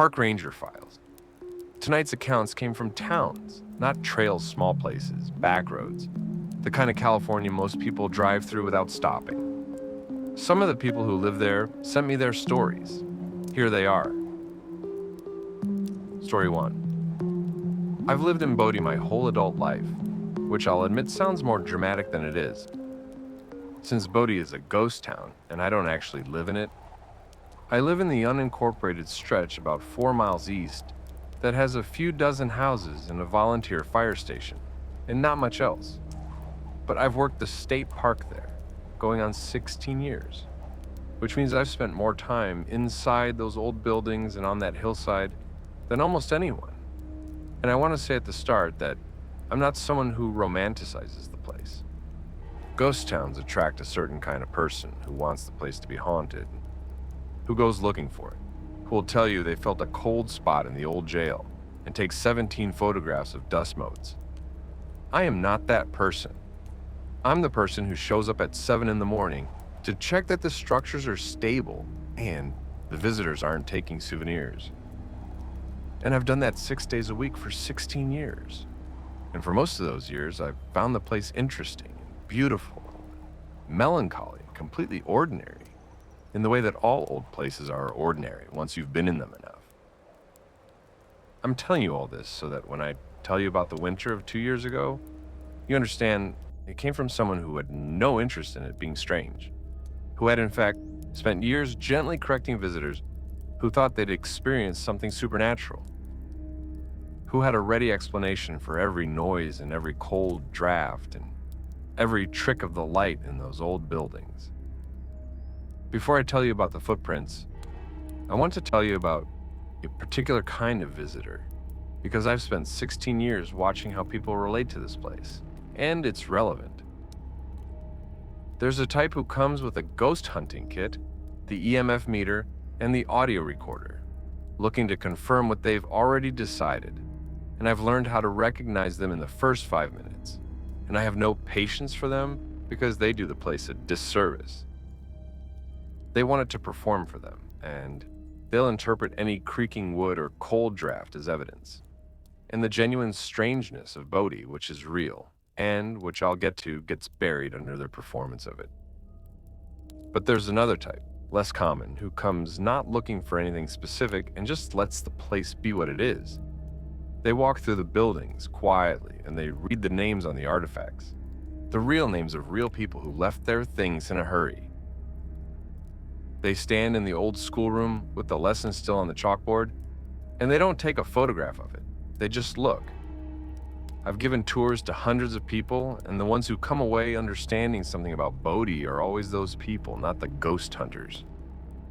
Park Ranger Files. Tonight's accounts came from towns, not trails, small places, back roads, the kind of California most people drive through without stopping. Some of the people who live there sent me their stories. Here they are. Story 1. I've lived in Bodie my whole adult life, which I'll admit sounds more dramatic than it is. Since Bodie is a ghost town and I don't actually live in it, I live in the unincorporated stretch about 4 miles east that has a few dozen houses and a volunteer fire station, and not much else. But I've worked the state park there, going on 16 years, which means I've spent more time inside those old buildings and on that hillside than almost anyone. And I want to say at the start that I'm not someone who romanticizes the place. Ghost towns attract a certain kind of person who wants the place to be haunted, who goes looking for it, who will tell you they felt a cold spot in the old jail and take 17 photographs of dust motes. I am not that person. I'm the person who shows up at 7 in the morning to check that the structures are stable and the visitors aren't taking souvenirs. And I've done that 6 days a week for 16 years. And for most of those years, I've found the place interesting, beautiful, melancholy, completely ordinary, in the way that all old places are ordinary once you've been in them enough. I'm telling you all this so that when I tell you about the winter of 2 years ago, you understand it came from someone who had no interest in it being strange, who had in fact spent years gently correcting visitors who thought they'd experienced something supernatural, who had a ready explanation for every noise and every cold draft and every trick of the light in those old buildings. Before I tell you about the footprints, I want to tell you about a particular kind of visitor, because I've spent 16 years watching how people relate to this place, and it's relevant. There's a type who comes with a ghost hunting kit, the EMF meter, and the audio recorder, looking to confirm what they've already decided, and I've learned how to recognize them in the first 5 minutes, and I have no patience for them because they do the place a disservice. They want it to perform for them, and they'll interpret any creaking wood or cold draft as evidence. And the genuine strangeness of Bodie, which is real, and which I'll get to, gets buried under their performance of it. But there's another type, less common, who comes not looking for anything specific and just lets the place be what it is. They walk through the buildings quietly, and they read the names on the artifacts, the real names of real people who left their things in a hurry. They stand in the old schoolroom with the lesson still on the chalkboard, and they don't take a photograph of it. They just look. I've given tours to hundreds of people, and the ones who come away understanding something about Bodie are always those people, not the ghost hunters.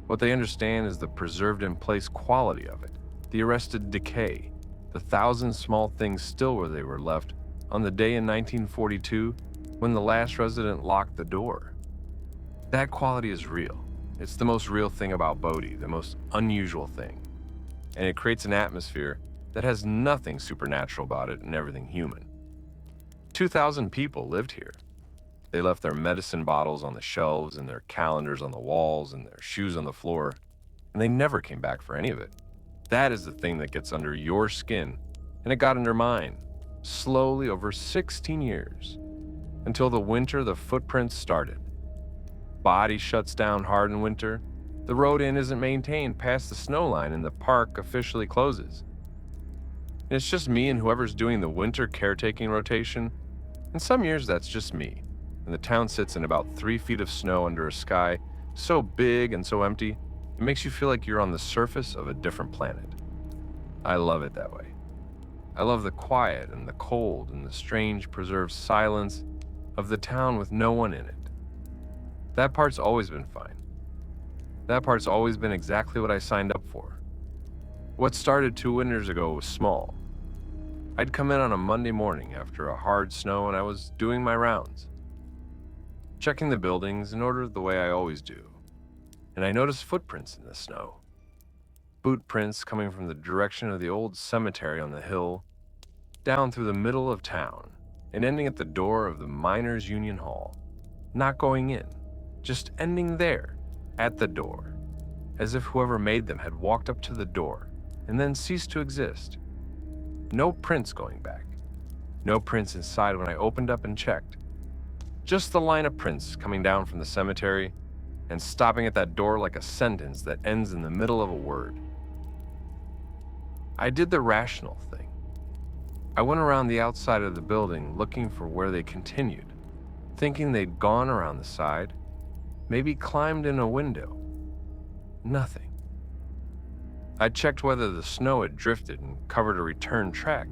What they understand is the preserved-in-place quality of it, the arrested decay, the 1,000 small things still where they were left on the day in 1942 when the last resident locked the door. That quality is real. It's the most real thing about Bodie, the most unusual thing. And it creates an atmosphere that has nothing supernatural about it and everything human. 2,000 people lived here. They left their medicine bottles on the shelves and their calendars on the walls and their shoes on the floor, and they never came back for any of it. That is the thing that gets under your skin, and it got under mine, slowly over 16 years, until the winter the footprints started. Body shuts down hard in winter, the road in isn't maintained past the snow line, and the park officially closes. And it's just me and whoever's doing the winter caretaking rotation, and some years that's just me, and the town sits in about 3 feet of snow under a sky so big and so empty, it makes you feel like you're on the surface of a different planet. I love it that way. I love the quiet and the cold and the strange preserved silence of the town with no one in it. That part's always been fine. That part's always been exactly what I signed up for. What started 2 winters ago was small. I'd come in on a Monday morning after a hard snow and I was doing my rounds, checking the buildings in order the way I always do. And I noticed footprints in the snow. Boot prints coming from the direction of the old cemetery on the hill, down through the middle of town, and ending at the door of the Miners' Union Hall. Not going in, just ending there, at the door, as if whoever made them had walked up to the door, and then ceased to exist. No prints going back. No prints inside when I opened up and checked. Just the line of prints coming down from the cemetery and stopping at that door like a sentence that ends in the middle of a word. I did the rational thing. I went around the outside of the building looking for where they continued, thinking they'd gone around the side, maybe climbed in a window. Nothing. I checked whether the snow had drifted and covered a return track.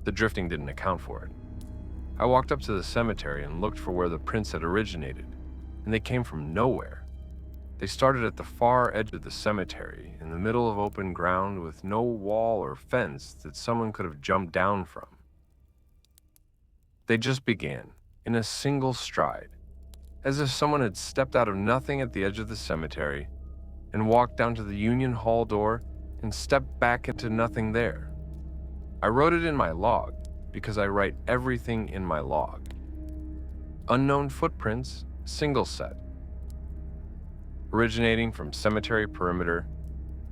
The drifting didn't account for it. I walked up to the cemetery and looked for where the prints had originated, and they came from nowhere. They started at the far edge of the cemetery, in the middle of open ground with no wall or fence that someone could have jumped down from. They just began, in a single stride, as if someone had stepped out of nothing at the edge of the cemetery and walked down to the Union Hall door and stepped back into nothing there. I wrote it in my log because I write everything in my log. Unknown footprints, single set. Originating from cemetery perimeter,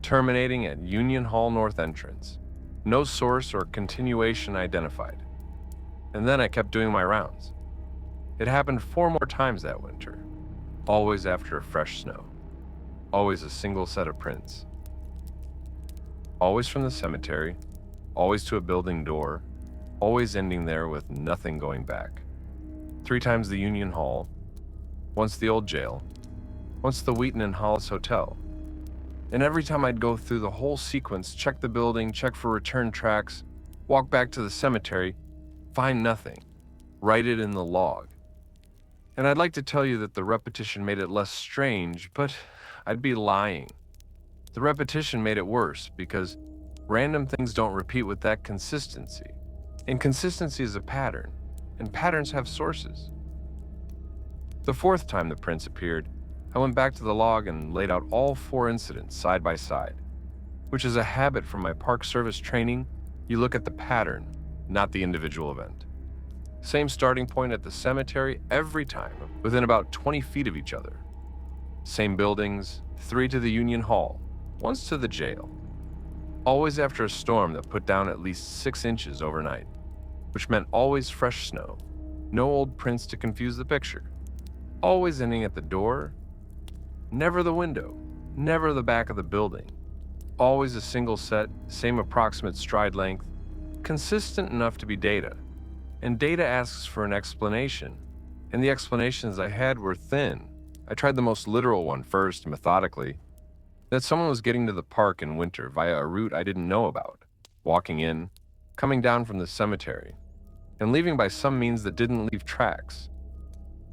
terminating at Union Hall North entrance. No source or continuation identified. And then I kept doing my rounds. It happened 4 more times that winter, always after a fresh snow. Always a single set of prints. Always from the cemetery, always to a building door, always ending there with nothing going back. 3 times the Union Hall, once the old jail, once the Wheaton and Hollis Hotel. And every time I'd go through the whole sequence, check the building, check for return tracks, walk back to the cemetery, find nothing, write it in the log. And I'd like to tell you that the repetition made it less strange, but I'd be lying. The repetition made it worse because random things don't repeat with that consistency. And consistency is a pattern, and patterns have sources. The 4th time the prints appeared, I went back to the log and laid out all 4 incidents side by side, which is a habit from my Park Service training. You look at the pattern, not the individual event. Same starting point at the cemetery every time, within about 20 feet of each other. Same buildings, 3 to the Union Hall, once to the jail. Always after a storm that put down at least 6 inches overnight, which meant always fresh snow, no old prints to confuse the picture. Always ending at the door, never the window, never the back of the building. Always a single set, same approximate stride length, consistent enough to be data. And data asks for an explanation, and the explanations I had were thin. I tried the most literal one first, methodically, that someone was getting to the park in winter via a route I didn't know about, walking in, coming down from the cemetery, and leaving by some means that didn't leave tracks.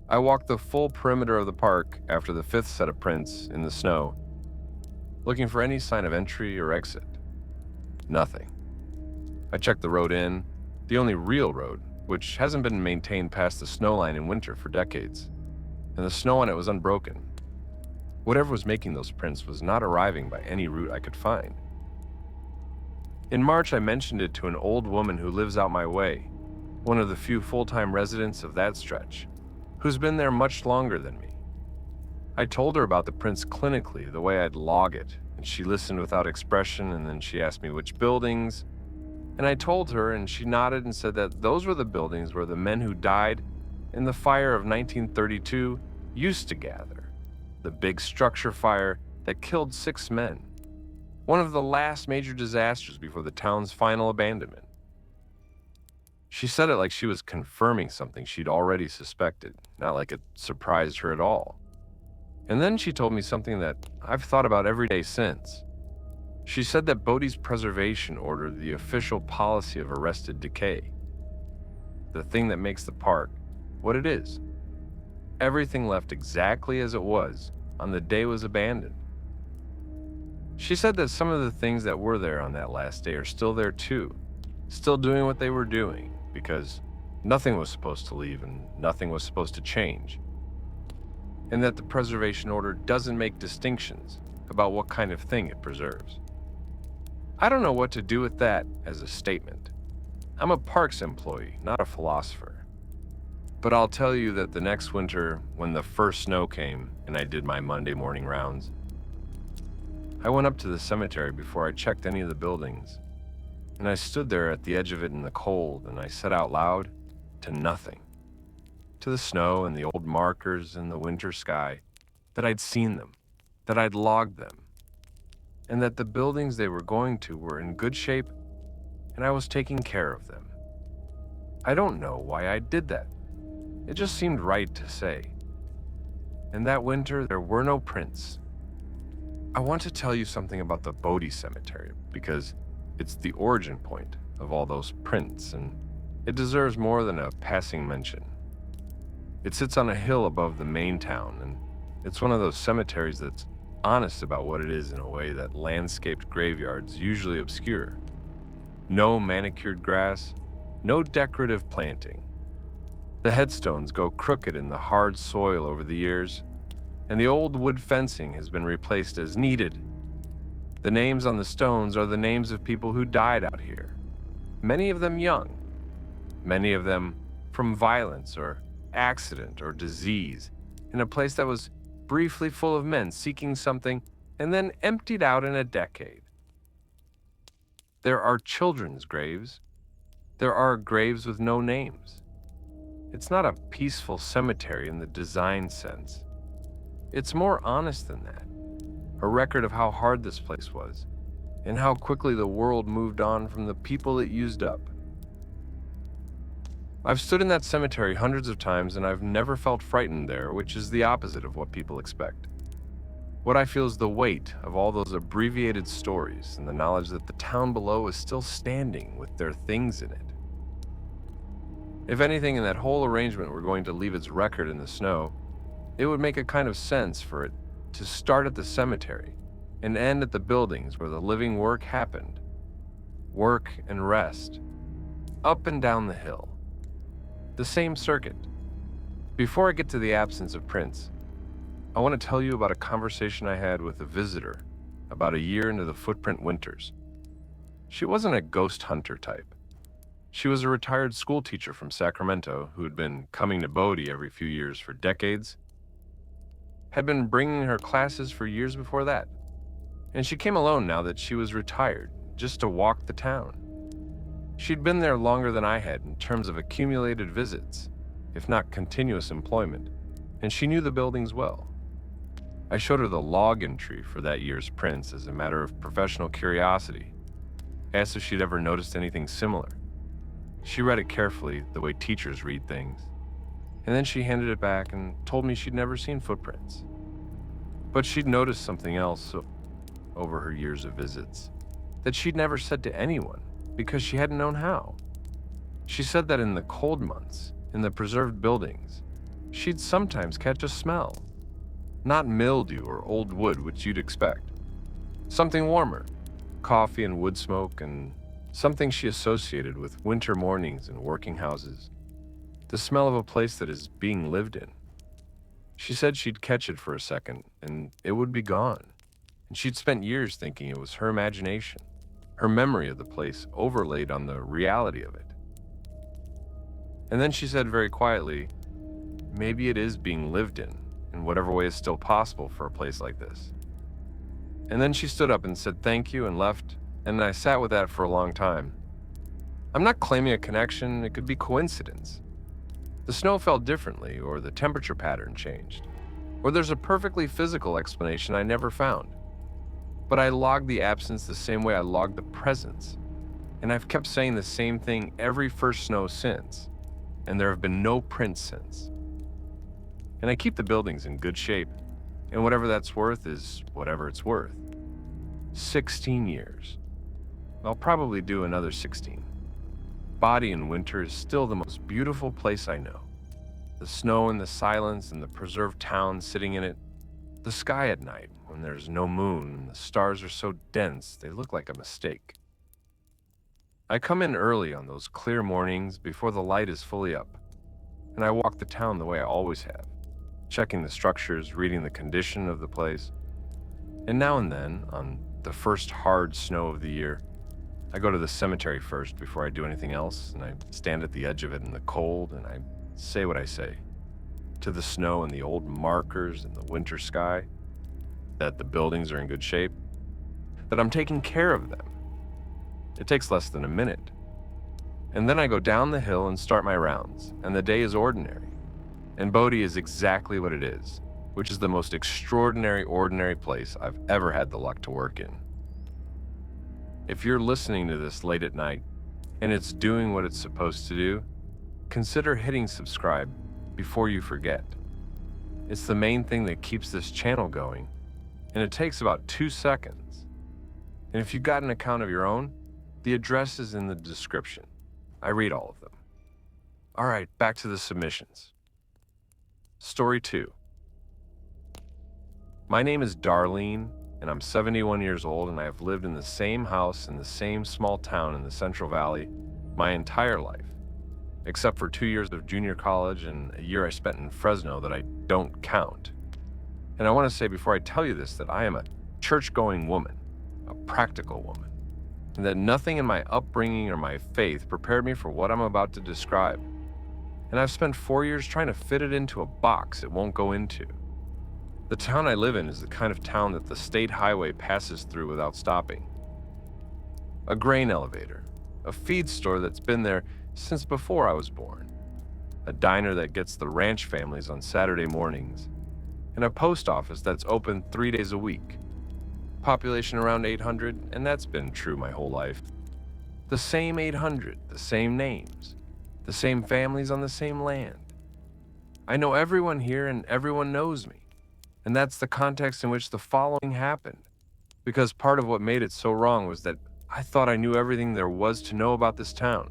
I walked the full perimeter of the park after the 5th set of prints in the snow, looking for any sign of entry or exit. Nothing. I checked the road in, the only real road, which hasn't been maintained past the snow line in winter for decades, and the snow on it was unbroken. Whatever was making those prints was not arriving by any route I could find. In March, I mentioned it to an old woman who lives out my way, one of the few full-time residents of that stretch, who's been there much longer than me. I told her about the prints clinically, the way I'd log it, and she listened without expression, and then she asked me which buildings, and I told her, and she nodded and said that those were the buildings where the men who died in the fire of 1932 used to gather, the big structure fire that killed 6 men, one of the last major disasters before the town's final abandonment. She said it like she was confirming something she'd already suspected, not like it surprised her at all. And then she told me something that I've thought about every day since. She said that Bodie's preservation ordered the official policy of arrested decay, the thing that makes the park what it is. Everything left exactly as it was on the day it was abandoned. She said that some of the things that were there on that last day are still there too, still doing what they were doing, because nothing was supposed to leave and nothing was supposed to change. And that the preservation order doesn't make distinctions about what kind of thing it preserves. I don't know what to do with that as a statement. I'm a parks employee, not a philosopher. But I'll tell you that the next winter, when the first snow came and I did my Monday morning rounds, I went up to the cemetery before I checked any of the buildings, and I stood there at the edge of it in the cold, and I said out loud to nothing, to the snow and the old markers in the winter sky, that I'd seen them, that I'd logged them, and that the buildings they were going to were in good shape, and I was taking care of them. I don't know why I did that. It just seemed right to say. And that winter, there were no prints. I want to tell you something about the Bodhi Cemetery because it's the origin point of all those prints, and it deserves more than a passing mention. It sits on a hill above the main town, and it's one of those cemeteries that's honest about what it is in a way that landscaped graveyards usually obscure. No manicured grass, no decorative planting. The headstones go crooked in the hard soil over the years, and the old wood fencing has been replaced as needed. The names on the stones are the names of people who died out here, many of them young, many of them from violence or accident or disease, in a place that was briefly full of men seeking something and then emptied out in a decade. There are children's graves. There are graves with no names. It's not a peaceful cemetery in the design sense. It's more honest than that. A record of how hard this place was, and how quickly the world moved on from the people it used up. I've stood in that cemetery hundreds of times, and I've never felt frightened there, which is the opposite of what people expect. What I feel is the weight of all those abbreviated stories and the knowledge that the town below is still standing with their things in it. If anything in that whole arrangement were going to leave its record in the snow, it would make a kind of sense for it to start at the cemetery and end at the buildings where the living work happened. Work and rest. Up and down the hill. The same circuit. Before I get to the absence of prints, I want to tell you about a conversation I had with a visitor about a year into the Footprint Winters. She wasn't a ghost hunter type. She was a retired school teacher from Sacramento who had been coming to Bodie every few years for decades, had been bringing her classes for years before that, and she came alone now that she was retired, just to walk the town. She'd been there longer than I had in terms of accumulated visits, if not continuous employment, and she knew the buildings well. I showed her the log entry for that year's prints as a matter of professional curiosity, asked if she'd ever noticed anything similar. She read it carefully, the way teachers read things, and then she handed it back and told me she'd never seen footprints. But she'd noticed something else over her years of visits that she'd never said to anyone because she hadn't known how. She said that in the cold months, in the preserved buildings, she'd sometimes catch a smell. Not mildew or old wood, which you'd expect. Something warmer, coffee and wood smoke, and something she associated with winter mornings and working houses. The smell of a place that is being lived in. She said she'd catch it for a second, and it would be gone. And she'd spent years thinking it was her imagination, her memory of the place overlaid on the reality of it. And then she said very quietly, maybe it is being lived in whatever way is still possible for a place like this. And then she stood up and said thank you and left, and I sat with that for a long time. I'm not claiming a connection, it could be coincidence. The snow fell differently, or the temperature pattern changed, or there's a perfectly physical explanation I never found. But I logged the absence the same way I logged the presence, and I've kept saying the same thing every first snow since, and there have been no prints since. And I keep the buildings in good shape, and whatever that's worth is whatever it's worth. 16 years. I'll probably do another 16. Bodie in winter is still the most beautiful place I know. The snow and the silence and the preserved town sitting in it. The sky at night when there's no moon and the stars are so dense they look like a mistake. I come in early on those clear mornings before the light is fully up, and I walk the town the way I always have, checking the structures, reading the condition of the place. And now and then, on the first hard snow of the year, I go to the cemetery first before I do anything else, and I stand at the edge of it in the cold, and I say what I say to the snow and the old markers in the winter sky, that the buildings are in good shape, that I'm taking care of them. It takes less than a minute. And then I go down the hill and start my rounds, and the day is ordinary. And Bodie is exactly what it is, which is the most extraordinary, ordinary place I've ever had the luck to work in. If you're listening to this late at night, and it's doing what it's supposed to do, consider hitting subscribe before you forget. It's the main thing that keeps this channel going, and it takes about 2 seconds. And if you've got an account of your own, the address is in the description. I read all of them. All right, back to the submissions. Story 2. My name is Darlene, and I'm 71 years old, and I have lived in the same house in the same small town in the Central Valley my entire life, except for 2 years of junior college and a year I spent in Fresno that I don't count. And I want to say before I tell you this that I am a church-going woman, a practical woman, and that nothing in my upbringing or my faith prepared me for what I'm about to describe. And I've spent 4 years trying to fit it into a box it won't go into. The town I live in is the kind of town that the state highway passes through without stopping. A grain elevator, a feed store that's been there since before I was born, a diner that gets the ranch families on Saturday mornings, and a post office that's open 3 days a week. Population around 800, and that's been true my whole life. The same 800, the same names, the same families on the same land. I know everyone here and everyone knows me, and that's the context in which the following happened, because part of what made it so wrong was that I thought I knew everything there was to know about this town.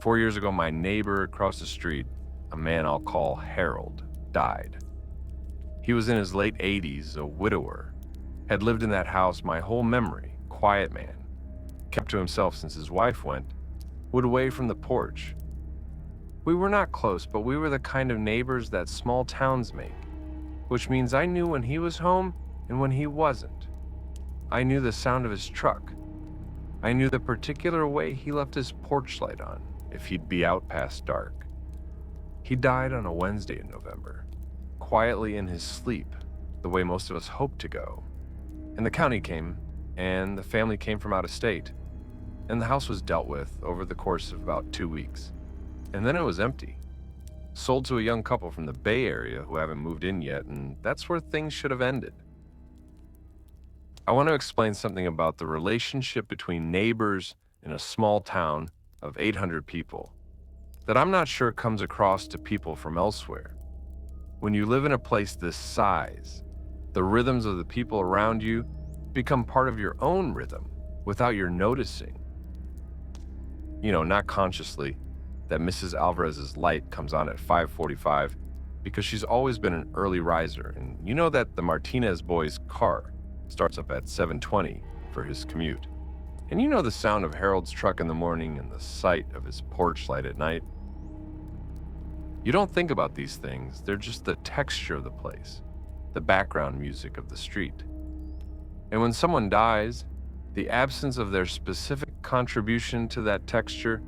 4 years ago, my neighbor across the street, a man I'll call Harold, died. He was in his late 80s, a widower, had lived in that house my whole memory, quiet man, kept to himself since his wife went, would wave from the porch. We were not close, but we were the kind of neighbors that small towns make, which means I knew when he was home and when he wasn't. I knew the sound of his truck. I knew the particular way he left his porch light on if he'd be out past dark. He died on a Wednesday in November, quietly in his sleep, the way most of us hope to go. And the county came, and the family came from out of state, and the house was dealt with over the course of about 2 weeks. And then it was empty. Sold to a young couple from the Bay Area who haven't moved in yet, and that's where things should have ended. I want to explain something about the relationship between neighbors in a small town of 800 people that I'm not sure comes across to people from elsewhere. When you live in a place this size, the rhythms of the people around you become part of your own rhythm without your noticing. Not consciously, that Mrs. Alvarez's light comes on at 5:45 because she's always been an early riser, and you know that the Martinez boy's car starts up at 7:20 for his commute. And you know the sound of Harold's truck in the morning and the sight of his porch light at night. You don't think about these things, they're just the texture of the place, the background music of the street. And when someone dies, the absence of their specific contribution to that texture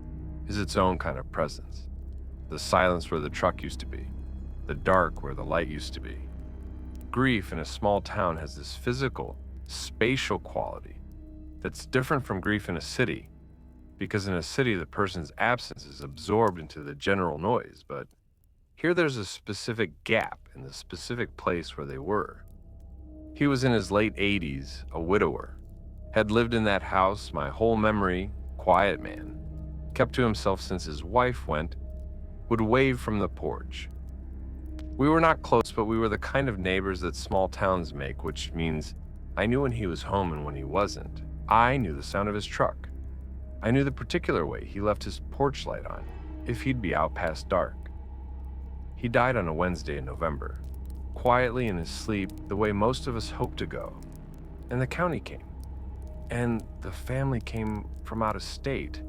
is its own kind of presence. The silence where the truck used to be, the dark where the light used to be. Grief in a small town has this physical, spatial quality that's different from grief in a city, because in a city the person's absence is absorbed into the general noise, but here there's a specific gap in the specific place where they were. He was in his late 80s, a widower, had lived in that house my whole memory, quiet man, kept to himself since his wife went, would wave from the porch. We were not close, but we were the kind of neighbors that small towns make, which means I knew when he was home and when he wasn't. I knew the sound of his truck. I knew the particular way he left his porch light on if he'd be out past dark. He died on a Wednesday in November, quietly in his sleep, the way most of us hope to go. And the county came. And the family came from out of state.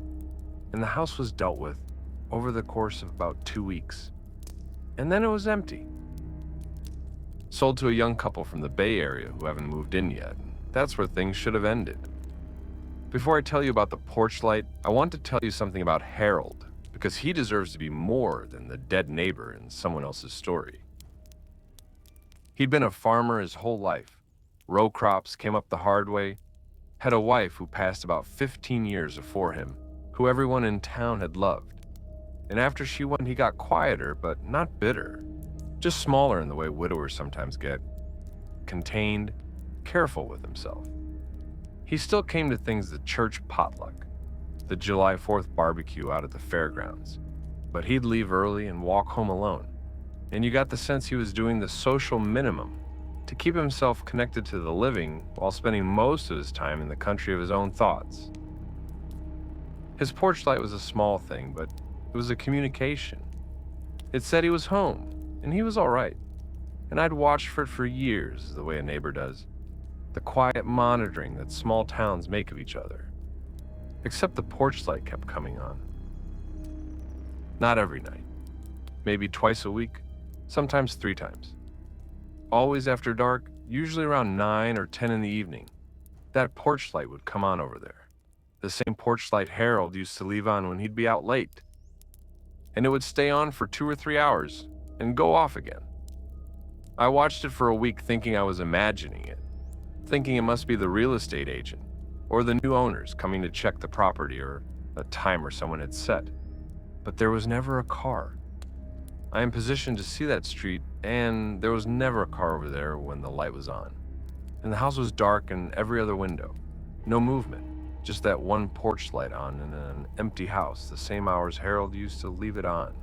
And the house was dealt with over the course of about 2 weeks. And then it was empty. Sold to a young couple from the Bay Area who haven't moved in yet. That's where things should have ended. Before I tell you about the porch light, I want to tell you something about Harold, because he deserves to be more than the dead neighbor in someone else's story. He'd been a farmer his whole life, row crops, came up the hard way, had a wife who passed about 15 years before him, who everyone in town had loved. And after she went, he got quieter, but not bitter, just smaller in the way widowers sometimes get, contained, careful with himself. He still came to things, the church potluck, the July 4th barbecue out at the fairgrounds, but he'd leave early and walk home alone. And you got the sense he was doing the social minimum to keep himself connected to the living while spending most of his time in the country of his own thoughts. His porch light was a small thing, but it was a communication. It said he was home, and he was all right. And I'd watched for it for years, the way a neighbor does. The quiet monitoring that small towns make of each other. Except the porch light kept coming on. Not every night. Maybe twice a week, sometimes 3 times. Always after dark, usually around 9 or 10 in the evening. That porch light would come on over there. The same porch light Harold used to leave on when he'd be out late. And it would stay on for 2 or 3 hours and go off again. I watched it for a week thinking I was imagining it, thinking it must be the real estate agent or the new owners coming to check the property or a timer someone had set. But there was never a car. I am positioned to see that street, and there was never a car over there when the light was on. And the house was dark in every other window. No movement, just that one porch light on in an empty house, the same hours Harold used to leave it on.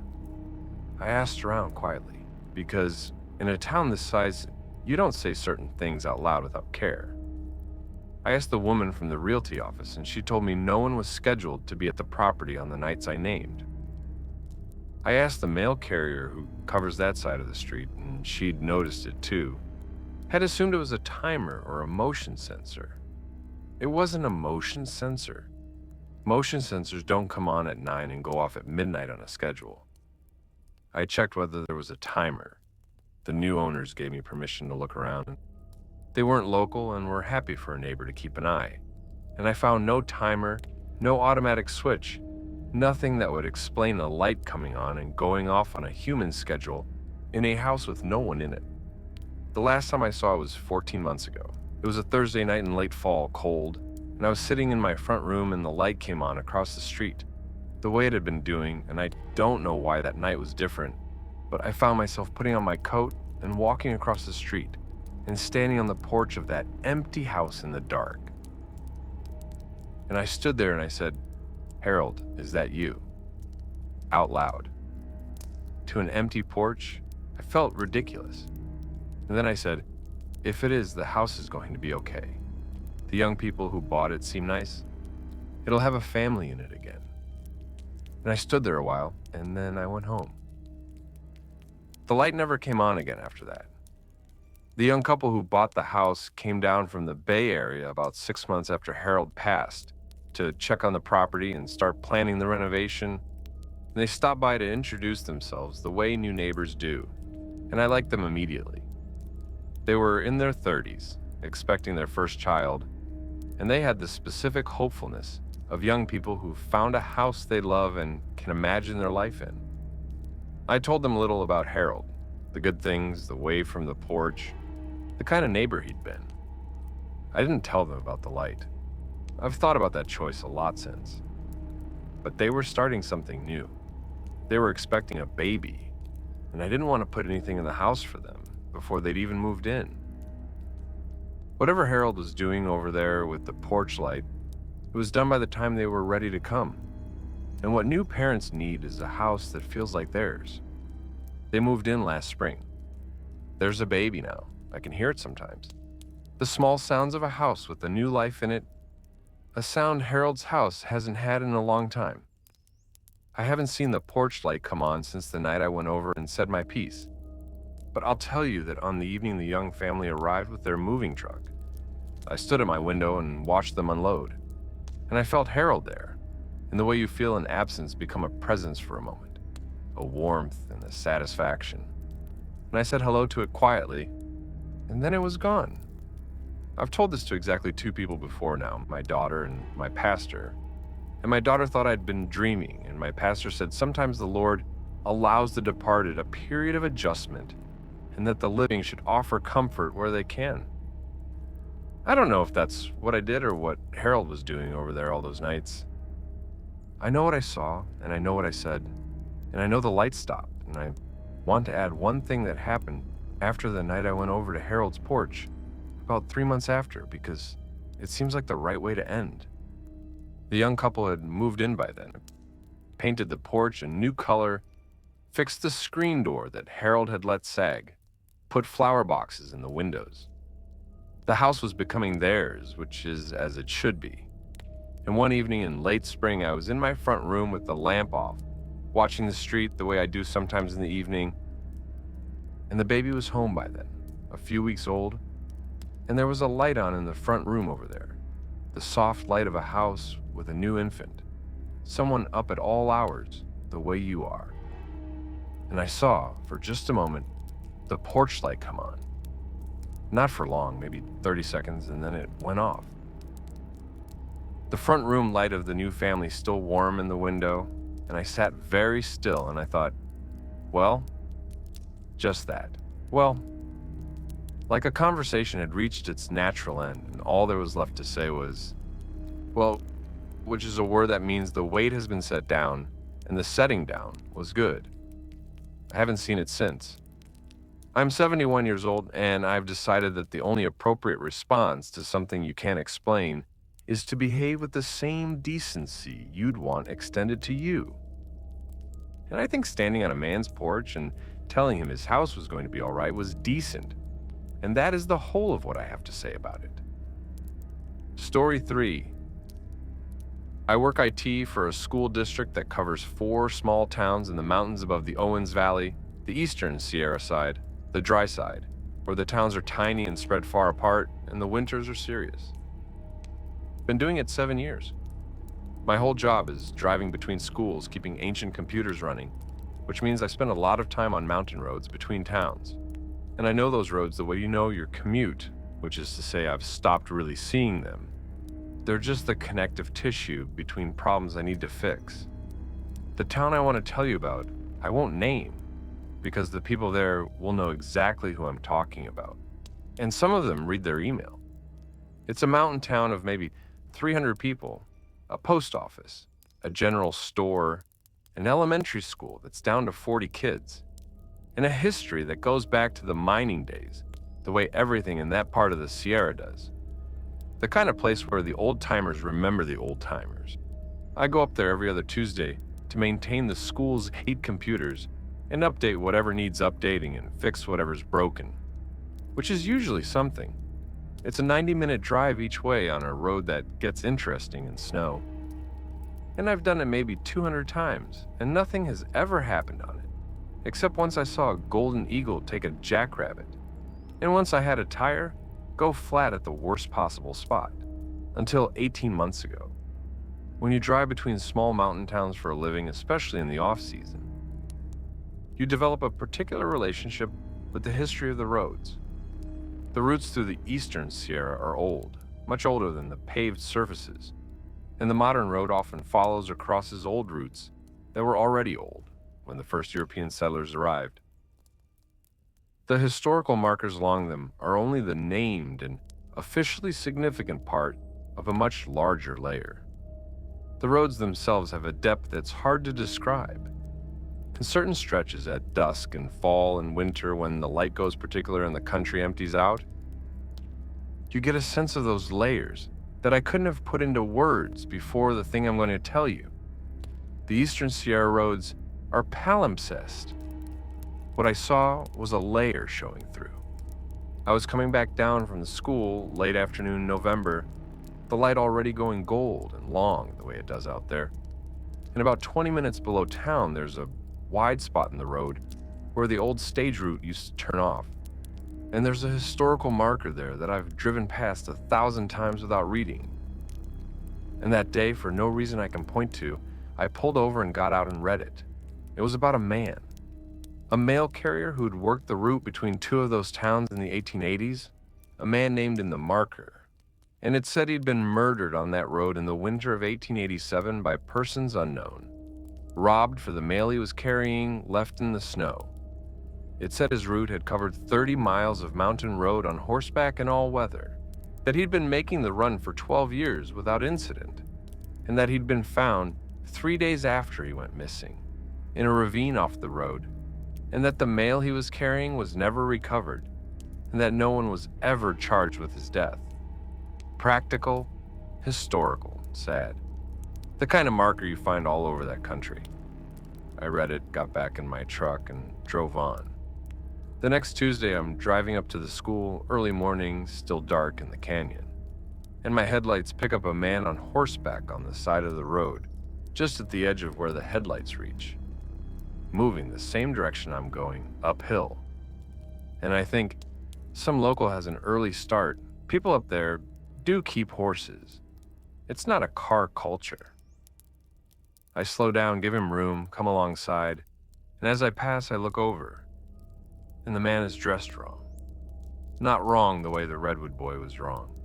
I asked around quietly, because in a town this size, you don't say certain things out loud without care. I asked the woman from the realty office, and she told me no one was scheduled to be at the property on the nights I named. I asked the mail carrier who covers that side of the street, and she'd noticed it too. Had assumed it was a timer or a motion sensor. It wasn't a motion sensor. Motion sensors don't come on at 9 and go off at midnight on a schedule. I checked whether there was a timer. The new owners gave me permission to look around. They weren't local and were happy for a neighbor to keep an eye. And I found no timer, no automatic switch, nothing that would explain a light coming on and going off on a human schedule in a house with no one in it. The last time I saw it was 14 months ago. It was a Thursday night in late fall, cold, and I was sitting in my front room and the light came on across the street, the way it had been doing, and I don't know why that night was different, but I found myself putting on my coat and walking across the street and standing on the porch of that empty house in the dark. And I stood there and I said, "Harold, is that you?" Out loud. To an empty porch, I felt ridiculous. And then I said, "If it is, the house is going to be okay. The young people who bought it seem nice. It'll have a family in it again." And I stood there a while, and then I went home. The light never came on again after that. The young couple who bought the house came down from the Bay Area about 6 months after Harold passed to check on the property and start planning the renovation. And they stopped by to introduce themselves the way new neighbors do, and I liked them immediately. They were in their 30s, expecting their first child, and they had the specific hopefulness of young people who found a house they love and can imagine their life in. I told them a little about Harold, the good things, the way from the porch, the kind of neighbor he'd been. I didn't tell them about the light. I've thought about that choice a lot since. But they were starting something new. They were expecting a baby, and I didn't want to put anything in the house for them before they'd even moved in. Whatever Harold was doing over there with the porch light, it was done by the time they were ready to come. And what new parents need is a house that feels like theirs. They moved in last spring. There's a baby now. I can hear it sometimes. The small sounds of a house with a new life in it, a sound Harold's house hasn't had in a long time. I haven't seen the porch light come on since the night I went over and said my piece. But I'll tell you that on the evening the young family arrived with their moving truck, I stood at my window and watched them unload. And I felt Harold there, in the way you feel an absence become a presence for a moment, a warmth and a satisfaction. And I said hello to it quietly, and then it was gone. I've told this to exactly 2 people before now, my daughter and my pastor. And my daughter thought I'd been dreaming, and my pastor said sometimes the Lord allows the departed a period of adjustment, and that the living should offer comfort where they can. I don't know if that's what I did or what Harold was doing over there all those nights. I know what I saw, and I know what I said, and I know the light stopped, and I want to add one thing that happened after the night I went over to Harold's porch, about 3 months after, because it seems like the right way to end. The young couple had moved in by then, painted the porch a new color, fixed the screen door that Harold had let sag, put flower boxes in the windows. The house was becoming theirs, which is as it should be. And one evening in late spring, I was in my front room with the lamp off, watching the street the way I do sometimes in the evening. And the baby was home by then, a few weeks old, and there was a light on in the front room over there, the soft light of a house with a new infant, someone up at all hours, the way you are. And I saw, for just a moment, the porch light come on. Not for long, maybe 30 seconds, and then it went off. The front room light of the new family still warm in the window, and I sat very still and I thought, well, just that. Well, like a conversation had reached its natural end, and all there was left to say was, well, which is a word that means the weight has been set down, and the setting down was good. I haven't seen it since. I'm 71 years old, and I've decided that the only appropriate response to something you can't explain is to behave with the same decency you'd want extended to you. And I think standing on a man's porch and telling him his house was going to be all right was decent. And that is the whole of what I have to say about it. Story 3. I work IT for a school district that covers 4 small towns in the mountains above the Owens Valley, the eastern Sierra side, the dry side, where the towns are tiny and spread far apart, and the winters are serious. Been doing it 7 years. My whole job is driving between schools, keeping ancient computers running, which means I spend a lot of time on mountain roads between towns. And I know those roads the way you know your commute, which is to say I've stopped really seeing them. They're just the connective tissue between problems I need to fix. The town I want to tell you about, I won't name, because the people there will know exactly who I'm talking about. And some of them read their email. It's a mountain town of maybe 300 people, a post office, a general store, an elementary school that's down to 40 kids, and a history that goes back to the mining days, the way everything in that part of the Sierra does. The kind of place where the old-timers remember the old-timers. I go up there every other Tuesday to maintain the school's 8 computers and update whatever needs updating and fix whatever's broken, which is usually something. It's a 90-minute drive each way on a road that gets interesting in snow. And I've done it maybe 200 times, and nothing has ever happened on it, except once I saw a golden eagle take a jackrabbit, and once I had a tire go flat at the worst possible spot, until 18 months ago. When you drive between small mountain towns for a living, especially in the off-season, you develop a particular relationship with the history of the roads. The routes through the eastern Sierra are old, much older than the paved surfaces, and the modern road often follows or crosses old routes that were already old when the first European settlers arrived. The historical markers along them are only the named and officially significant part of a much larger layer. The roads themselves have a depth that's hard to describe. In certain stretches at dusk and fall and winter when the light goes particular and the country empties out, you get a sense of those layers that I couldn't have put into words before the thing I'm going to tell you. The Eastern Sierra roads are palimpsest. What I saw was a layer showing through. I was coming back down from the school late afternoon November, the light already going gold and long the way it does out there. And about 20 minutes below town, there's a wide spot in the road where the old stage route used to turn off. And there's a historical marker there that I've driven past 1,000 times without reading. And that day, for no reason I can point to, I pulled over and got out and read it. It was about a man. A mail carrier who'd worked the route between 2 of those towns in the 1880s, a man named in the marker. And it said he'd been murdered on that road in the winter of 1887 by persons unknown, robbed for the mail he was carrying, left in the snow. It said his route had covered 30 miles of mountain road on horseback in all weather, that he'd been making the run for 12 years without incident, and that he'd been found 3 days after he went missing, in a ravine off the road, and that the mail he was carrying was never recovered, and that no one was ever charged with his death. Practical, historical, sad. The kind of marker you find all over that country. I read it, got back in my truck, and drove on. The next Tuesday, I'm driving up to the school, early morning, still dark in the canyon, and my headlights pick up a man on horseback on the side of the road, just at the edge of where the headlights reach, moving the same direction I'm going, uphill. And I think, some local has an early start. People up there do keep horses. It's not a car culture. I slow down, give him room, come alongside, and as I pass, I look over. And the man is dressed wrong. Not wrong the way the Redwood boy was wrong.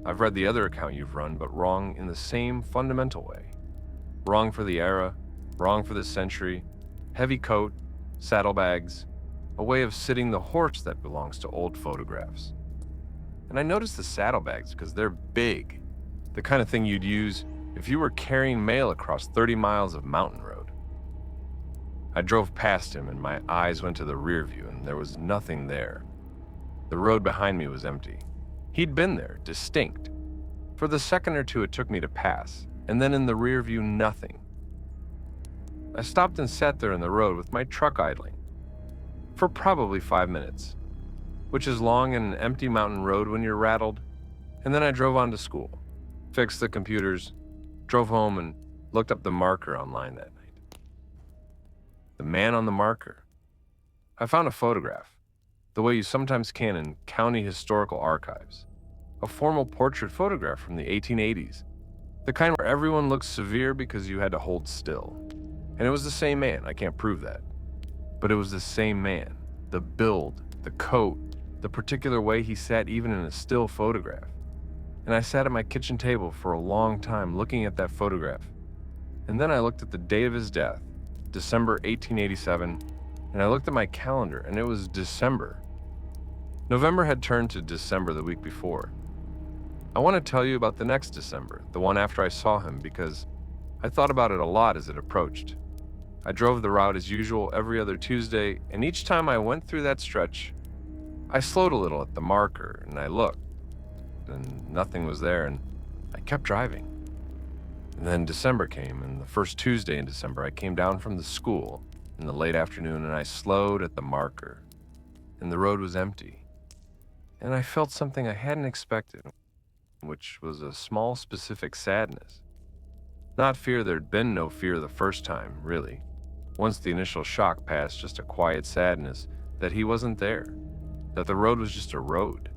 I've read the other account you've run, but wrong in the same fundamental way. Wrong for the era, wrong for the century, heavy coat, saddlebags, a way of sitting the horse that belongs to old photographs. And I noticed the saddlebags because they're big, the kind of thing you'd use if you were carrying mail across 30 miles of mountain road. I drove past him and my eyes went to the rear view and there was nothing there. The road behind me was empty. He'd been there, distinct. For the second or two it took me to pass, and then in the rear view, nothing. I stopped and sat there in the road with my truck idling for probably 5 minutes, which is long in an empty mountain road when you're rattled, and then I drove on to school, fixed the computers, drove home, and looked up the marker online that night. The man on the marker. I found a photograph, the way you sometimes can in county historical archives. A formal portrait photograph from the 1880s. The kind where everyone looks severe because you had to hold still. And it was the same man, I can't prove that. But it was the same man. The build, the coat, the particular way he sat even in a still photograph. And I sat at my kitchen table for a long time looking at that photograph. And then I looked at the date of his death, December 1887, and I looked at my calendar and it was December. November had turned to December the week before. I want to tell you about the next December, the one after I saw him, because I thought about it a lot as it approached. I drove the route as usual every other Tuesday, and each time I went through that stretch, I slowed a little at the marker and I looked, and nothing was there, and I kept driving. And then December came, and the first Tuesday in December, I came down from the school in the late afternoon, and I slowed at the marker, and the road was empty. And I felt something I hadn't expected, which was a small, specific sadness. Not fear, there'd been no fear the first time, really. Once the initial shock passed, just a quiet sadness that he wasn't there, that the road was just a road.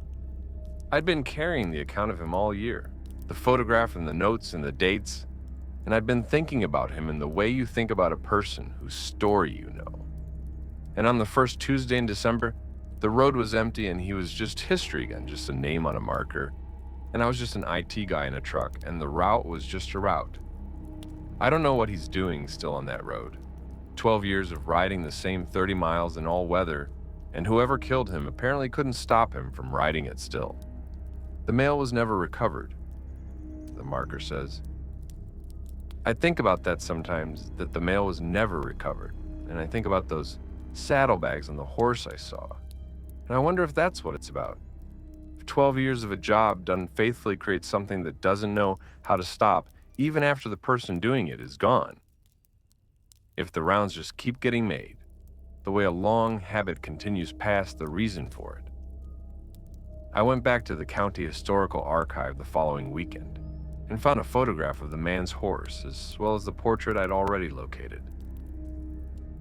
I'd been carrying the account of him all year, the photograph and the notes and the dates, and I'd been thinking about him in the way you think about a person whose story you know. And on the first Tuesday in December, the road was empty and he was just history again, just a name on a marker. And I was just an IT guy in a truck, and the route was just a route. I don't know what he's doing still on that road. 12 years of riding the same 30 miles in all weather, and whoever killed him apparently couldn't stop him from riding it still. The mail was never recovered, the marker says. I think about that sometimes, that the mail was never recovered, and I think about those saddlebags on the horse I saw, and I wonder if that's what it's about. If 12 years of a job done faithfully creates something that doesn't know how to stop, even after the person doing it is gone. If the rounds just keep getting made, the way a long habit continues past the reason for it. I went back to the county historical archive the following weekend and found a photograph of the man's horse, as well as the portrait I'd already located.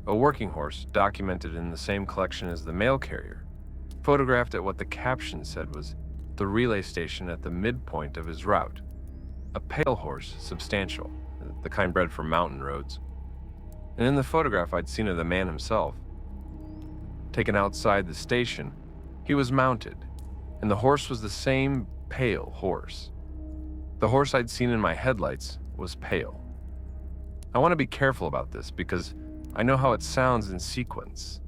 A working horse documented in the same collection as the mail carrier, photographed at what the caption said was the relay station at the midpoint of his route. A pale horse, substantial, the kind bred for mountain roads. And in the photograph I'd seen of the man himself, taken outside the station, he was mounted, and the horse was the same pale horse. The horse I'd seen in my headlights was pale. I want to be careful about this because I know how it sounds in sequence,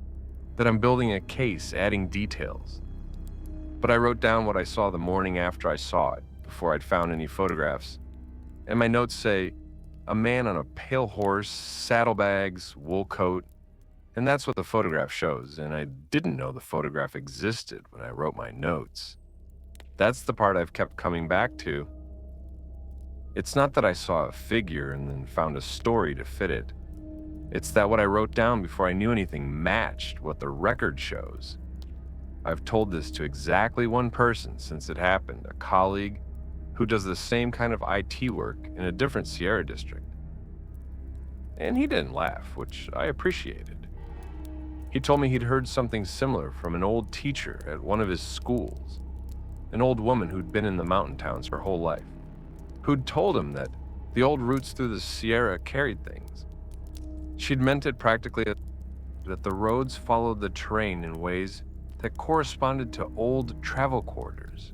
that I'm building a case, adding details. But I wrote down what I saw the morning after I saw it, before I'd found any photographs. And my notes say, a man on a pale horse, saddlebags, wool coat, and that's what the photograph shows, and I didn't know the photograph existed when I wrote my notes. That's the part I've kept coming back to. It's not that I saw a figure and then found a story to fit it. It's that what I wrote down before I knew anything matched what the record shows. I've told this to exactly one person since it happened, a colleague who does the same kind of IT work in a different Sierra district. And he didn't laugh, which I appreciated. He told me he'd heard something similar from an old teacher at one of his schools, an old woman who'd been in the mountain towns her whole life, who'd told him that the old routes through the Sierra carried things. She'd meant it practically that the roads followed the terrain in ways that corresponded to old travel corridors.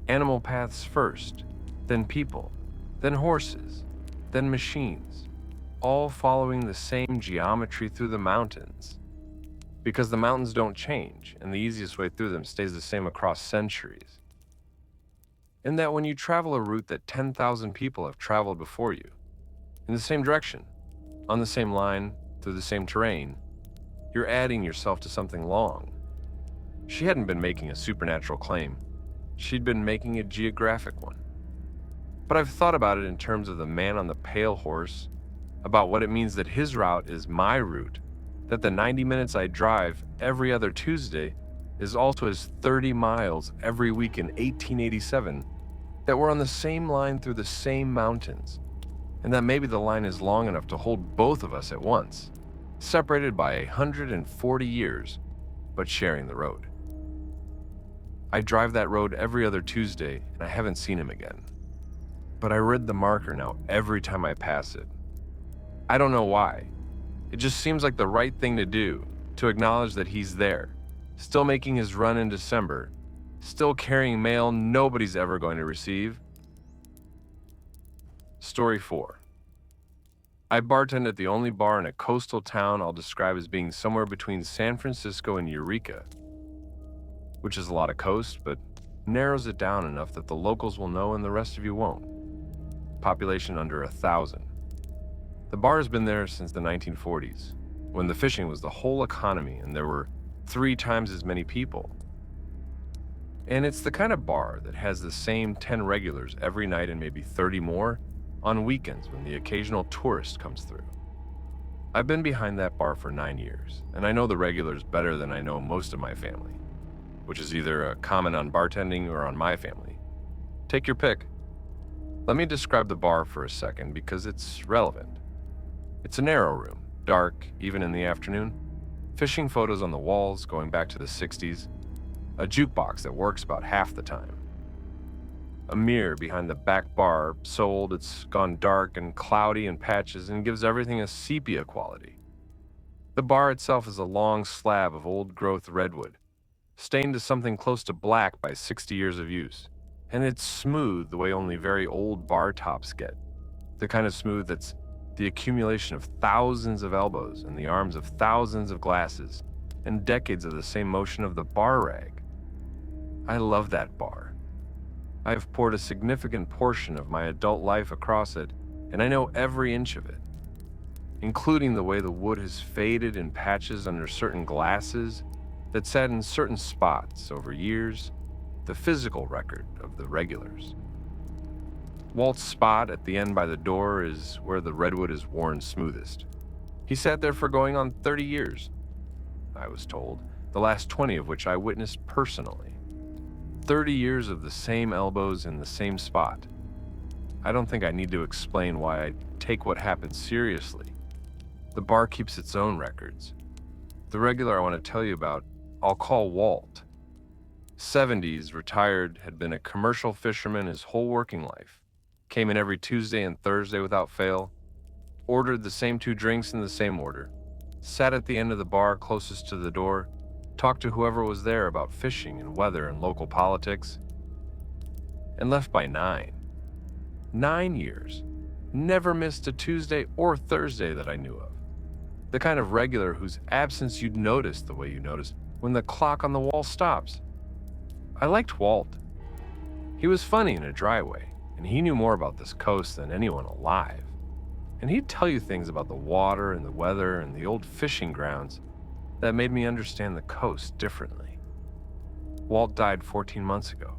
Animal paths first, then people, then horses, then machines, all following the same geometry through the mountains. Because the mountains don't change, and the easiest way through them stays the same across centuries. And that when you travel a route that 10,000 people have traveled before you, in the same direction, on the same line, through the same terrain, you're adding yourself to something long. She hadn't been making a supernatural claim. She'd been making a geographic one. But I've thought about it in terms of the man on the pale horse, about what it means that his route is my route, that the 90 minutes I drive every other Tuesday is also his 30 miles every week in 1887, that we're on the same line through the same mountains, and that maybe the line is long enough to hold both of us at once, separated by 140 years, but sharing the road. I drive that road every other Tuesday, and I haven't seen him again. But I read the marker now every time I pass it. I don't know why. It just seems like the right thing to do, to acknowledge that he's there, still making his run in December, still carrying mail nobody's ever going to receive. Story 4. I bartend at the only bar in a coastal town I'll describe as being somewhere between San Francisco and Eureka, which is a lot of coast, but narrows it down enough that the locals will know and the rest of you won't. Population under 1,000. The bar has been there since the 1940s, when the fishing was the whole economy and there were 3 times as many people. And it's the kind of bar that has the same 10 regulars every night and maybe 30 more on weekends when the occasional tourist comes through. I've been behind that bar for 9 years, and I know the regulars better than I know most of my family, which is either a comment on bartending or on my family. Take your pick. Let me describe the bar for a second because it's relevant. It's a narrow room, dark, even in the afternoon, fishing photos on the walls going back to the 60s, a jukebox that works about half the time, a mirror behind the back bar so old it's gone dark and cloudy in patches and gives everything a sepia quality. The bar itself is a long slab of old-growth redwood, stained to something close to black by 60 years of use, and it's smooth the way only very old bar tops get, the kind of smooth that's the accumulation of thousands of elbows and the arms of thousands of glasses and decades of the same motion of the bar rag. I love that bar. I have poured a significant portion of my adult life across it, and I know every inch of it, including the way the wood has faded in patches under certain glasses that sat in certain spots over years, the physical record of the regulars. Walt's spot at the end by the door is where the redwood is worn smoothest. He sat there for going on 30 years, I was told, the last 20 of which I witnessed personally. 30 years of the same elbows in the same spot. I don't think I need to explain why I take what happened seriously. The bar keeps its own records. The regular I want to tell you about, I'll call Walt. 70s, retired, had been a commercial fisherman his whole working life. Came in every Tuesday and Thursday without fail, ordered the same 2 drinks in the same order, sat at the end of the bar closest to the door, talked to whoever was there about fishing and weather and local politics, and left by 9. 9 years. Never missed a Tuesday or Thursday that I knew of. The kind of regular whose absence you'd notice the way you notice when the clock on the wall stops. I liked Walt. He was funny in a dry way, and he knew more about this coast than anyone alive. And he'd tell you things about the water and the weather and the old fishing grounds that made me understand the coast differently. Walt died 14 months ago.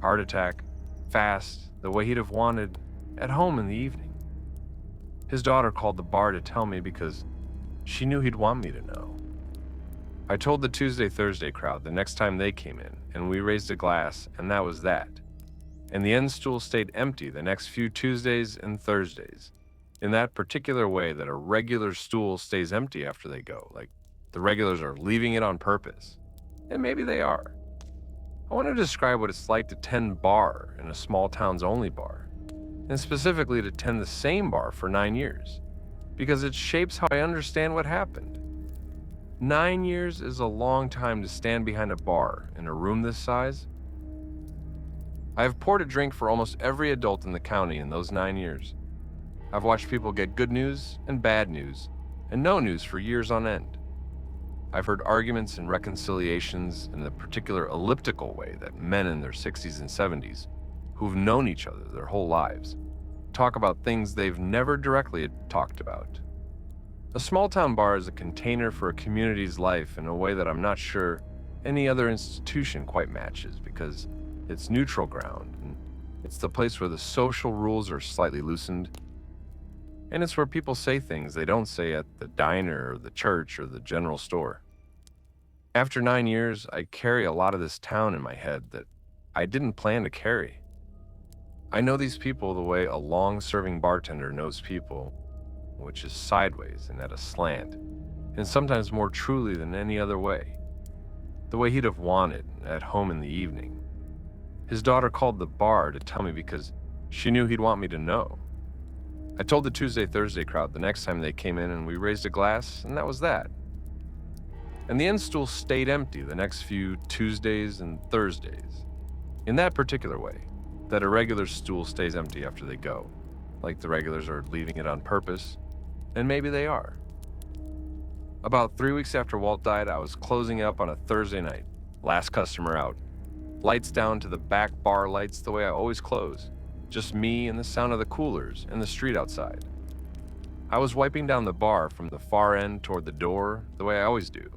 Heart attack, fast, the way he'd have wanted, at home in the evening. His daughter called the bar to tell me because she knew he'd want me to know. I told the Tuesday-Thursday crowd the next time they came in, and we raised a glass, and that was that. And the end stool stayed empty the next few Tuesdays and Thursdays, in that particular way that a regular stool stays empty after they go, like the regulars are leaving it on purpose. And maybe they are. I want to describe what it's like to tend bar in a small town's only bar, and specifically to tend the same bar for 9 years, because it shapes how I understand what happened. 9 years is a long time to stand behind a bar in a room this size. I have poured a drink for almost every adult in the county in those 9 years. I've watched people get good news and bad news, and no news for years on end. I've heard arguments and reconciliations in the particular elliptical way that men in their 60s and 70s, who've known each other their whole lives, talk about things they've never directly talked about. A small-town bar is a container for a community's life in a way that I'm not sure any other institution quite matches, because it's neutral ground, and it's the place where the social rules are slightly loosened, and it's where people say things they don't say at the diner or the church or the general store. After 9 years, I carry a lot of this town in my head that I didn't plan to carry. I know these people the way a long-serving bartender knows people, which is sideways and at a slant, and sometimes more truly than any other way. The way he'd have wanted at home in the evening. His daughter called the bar to tell me because she knew he'd want me to know. I told the Tuesday-Thursday crowd the next time they came in, and we raised a glass, and that was that. And the end stool stayed empty the next few Tuesdays and Thursdays, in that particular way, that a regular stool stays empty after they go, like the regulars are leaving it on purpose, and maybe they are. About 3 weeks after Walt died, I was closing up on a Thursday night, last customer out. Lights down to the back bar lights the way I always close. Just me and the sound of the coolers and the street outside. I was wiping down the bar from the far end toward the door the way I always do,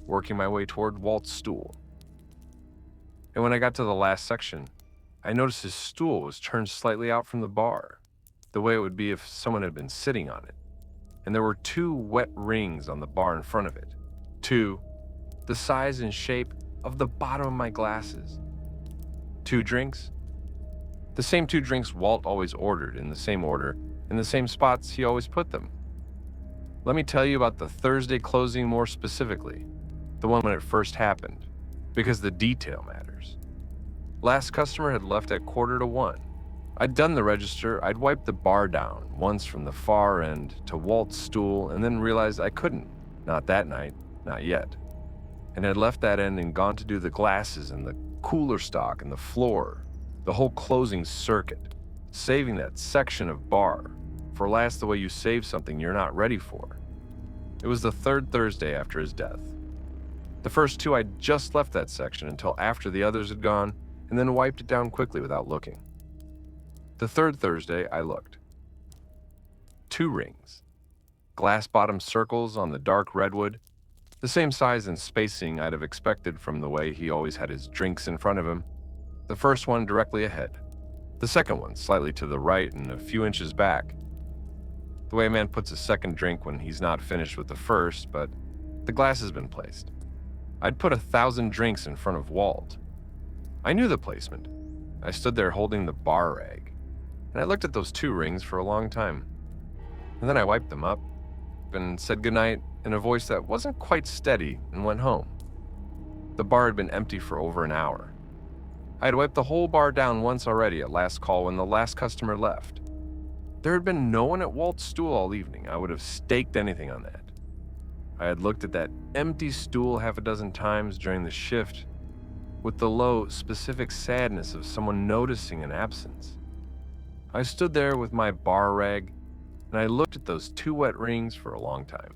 working my way toward Walt's stool. And when I got to the last section, I noticed his stool was turned slightly out from the bar, the way it would be if someone had been sitting on it. And there were 2 wet rings on the bar in front of it. 2, the size and shape of the bottom of my glasses. 2 drinks. The same 2 drinks Walt always ordered in the same order, in the same spots he always put them. Let me tell you about the Thursday closing more specifically, the one when it first happened, because the detail matters. Last customer had left at 1:45. I'd done the register, I'd wiped the bar down once from the far end to Walt's stool, and then realized I couldn't. Not that night, not yet. And had left that end and gone to do the glasses and the cooler stock and the floor, the whole closing circuit, saving that section of bar for last the way you save something you're not ready for. It was the 3rd Thursday after his death. The first 2 I'd just left that section until after the others had gone, and then wiped it down quickly without looking. The 3rd Thursday, I looked. 2 rings. Glass-bottom circles on the dark redwood, the same size and spacing I'd have expected from the way he always had his drinks in front of him. The first one directly ahead. The second one slightly to the right and a few inches back. The way a man puts a second drink when he's not finished with the first, but the glass has been placed. I'd put 1,000 drinks in front of Walt. I knew the placement. I stood there holding the bar rag, and I looked at those 2 rings for a long time. And then I wiped them up and said goodnight in a voice that wasn't quite steady and went home. The bar had been empty for over an hour. I had wiped the whole bar down once already at last call when the last customer left. There had been no one at Walt's stool all evening. I would have staked anything on that. I had looked at that empty stool half a dozen times during the shift with the low, specific sadness of someone noticing an absence. I stood there with my bar rag, and I looked at those 2 wet rings for a long time.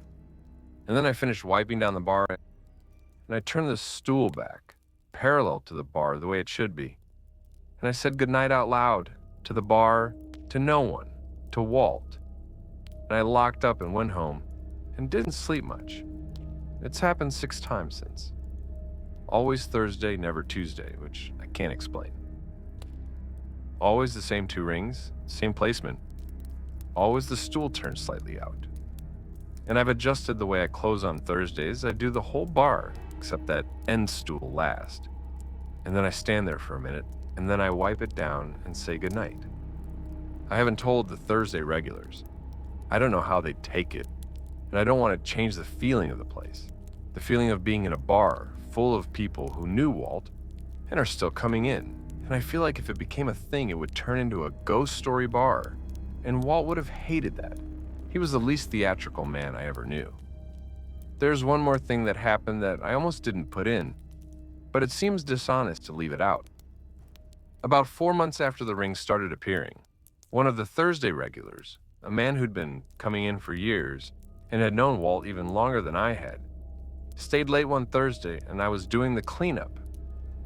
And then I finished wiping down the bar, and I turned the stool back parallel to the bar the way it should be. And I said goodnight out loud, to the bar, to no one, to Walt. And I locked up and went home and didn't sleep much. It's happened 6 times since. Always Thursday, never Tuesday, which I can't explain. Always the same 2 rings, same placement. Always the stool turned slightly out. And I've adjusted the way I close on Thursdays. I do the whole bar, except that end stool last. And then I stand there for a minute, and then I wipe it down and say goodnight. I haven't told the Thursday regulars. I don't know how they'd take it, and I don't want to change the feeling of the place. The feeling of being in a bar full of people who knew Walt and are still coming in. And I feel like if it became a thing, it would turn into a ghost story bar. And Walt would have hated that. He was the least theatrical man I ever knew. There's one more thing that happened that I almost didn't put in, but it seems dishonest to leave it out. About 4 months after the rings started appearing, one of the Thursday regulars, a man who'd been coming in for years and had known Walt even longer than I had, stayed late one Thursday, and I was doing the cleanup.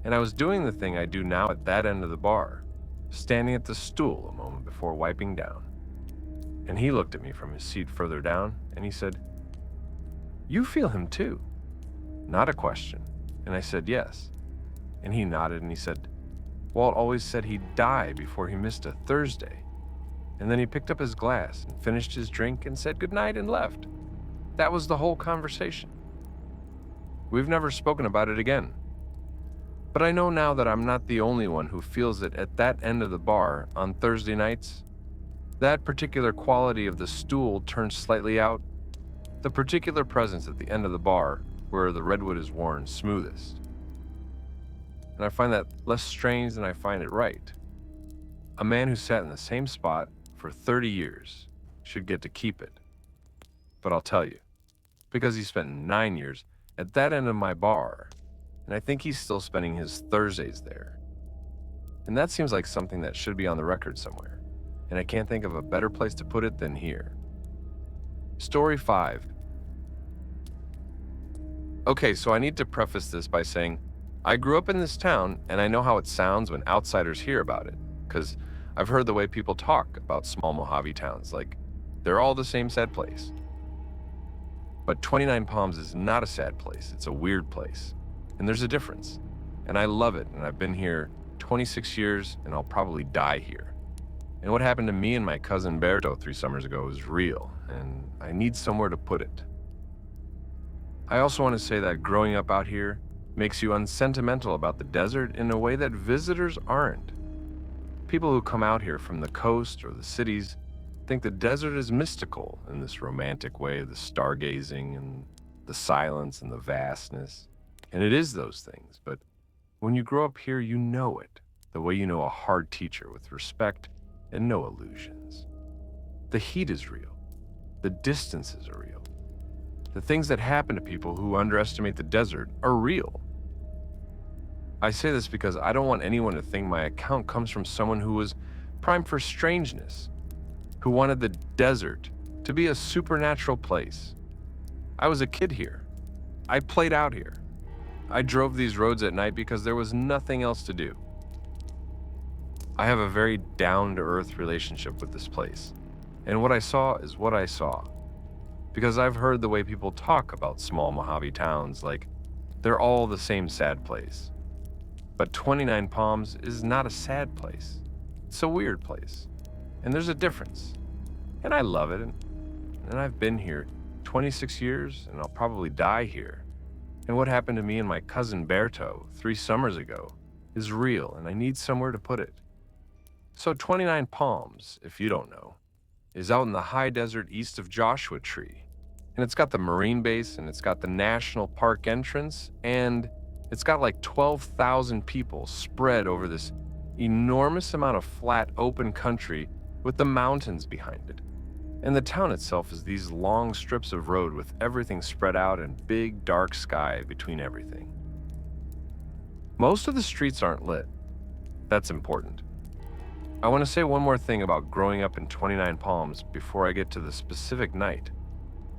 And I was doing the thing I do now at that end of the bar, standing at the stool a moment before wiping down. And he looked at me from his seat further down, and he said, "You feel him too?" Not a question. And I said, "Yes." And he nodded and he said, "Walt always said he'd die before he missed a Thursday." And then he picked up his glass and finished his drink and said goodnight and left. That was the whole conversation. We've never spoken about it again. But I know now that I'm not the only one who feels it at that end of the bar on Thursday nights. That particular quality of the stool turned slightly out, the particular presence at the end of the bar where the redwood is worn smoothest. And I find that less strange than I find it right. A man who sat in the same spot for 30 years should get to keep it. But I'll tell you, because he spent 9 years at that end of my bar, and I think he's still spending his Thursdays there. And that seems like something that should be on the record somewhere, and I can't think of a better place to put it than here. Story 5. Okay, so I need to preface this by saying I grew up in this town, and I know how it sounds when outsiders hear about it, because I've heard the way people talk about small Mojave towns, like they're all the same sad place. But 29 Palms is not a sad place, it's a weird place. And there's a difference. And I love it, and I've been here 26 years, and I'll probably die here. And what happened to me and my cousin Berto 3 summers ago is real, and I need somewhere to put it. I also want to say that growing up out here makes you unsentimental about the desert in a way that visitors aren't. People who come out here from the coast or the cities think the desert is mystical in this romantic way of the stargazing and the silence and the vastness. And it is those things, but when you grow up here, you know it, the way you know a hard teacher with respect and no illusions. The heat is real. The distances are real. The things that happen to people who underestimate the desert are real. I say this because I don't want anyone to think my account comes from someone who was primed for strangeness, who wanted the desert to be a supernatural place. I was a kid here. I played out here. I drove these roads at night because there was nothing else to do. I have a very down-to-earth relationship with this place, and what I saw is what I saw. Because I've heard the way people talk about small Mojave towns like they're all the same sad place. But 29 Palms is not a sad place. It's a weird place. And there's a difference. And I love it. And I've been here 26 years, and I'll probably die here. And what happened to me and my cousin Berto 3 summers ago is real, and I need somewhere to put it. So 29 Palms, if you don't know, is out in the high desert east of Joshua Tree. And it's got the Marine base, and it's got the National Park entrance, and it's got like 12,000 people spread over this enormous amount of flat, open country with the mountains behind it. And the town itself is these long strips of road with everything spread out and big, dark sky between everything. Most of the streets aren't lit. That's important. I want to say one more thing about growing up in 29 Palms before I get to the specific night,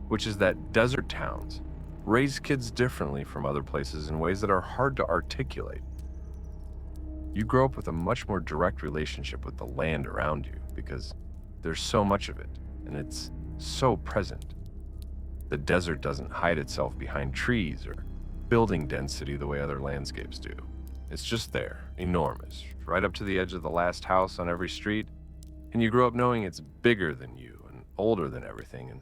which is that desert towns, raise kids differently from other places in ways that are hard to articulate. You grow up with a much more direct relationship with the land around you because there's so much of it, and it's so present. The desert doesn't hide itself behind trees or building density the way other landscapes do. It's just there, enormous, right up to the edge of the last house on every street, and you grow up knowing it's bigger than you and older than everything and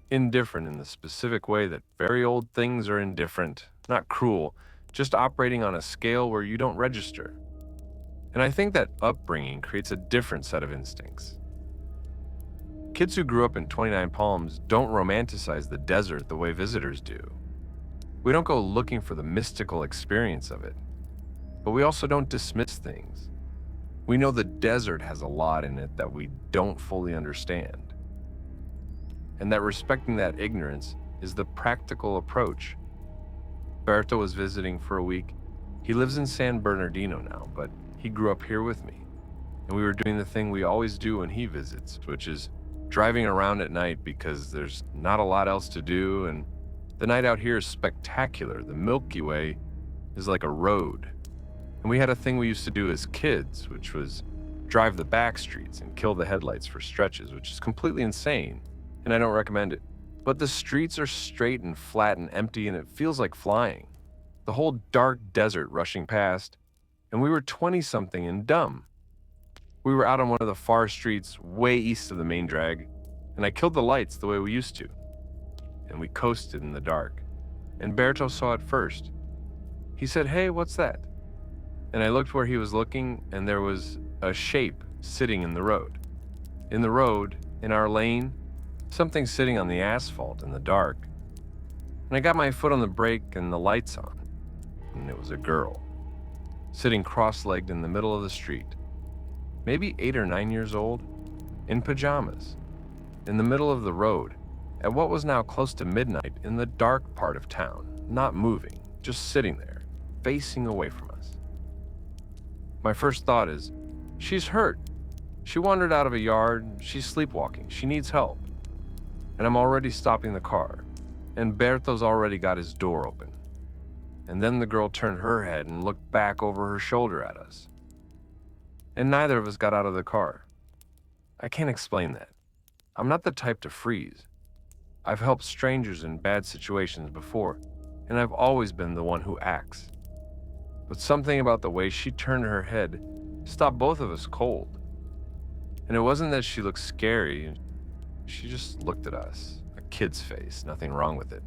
indifferent in the specific way that very old things are indifferent, not cruel, just operating on a scale where you don't register. And I think that upbringing creates a different set of instincts. Kids who grew up in 29 Palms don't romanticize the desert the way visitors do. We don't go looking for the mystical experience of it, but we also don't dismiss things. We know the desert has a lot in it that we don't fully understand, and that respecting that ignorance is the practical approach. Berto was visiting for a week. He lives in San Bernardino now, but he grew up here with me, and we were doing the thing we always do when he visits, which is driving around at night because there's not a lot else to do, and the night out here is spectacular. The Milky Way is like a road. And we had a thing we used to do as kids, which was drive the back streets and kill the headlights for stretches, which is completely insane, and I don't recommend it. But the streets are straight and flat and empty, and it feels like flying. The whole dark desert rushing past, and we were 20-something and dumb. We were out on one of the far streets way east of the main drag, and I killed the lights the way we used to. And we coasted in the dark. And Berto saw it first. He said, "Hey, what's that?" And I looked where he was looking, and there was a shape sitting in the road. In the road, in our lane, something sitting on the asphalt in the dark. And I got my foot on the brake and the lights on. And it was a girl, sitting cross-legged in the middle of the street. Maybe 8 or 9 years old, in pajamas, in the middle of the road, at what was now close to midnight in the dark part of town, not moving, just sitting there, facing away from us. My first thought is, she's hurt. She wandered out of a yard, she's sleepwalking, she needs help. And I'm already stopping the car, and Berto's already got his door open. And then the girl turned her head and looked back over her shoulder at us. And neither of us got out of the car. I can't explain that. I'm not the type to freeze. I've helped strangers in bad situations before, and I've always been the one who acts. But something about the way she turned her head stopped both of us cold. And it wasn't that she looked scary, she just looked at us. A kid's face, nothing wrong with it.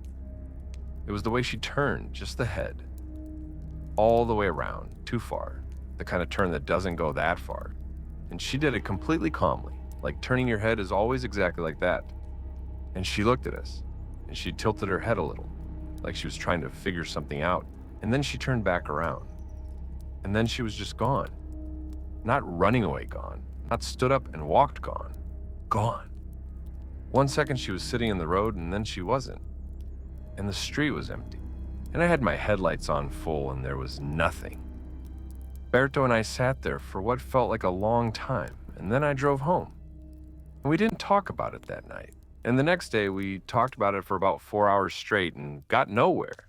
It was the way she turned, just the head. All the way around, too far. The kind of turn that doesn't go that far. And she did it completely calmly, like turning your head is always exactly like that. And she looked at us, and she tilted her head a little, like she was trying to figure something out, and then she turned back around. And then she was just gone. Not running away gone, not stood up and walked gone. Gone. 1 second she was sitting in the road, and then she wasn't. And the street was empty. And I had my headlights on full, and there was nothing. Berto and I sat there for what felt like a long time, and then I drove home. And we didn't talk about it that night. And the next day, we talked about it for about 4 hours straight and got nowhere.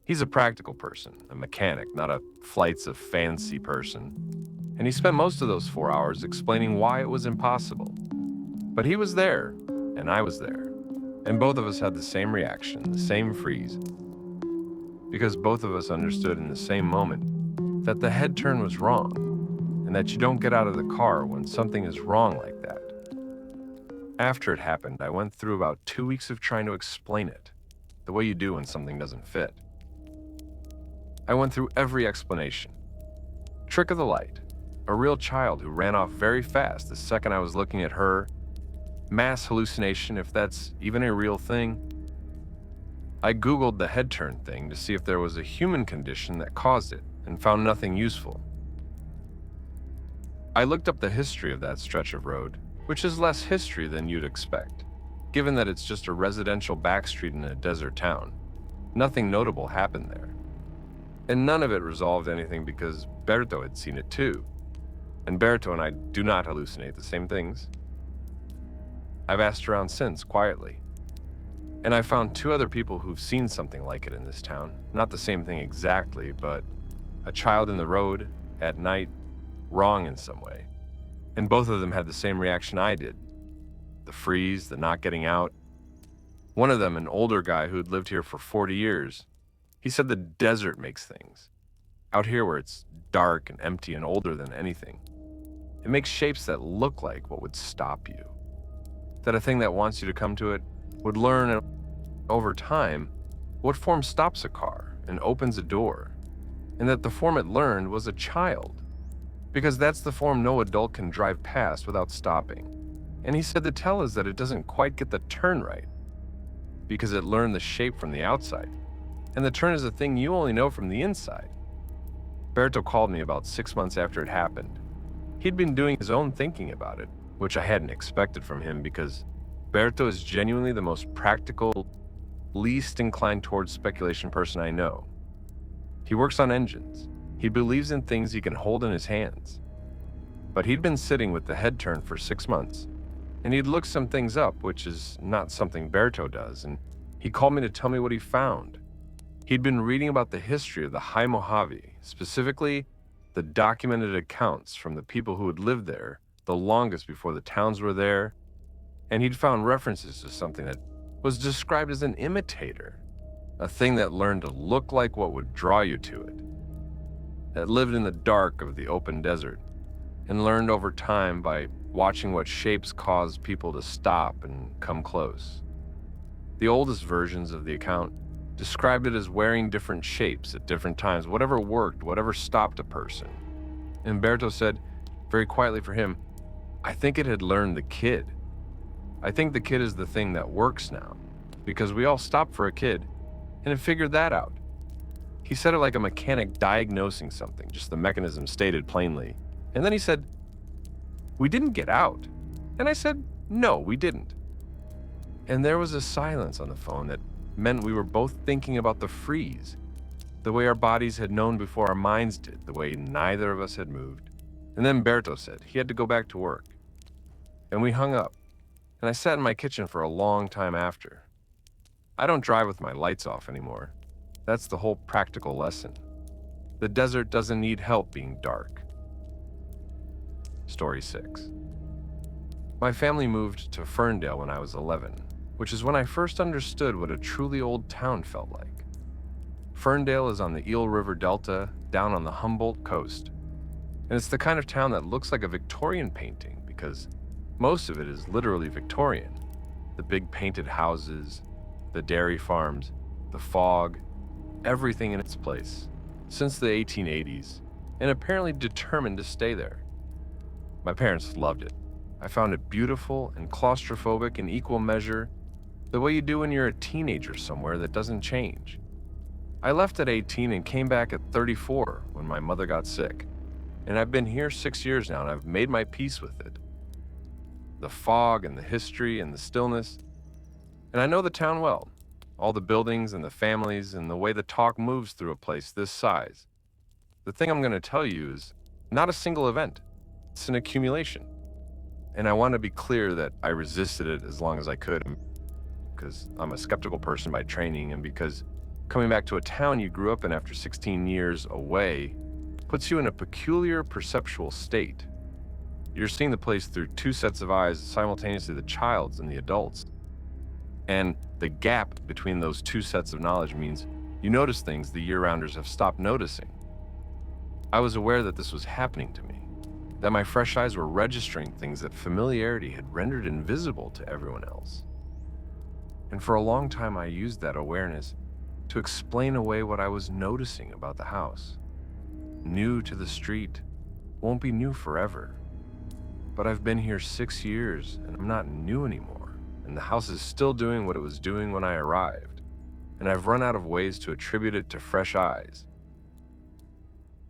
He's a practical person, a mechanic, not a flights of fancy person. And he spent most of those 4 hours explaining why it was impossible. But he was there, and I was there. And both of us had the same reaction, the same freeze. Because both of us understood in the same moment that the head turn was wrong, and that you don't get out of the car when something is wrong like that. After it happened, I went through about 2 weeks of trying to explain it, the way you do when something doesn't fit. I went through every explanation. Trick of the light, a real child who ran off very fast the second I was looking at her, mass hallucination, if that's even a real thing. I Googled the head turn thing to see if there was a human condition that caused it, and found nothing useful. I looked up the history of that stretch of road, which is less history than you'd expect, given that it's just a residential backstreet in a desert town. Nothing notable happened there. And none of it resolved anything because Berto had seen it too. And Berto and I do not hallucinate the same things. I've asked around since, quietly. And I found two other people who've seen something like it in this town. Not the same thing exactly, but a child in the road, at night, wrong in some way. And both of them had the same reaction I did. The freeze, the not getting out. One of them, an older guy who'd lived here for 40 years, he said the desert makes things. Out here where it's dark and empty and older than anything, it makes shapes that look like what would stop you. That a thing that wants you to come to it would learn over time what form stops a car and opens a door, and that the form it learned was a child, because that's the form no adult can drive past without stopping. And he said the tell is that it doesn't quite get the turn right, because it learned the shape from the outside, and the turn is a thing you only know from the inside. Berto called me about 6 months after it happened. He'd been doing his own thinking about it, which I hadn't expected from him because Berto is genuinely the most practical, least inclined towards speculation person I know. He works on engines. He believes in things he can hold in his hands. But he'd been sitting with the head turned for 6 months, and he'd looked some things up, which is not something Berto does, and he called me to tell me what he found. He'd been reading about the history of the High Mojave, specifically the documented accounts from the people who had lived there the longest before the towns were there, and he'd found references to something that was described as an imitator, a thing that learned to look like what would draw you to it, that lived in the dark of the open desert, and learned over time by watching what shapes caused people to stop and come close. The oldest versions of the account described it as wearing different shapes at different times, whatever worked, whatever stopped a person. And Berto said, very quietly for him, I think it had learned the kid. I think the kid is the thing that works now, because we all stopped for a kid, and it figured that out. He said it like a mechanic diagnosing something, just the mechanism stated plainly. And then he said, we didn't get out. And I said, no, we didn't. And there was a silence on the phone that meant we were both thinking about the freeze, the way our bodies had known before our minds did, the way neither of us had moved. And then Berto said he had to go back to work. And we hung up, and I sat in my kitchen for a long time after. I don't drive with my lights off anymore. That's the whole practical lesson. The desert doesn't need help being dark. Story 6. My family moved to Ferndale when I was 11, which is when I first understood what a truly old town felt like. Ferndale is on the Eel River Delta, down on the Humboldt coast. And it's the kind of town that looks like a Victorian painting because most of it is literally Victorian. The big painted houses, the dairy farms, the fog, everything in its place, since the 1880s, and apparently determined to stay there. My parents loved it. I found it beautiful and claustrophobic in equal measure, the way you do when you're a teenager somewhere that doesn't change. I left at 18 and came back at 34 when my mother got sick, and I've been here 6 years now and I've made my peace with it. The fog and the history and the stillness, and I know the town well, all the buildings and the families and the way the talk moves through a place this size. The thing I'm going to tell you is not a single event, it's an accumulation. And I want to be clear that I resisted it as long as I could because I'm a skeptical person by training and because coming back to a town you grew up in after 16 years away puts you in a peculiar perceptual state. You're seeing the place through two sets of eyes, simultaneously the child's and the adult's. And the gap between those two sets of knowledge means you notice things the year-rounders have stopped noticing. I was aware that this was happening to me, that my fresh eyes were registering things that familiarity had rendered invisible to everyone else. And for a long time I used that awareness to explain away what I was noticing about the house. New to the street won't be new forever. But I've been here 6 years and I'm not new anymore. And the house is still doing what it was doing when I arrived. And I've run out of ways to attribute it to fresh eyes.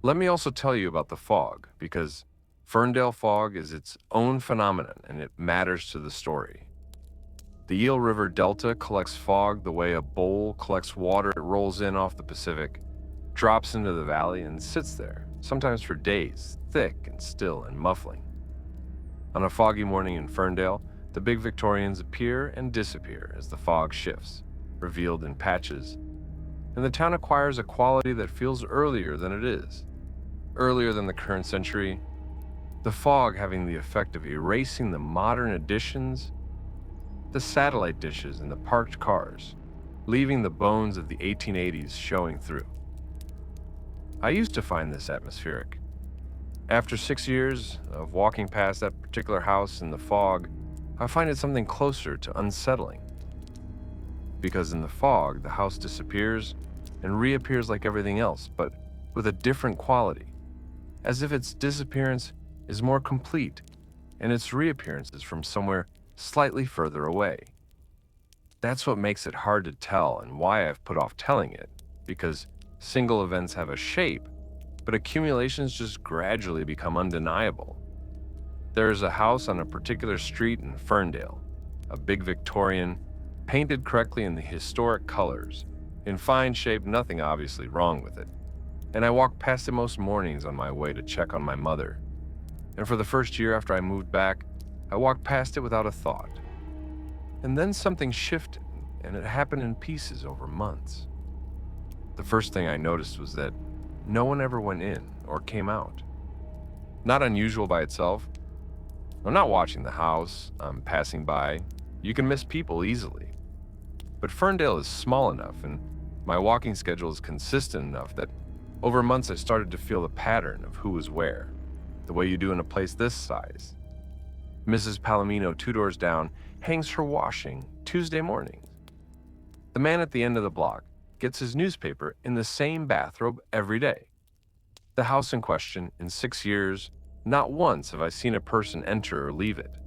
Let me also tell you about the fog, because Ferndale fog is its own phenomenon and it matters to the story. The Eel River Delta collects fog the way a bowl collects water. It rolls in off the Pacific, drops into the valley, and sits there, sometimes for days, thick and still and muffling. On a foggy morning in Ferndale, The big Victorians appear and disappear as the fog shifts, revealed in patches, and the town acquires a quality that feels earlier than it is, earlier than the current century, the fog having the effect of erasing the modern additions, the satellite dishes and the parked cars, leaving the bones of the 1880s showing through. I used to find this atmospheric. After 6 years of walking past that particular house in the fog, I find it something closer to unsettling. Because in the fog, the house disappears and reappears like everything else, but with a different quality, as if its disappearance is more complete and its reappearance is from somewhere slightly further away. That's what makes it hard to tell and why I've put off telling it, because single events have a shape, but accumulations just gradually become undeniable. There is a house on a particular street in Ferndale, a big Victorian, painted correctly in the historic colors, in fine shape, nothing obviously wrong with it. And I walk past it most mornings on my way to check on my mother. And for the first year after I moved back, I walked past it without a thought. And then something shifted, and it happened in pieces over months. The first thing I noticed was that no one ever went in or came out. Not unusual by itself. I'm not watching the house, I'm passing by. You can miss people easily. But Ferndale is small enough, and my walking schedule is consistent enough that over months I started to feel the pattern of who was where, the way you do in a place this size. Mrs. Palomino, 2 doors down, hangs her washing Tuesday mornings. The man at the end of the block gets his newspaper in the same bathrobe every day. The house in question, in 6 years, not once have I seen a person enter or leave it.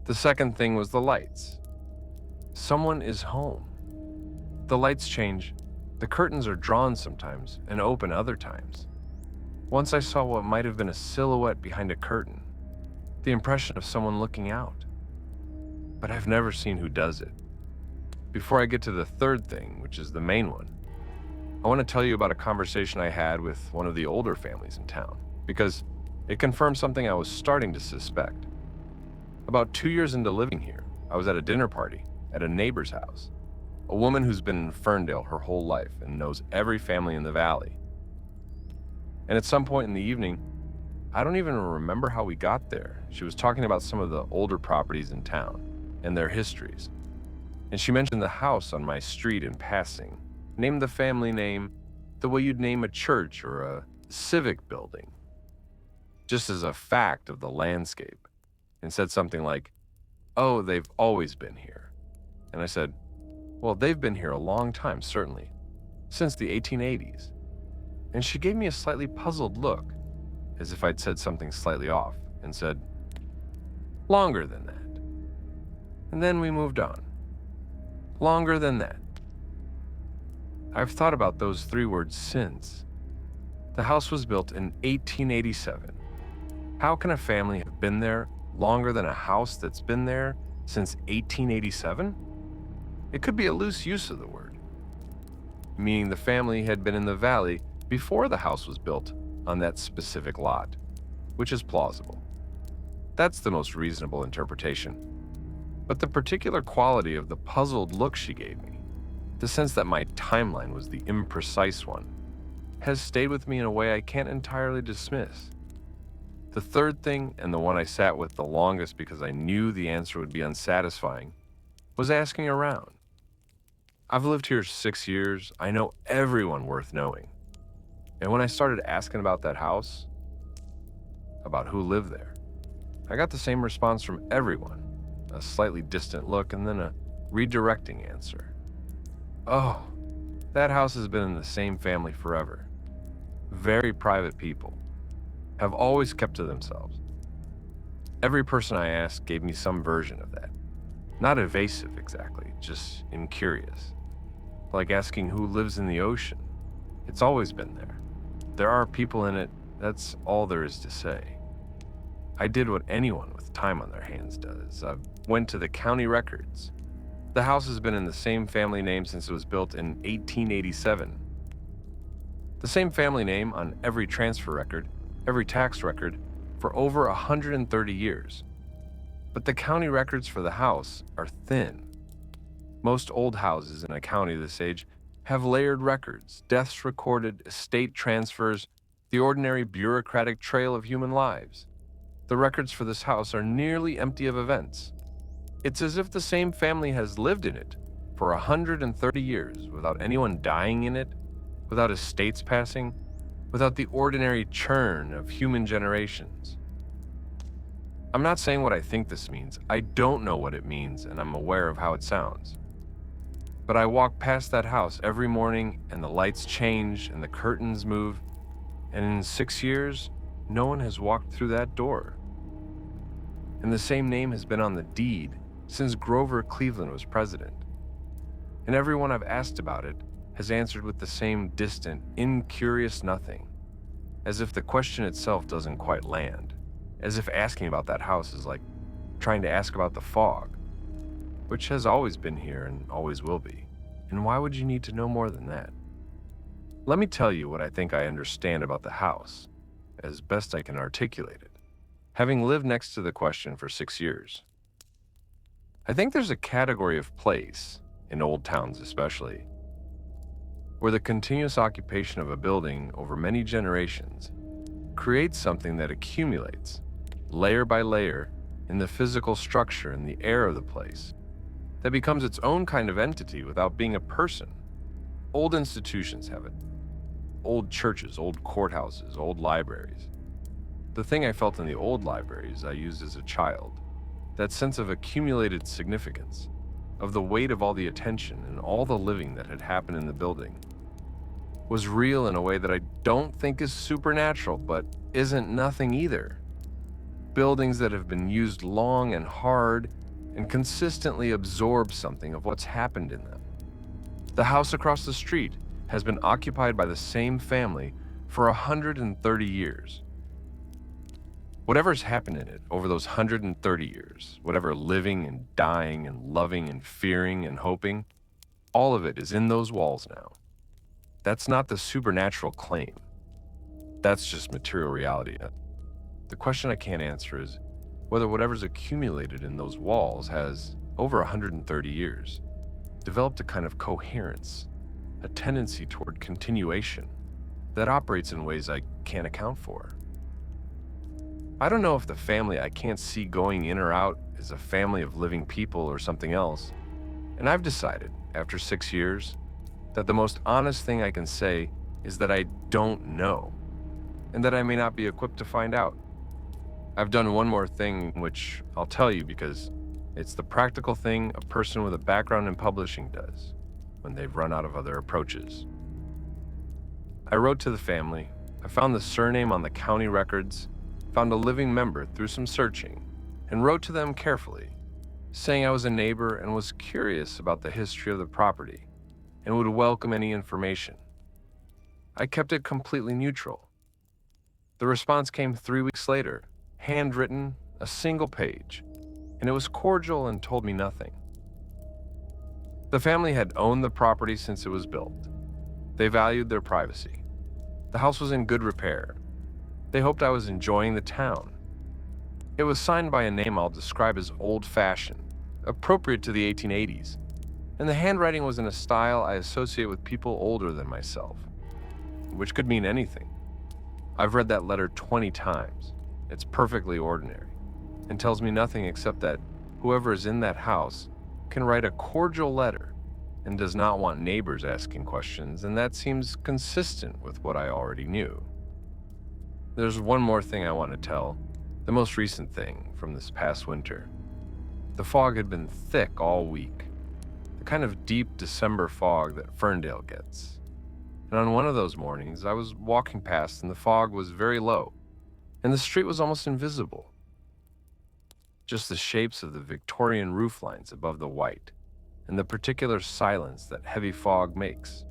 The second thing was the lights. Someone is home. The lights change. The curtains are drawn sometimes and open other times. Once I saw what might have been a silhouette behind a curtain, the impression of someone looking out. But I've never seen who does it. Before I get to the third thing, which is the main one, I want to tell you about a conversation I had with one of the older families in town, because it confirmed something I was starting to suspect. About 2 years into living here, I was at a dinner party at a neighbor's house, a woman who's been in Ferndale her whole life and knows every family in the valley. And at some point in the evening, I don't even remember how we got there. She was talking about some of the older properties in town and their histories. And she mentioned the house on my street in passing, named the family name the way you'd name a church or a civic building, just as a fact of the landscape, and said something like, "Oh, they've always been here." And I said, "Well, they've been here a long time, certainly, since the 1880s. And she gave me a slightly puzzled look, as if I'd said something slightly off, and said, "Longer than that." And then we moved on. Longer than that. I've thought about those 3 words since. The house was built in 1887. How can a family have been there longer than a house that's been there since 1887? It could be a loose use of the word, meaning the family had been in the valley before the house was built on that specific lot, which is plausible. That's the most reasonable interpretation. But the particular quality of the puzzled look she gave me, the sense that my timeline was the imprecise one, has stayed with me in a way I can't entirely dismiss. The third thing, and the one I sat with the longest because I knew the answer would be unsatisfying, was asking around. I've lived here 6 years. I know everyone worth knowing. And when I started asking about that house, about who lived there, I got the same response from everyone, a slightly distant look and then a redirecting answer. "Oh, that house has been in the same family forever. Very private people. Have always kept to themselves." Every person I asked gave me some version of that. Not evasive exactly, just incurious. Like asking who lives in the ocean. It's always been there. There are people in it, that's all there is to say. I did what anyone with time on their hands does. I went to the county records. The house has been in the same family name since it was built in 1887. The same family name on every transfer record, every tax record, for over 130 years. But the county records for the house are thin. Most old houses in a county this age have layered records, deaths recorded, estate transfers, the ordinary bureaucratic trail of human lives. The records for this house are nearly empty of events. It's as if the same family has lived in it for 130 years without anyone dying in it, without estates passing, without the ordinary churn of human generations. I'm not saying what I think this means. I don't know what it means, and I'm aware of how it sounds. But I walk past that house every morning, and the lights change, and the curtains move, and in 6 years, no one has walked through that door. And the same name has been on the deed since Grover Cleveland was president. And everyone I've asked about it has answered with the same distant, incurious nothing, as if the question itself doesn't quite land, as if asking about that house is like trying to ask about the fog, which has always been here and always will be. And why would you need to know more than that? Let me tell you what I think I understand about the house, as best I can articulate it, having lived next to the question for 6 years. I think there's a category of place, in old towns especially, where the continuous occupation of a building over many generations creates something that accumulates, layer by layer, in the physical structure and the air of the place, that becomes its own kind of entity without being a person. Old institutions have it. Old churches, old courthouses, old libraries. The thing I felt in the old libraries I used as a child, that sense of accumulated significance, of the weight of all the attention and all the living that had happened in the building, was real in a way that I don't think is supernatural, but isn't nothing either. Buildings that have been used long and hard and consistently absorb something of what's happened in them. The house across the street has been occupied by the same family for 130 years. Whatever's happened in it over those 130 years, whatever living and dying and loving and fearing and hoping, all of it is in those walls now. That's not the supernatural claim. That's just material reality. The question I can't answer is whether whatever's accumulated in those walls has, over 130 years, developed a kind of coherence, a tendency toward continuation that operates in ways I can't account for. I don't know if the family I can't see going in or out is a family of living people or something else, and I've decided, after 6 years, that the most honest thing I can say is that I don't know, and that I may not be equipped to find out. I've done one more thing, which I'll tell you because it's the practical thing a person with a background in publishing does when they've run out of other approaches. I wrote to the family, I found the surname on the county records, found a living member through some searching, and wrote to them carefully, saying I was a neighbor and was curious about the history of the property and would welcome any information. I kept it completely neutral. The response came 3 weeks later, handwritten, a single page, and it was cordial and told me nothing. The family had owned the property since it was built. They valued their privacy. The house was in good repair. They hoped I was enjoying the town. It was signed by a name I'll describe as old-fashioned, appropriate to the 1880s, and the handwriting was in a style I associate with people older than myself, which could mean anything. I've read that letter 20 times. It's perfectly ordinary, and tells me nothing except that whoever is in that house can write a cordial letter and does not want neighbors asking questions, and that seems consistent with what I already knew. There's one more thing I want to tell, the most recent thing from this past winter. The fog had been thick all week, the kind of deep December fog that Ferndale gets. And on one of those mornings, I was walking past and the fog was very low, and the street was almost invisible. Just the shapes of the Victorian rooflines above the white, and the particular silence that heavy fog makes.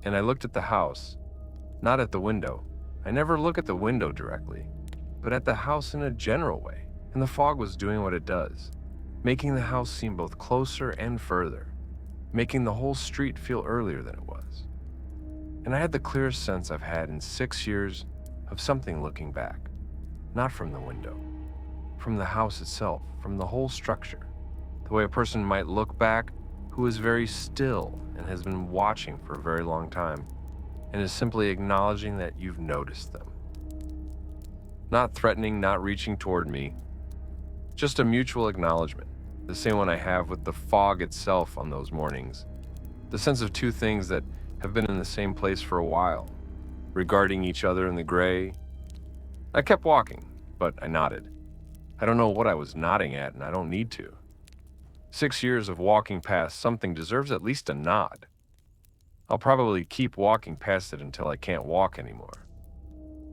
And I looked at the house, not at the window. I never look at the window directly, but at the house in a general way, and the fog was doing what it does, making the house seem both closer and further, making the whole street feel earlier than it was. And I had the clearest sense I've had in 6 years of something looking back, not from the window, from the house itself, from the whole structure. The way a person might look back who is very still and has been watching for a very long time and is simply acknowledging that you've noticed them. Not threatening, not reaching toward me, just a mutual acknowledgement, the same one I have with the fog itself on those mornings. The sense of two things that have been in the same place for a while, regarding each other in the gray. I kept walking, but I nodded. I don't know what I was nodding at, and I don't need to. 6 years of walking past something deserves at least a nod. I'll probably keep walking past it until I can't walk anymore.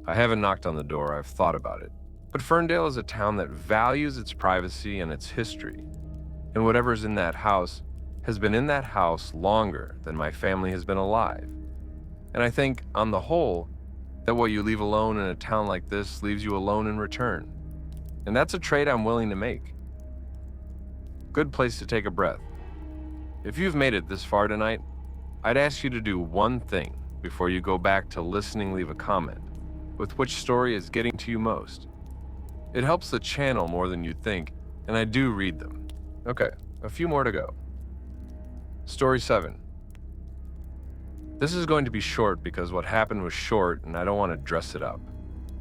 I haven't knocked on the door, I've thought about it. But Ferndale is a town that values its privacy and its history. And whatever's in that house has been in that house longer than my family has been alive. And I think, on the whole, that what you leave alone in a town like this leaves you alone in return. And that's a trade I'm willing to make. Good place to take a breath. If you've made it this far tonight, I'd ask you to do one thing before you go back to listening. Leave a comment with which story is getting to you most. It helps the channel more than you'd think, and I do read them. Okay, a few more to go. Story 7. This is going to be short because what happened was short and I don't want to dress it up.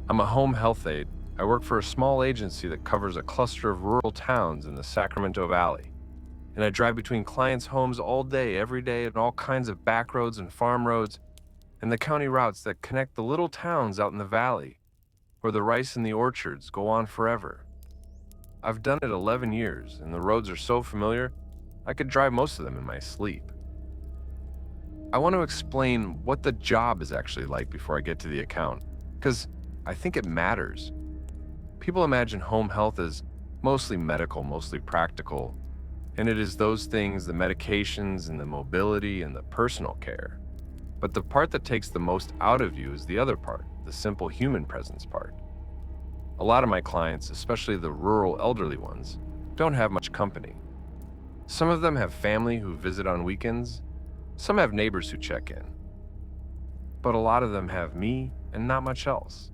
I'm a home health aide. I work for a small agency that covers a cluster of rural towns in the Sacramento Valley. And I drive between clients' homes all day, every day, and all kinds of back roads and farm roads, and the county routes that connect the little towns out in the valley, where the rice and the orchards go on forever. I've done it 11 years, and the roads are so familiar, I could drive most of them in my sleep. I want to explain what the job is actually like before I get to the account, because I think it matters. People imagine home health as mostly medical, mostly practical, and it is those things, the medications and the mobility and the personal care. But the part that takes the most out of you is the other part, the simple human presence part. A lot of my clients, especially the rural elderly ones, don't have much company. Some of them have family who visit on weekends. Some have neighbors who check in. But a lot of them have me and not much else.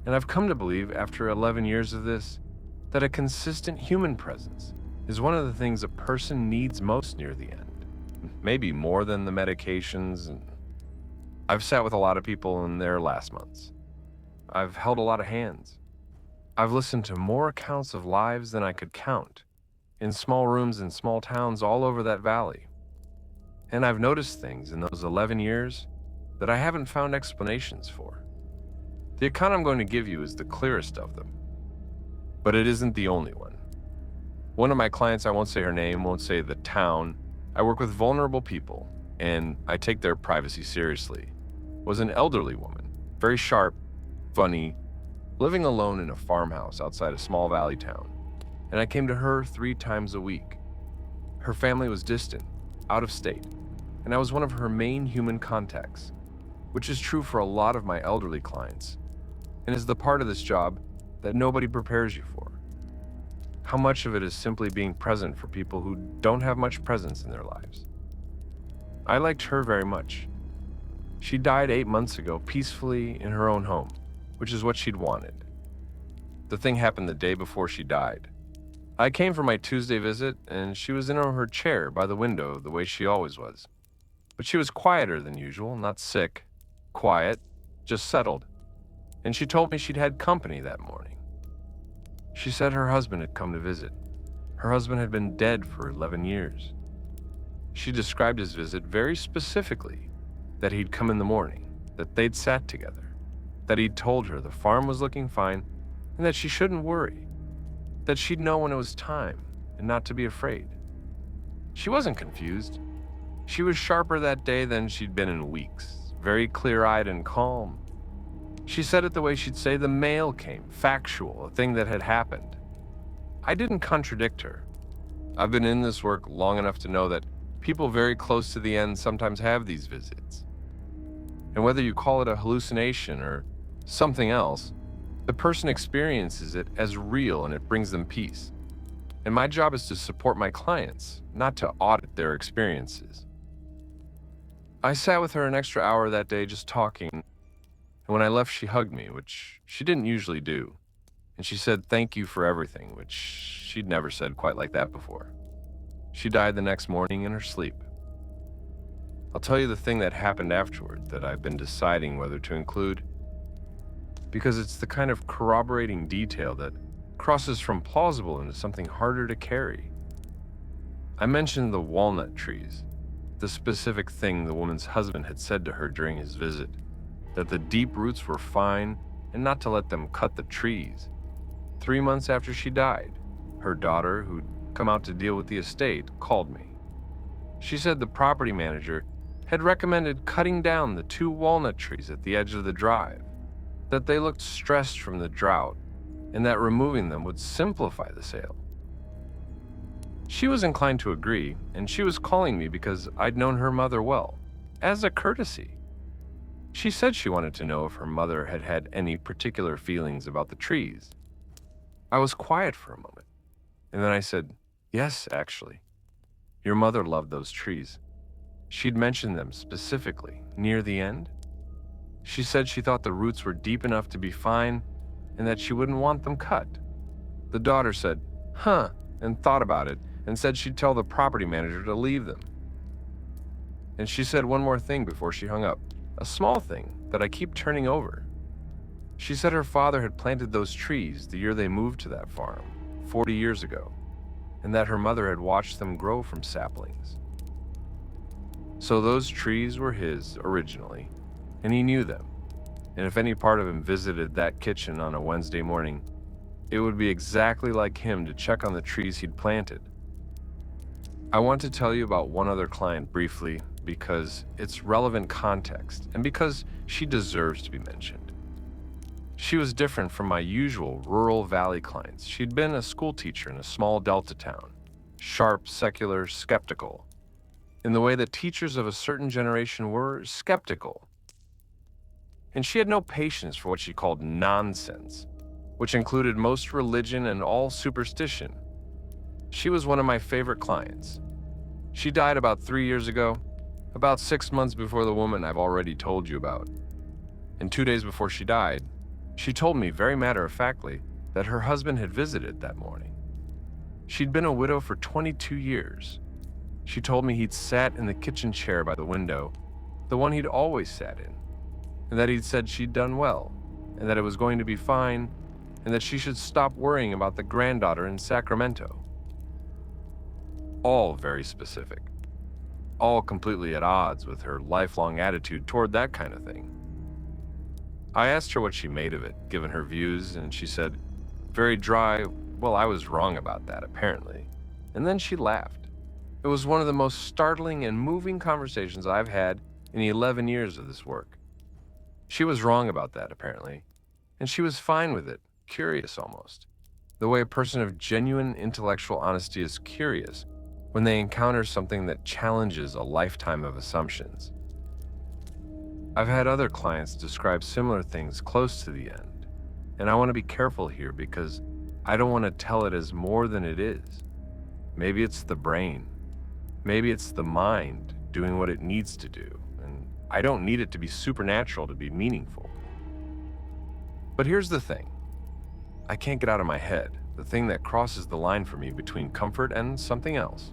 And I've come to believe, after 11 years of this, that a consistent human presence is one of the things a person needs most near the end. Maybe more than the medications. And I've sat with a lot of people in their last months. I've held a lot of hands. I've listened to more accounts of lives than I could count, in small rooms in small towns all over that valley. And I've noticed things in those 11 years that I haven't found explanations for. The account I'm going to give you is the clearest of them, but it isn't the only one. One of my clients, I won't say her name, won't say the town, I work with vulnerable people, and I take their privacy seriously, was an elderly woman, very sharp, funny, living alone in a farmhouse outside a small valley town. And I came to her 3 times a week. Her family was distant, out of state, and I was one of her main human contacts, which is true for a lot of my elderly clients, and is the part of this job that nobody prepares you for. How much of it is simply being present for people who don't have much presence in their lives. I liked her very much. She died 8 months ago peacefully in her own home, which is what she'd wanted. The thing happened the day before she died. I came for my Tuesday visit, and she was in her chair by the window the way she always was. But she was quieter than usual, not sick, quiet, just settled. And she told me she'd had company that morning. She said her husband had come to visit. Her husband had been dead for 11 years. She described his visit very specifically, that he'd come in the morning, that they'd sat together, that he'd told her the farm was looking fine, and that she shouldn't worry, that she'd know when it was time, and not to be afraid. She wasn't confused. She was sharper that day than she'd been in weeks, very clear-eyed and calm. She said it the way she'd say the mail came, factual, a thing that had happened. I didn't contradict her. I've been in this work long enough to know that people very close to the end sometimes have these visits. And whether you call it a hallucination or something else, the person experiences it as real and it brings them peace. And my job is to support my clients, not to audit their experiences. I sat with her an extra hour that day just talking, and when I left she hugged me, which she didn't usually do, and she said thank you for everything, which she'd never said quite like that before. She died the next morning in her sleep. I'll tell you the thing that happened afterward that I've been deciding whether to include, because it's the kind of corroborating detail that crosses from plausible into something harder to carry. I mentioned the walnut trees, the specific thing the woman's husband had said to her during his visit, that the deep roots were fine and not to let them cut the trees. 3 months after she died, her daughter, who'd come out to deal with the estate, called me. She said the property manager had recommended cutting down the 2 walnut trees at the edge of the drive, that they looked stressed from the drought, and that removing them would simplify the sale. She was inclined to agree, and she was calling me because I'd known her mother well, as a courtesy. She said she wanted to know if her mother had had any particular feelings about the trees. I was quiet for a moment, and then I said, "Yes, actually. Your mother loved those trees. She'd mentioned them specifically near the end. She said she thought the roots were deep enough to be fine and that she wouldn't want them cut." The daughter said, "Huh," and thought about it and said she'd tell the property manager to leave them. And she said one more thing before she hung up, a small thing that I keep turning over. She said her father had planted those trees the year they moved to that farm, 40 years ago, and that her mother had watched them grow from saplings. So those trees were his originally, and he knew them. And if any part of him visited that kitchen on a Wednesday morning, it would be exactly like him to check on the trees he'd planted. I want to tell you about one other client briefly because it's relevant context and because she deserves to be mentioned. She was different from my usual rural valley clients. She'd been a school teacher in a small Delta town, sharp, secular, skeptical, in the way that teachers of a certain generation were skeptical. And she had no patience for what she called nonsense, which included most religion and all superstition. She was one of my favorite clients. She died about 3 years ago, about 6 months before the woman I've already told you about. And 2 days before she died, she told me very matter-of-factly that her husband had visited that morning. She'd been a widow for 22 years. She told me he'd sat in the kitchen chair by the window, the one he'd always sat in, and that he'd said she'd done well, and that it was going to be fine, and that she should stop worrying about the granddaughter in Sacramento. All very specific. All completely at odds with her lifelong attitude toward that kind of thing. I asked her what she made of it, given her views, and she said, very dry, "Well, I was wrong about that, apparently." And then she laughed. It was one of the most startling and moving conversations I've had in the 11 years of this work. She was wrong about that, apparently, and she was fine with it, curious almost, the way a person of genuine intellectual honesty is curious when they encounter something that challenges a lifetime of assumptions. I've had other clients describe similar things close to the end, and I want to be careful here because I don't want to tell it as more than it is. Maybe it's the brain. Maybe it's the mind doing what it needs to do, and I don't need it to be supernatural to be meaningful. But here's the thing. I can't get out of my head the thing that crosses the line for me between comfort and something else.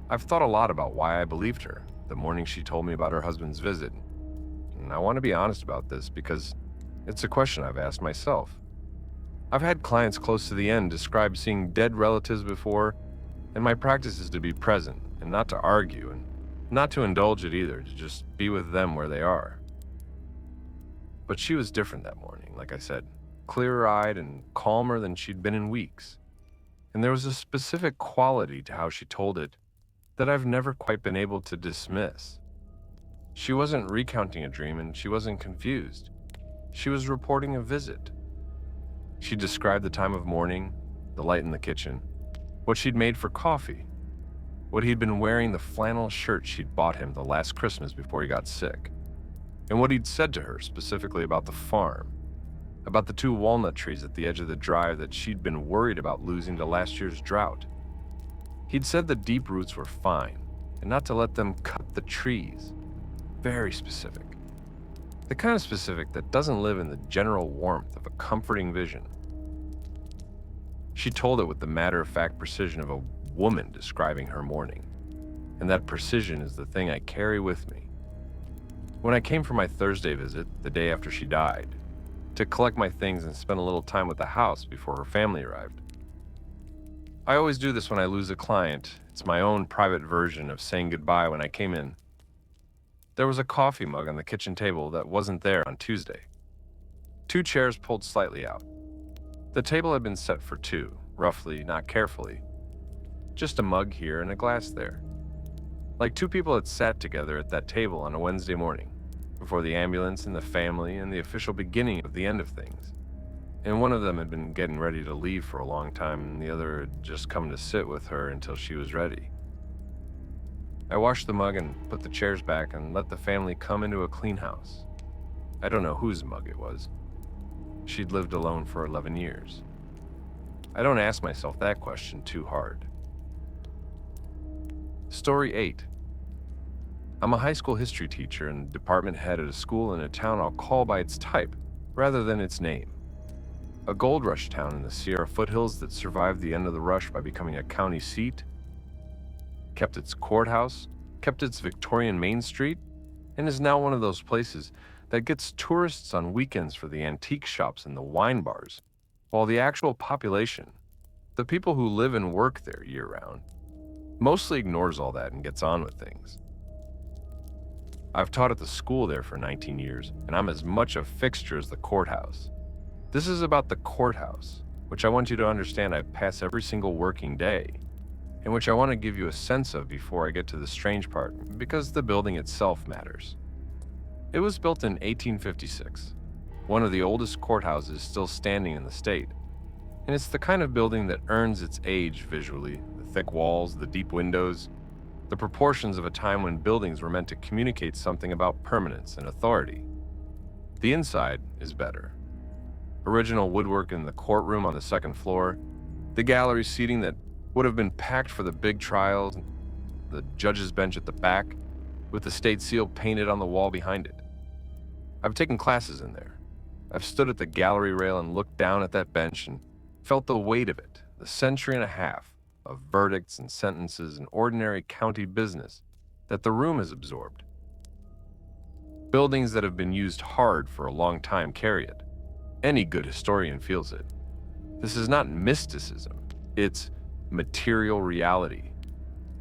I've thought a lot about why I believed her the morning she told me about her husband's visit. And I want to be honest about this because it's a question I've asked myself. I've had clients close to the end describe seeing dead relatives before, and my practice is to be present and not to argue and not to indulge it either, to just be with them where they are. But she was different that morning, like I said, clearer-eyed and calmer than she'd been in weeks. And there was a specific quality to how she told it that I've never quite been able to dismiss. She wasn't recounting a dream and she wasn't confused. She was reporting a visit. She described the time of morning, the light in the kitchen, what she'd made for coffee, what he'd been wearing the flannel shirt she'd bought him the last Christmas before he got sick, and what he'd said to her specifically about the farm, about the 2 walnut trees at the edge of the drive that she'd been worried about losing to last year's drought. He'd said the deep roots were fine, and not to let them cut the trees. Very specific. The kind of specific that doesn't live in the general warmth of a comforting vision. She told it with the matter-of-fact precision of a woman describing her morning, and that precision is the thing I carry with me. When I came for my Thursday visit, the day after she died, to collect my things and spend a little time with the house before her family arrived. I always do this when I lose a client. It's my own private version of saying goodbye when I came in. There was a coffee mug on the kitchen table that wasn't there on Tuesday. 2 chairs pulled slightly out. The table had been set for 2, roughly, not carefully. Just a mug here and a glass there. Like 2 people had sat together at that table on a Wednesday morning, before the ambulance and the family and the official beginning of the end of things. And one of them had been getting ready to leave for a long time, and the other had just come to sit with her until she was ready. I washed the mug and put the chairs back and let the family come into a clean house. I don't know whose mug it was. She'd lived alone for 11 years. I don't ask myself that question too hard. Story 8. I'm a high school history teacher and department head at a school in a town I'll call by its type rather than its name. A gold rush town in the Sierra foothills that survived the end of the rush by becoming a county seat, kept its courthouse, kept its Victorian Main Street, and is now one of those places that gets tourists on weekends for the antique shops and the wine bars, while the actual population, the people who live and work there year-round, mostly ignores all that and gets on with things. I've taught at the school there for 19 years, and I'm as much a fixture as the courthouse. This is about the courthouse, which I want you to understand I pass every single working day, and which I want to give you a sense of before I get to the strange part, because the building itself matters. It was built in 1856, one of the oldest courthouses still standing in the state, and it's the kind of building that earns its age visually, the thick walls, the deep windows, the proportions of a time when buildings were meant to communicate something about permanence and authority. The inside is better. Original woodwork in the courtroom on the 2nd floor, the gallery seating that would have been packed for the big trials, the judge's bench at the back, with the state seal painted on the wall behind it. I've taken classes in there. I've stood at the gallery rail and looked down at that bench and felt the weight of it, the century and a half of verdicts and sentences and ordinary county business that the room has absorbed. Buildings that have been used hard for a long time carry it. Any good historian feels it. This is not mysticism, it's material reality.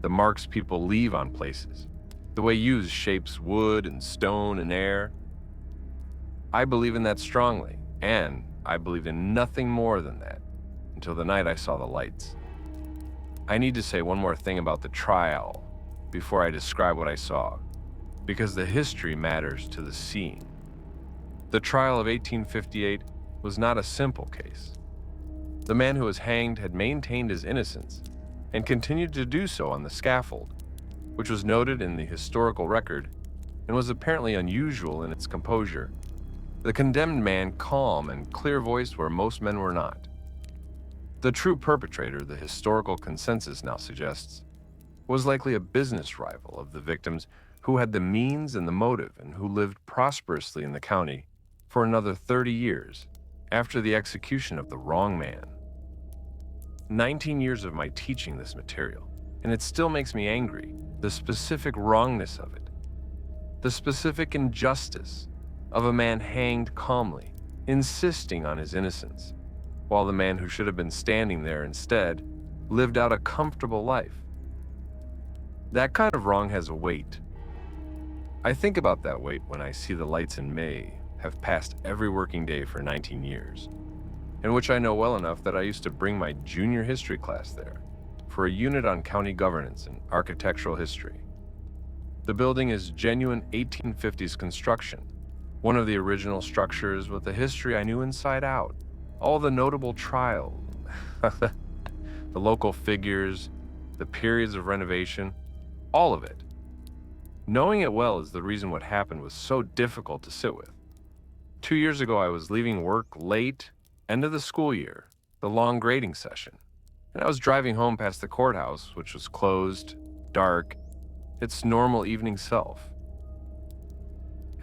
The marks people leave on places, the way use shapes wood and stone and air. I believe in that strongly, and I believed in nothing more than that until the night I saw the lights. I need to say one more thing about the trial before I describe what I saw, because the history matters to the seeing. The trial of 1858 was not a simple case. The man who was hanged had maintained his innocence and continued to do so on the scaffold, which was noted in the historical record and was apparently unusual in its composure. The condemned man calm and clear-voiced where most men were not. The true perpetrator, the historical consensus now suggests, was likely a business rival of the victims who had the means and the motive and who lived prosperously in the county for another 30 years after the execution of the wrong man. 19 years of my teaching this material, and it still makes me angry, the specific wrongness of it, the specific injustice of a man hanged calmly, insisting on his innocence, while the man who should have been standing there instead lived out a comfortable life. That kind of wrong has a weight. I think about that weight when I see the lights in May have passed every working day for 19 years, and which I know well enough that I used to bring my junior history class there for a unit on county governance and architectural history. The building is genuine 1850s construction, one of the original structures with a history I knew inside out, all the notable trials, the local figures, the periods of renovation, all of it. Knowing it well is the reason what happened was so difficult to sit with. 2 years ago, I was leaving work late, end of the school year, the long grading session, and I was driving home past the courthouse, which was closed, dark, its normal evening self.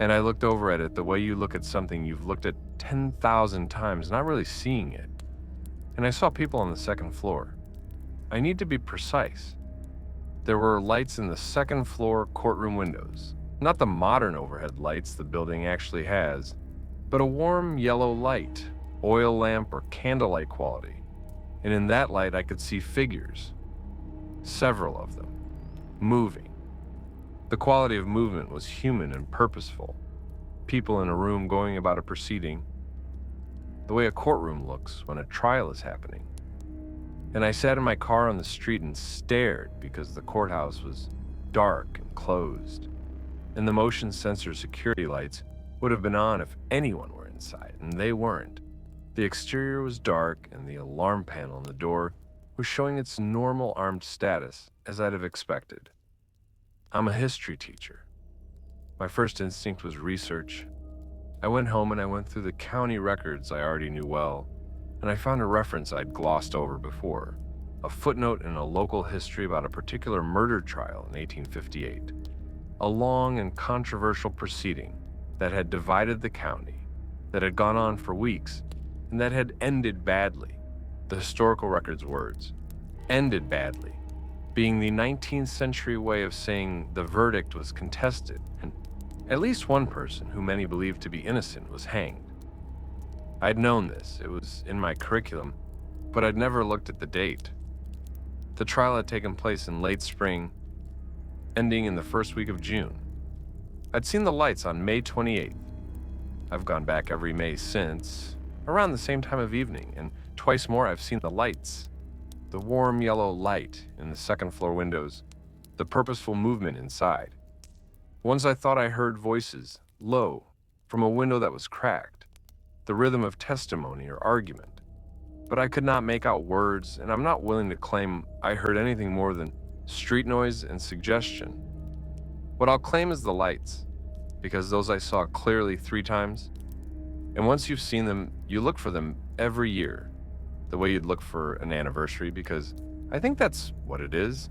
And I looked over at it the way you look at something you've looked at 10,000 times, not really seeing it. and I saw people on the second floor. I need to be precise. There were lights in the second floor courtroom windows. Not the modern overhead lights the building actually has, but a warm yellow light, oil lamp or candlelight quality. And in that light I could see figures, several of them, moving. The quality of movement was human and purposeful. People in a room going about a proceeding, the way a courtroom looks when a trial is happening. And I sat in my car on the street and stared because the courthouse was dark and closed, and the motion sensor security lights would have been on if anyone were inside, and they weren't. The exterior was dark, and the alarm panel on the door was showing its normal armed status, as I'd have expected. I'm a history teacher. My first instinct was research. I went home and I went through the county records I already knew well, and I found a reference I'd glossed over before, a footnote in a local history about a particular murder trial in 1858, a long and controversial proceeding that had divided the county, that had gone on for weeks, and that had ended badly. The historical record's words, ended badly, being the 19th century way of saying the verdict was contested, and at least one person, who many believed to be innocent, was hanged. I'd known this, it was in my curriculum, but I'd never looked at the date. The trial had taken place in late spring, ending in the first week of June. I'd seen the lights on May 28th. I've gone back every May since, around the same time of evening, and twice more I've seen the lights. The warm yellow light in the second floor windows, the purposeful movement inside. Once I thought I heard voices, low, from a window that was cracked, the rhythm of testimony or argument. But I could not make out words, and I'm not willing to claim I heard anything more than street noise and suggestion. What I'll claim is the lights, because those I saw clearly 3 times. And once you've seen them, you look for them every year, the way you'd look for an anniversary, because I think that's what it is.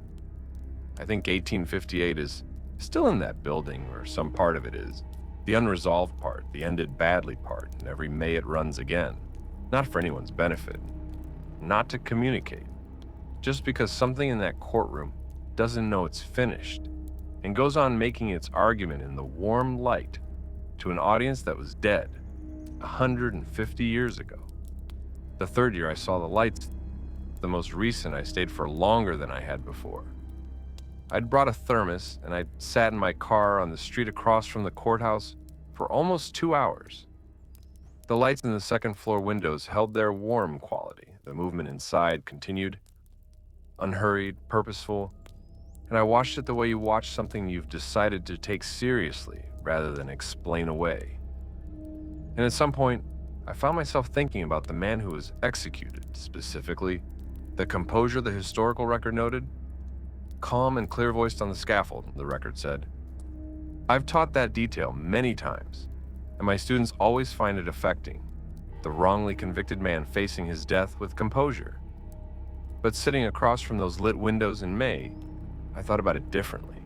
I think 1858 is still in that building, or some part of it is. The unresolved part, the ended badly part, and every May it runs again. Not for anyone's benefit. Not to communicate. Just because something in that courtroom doesn't know it's finished, and goes on making its argument in the warm light to an audience that was dead 150 years ago. The third year I saw the lights. The most recent I stayed for longer than I had before. I'd brought a thermos, and I'd sat in my car on the street across from the courthouse for almost 2 hours. The lights in the second floor windows held their warm quality. The movement inside continued, unhurried, purposeful, and I watched it the way you watch something you've decided to take seriously rather than explain away. And at some point, I found myself thinking about the man who was executed, specifically the composure the historical record noted. Calm and clear-voiced on the scaffold, the record said. I've taught that detail many times, and my students always find it affecting, the wrongly convicted man facing his death with composure. But sitting across from those lit windows in May, I thought about it differently.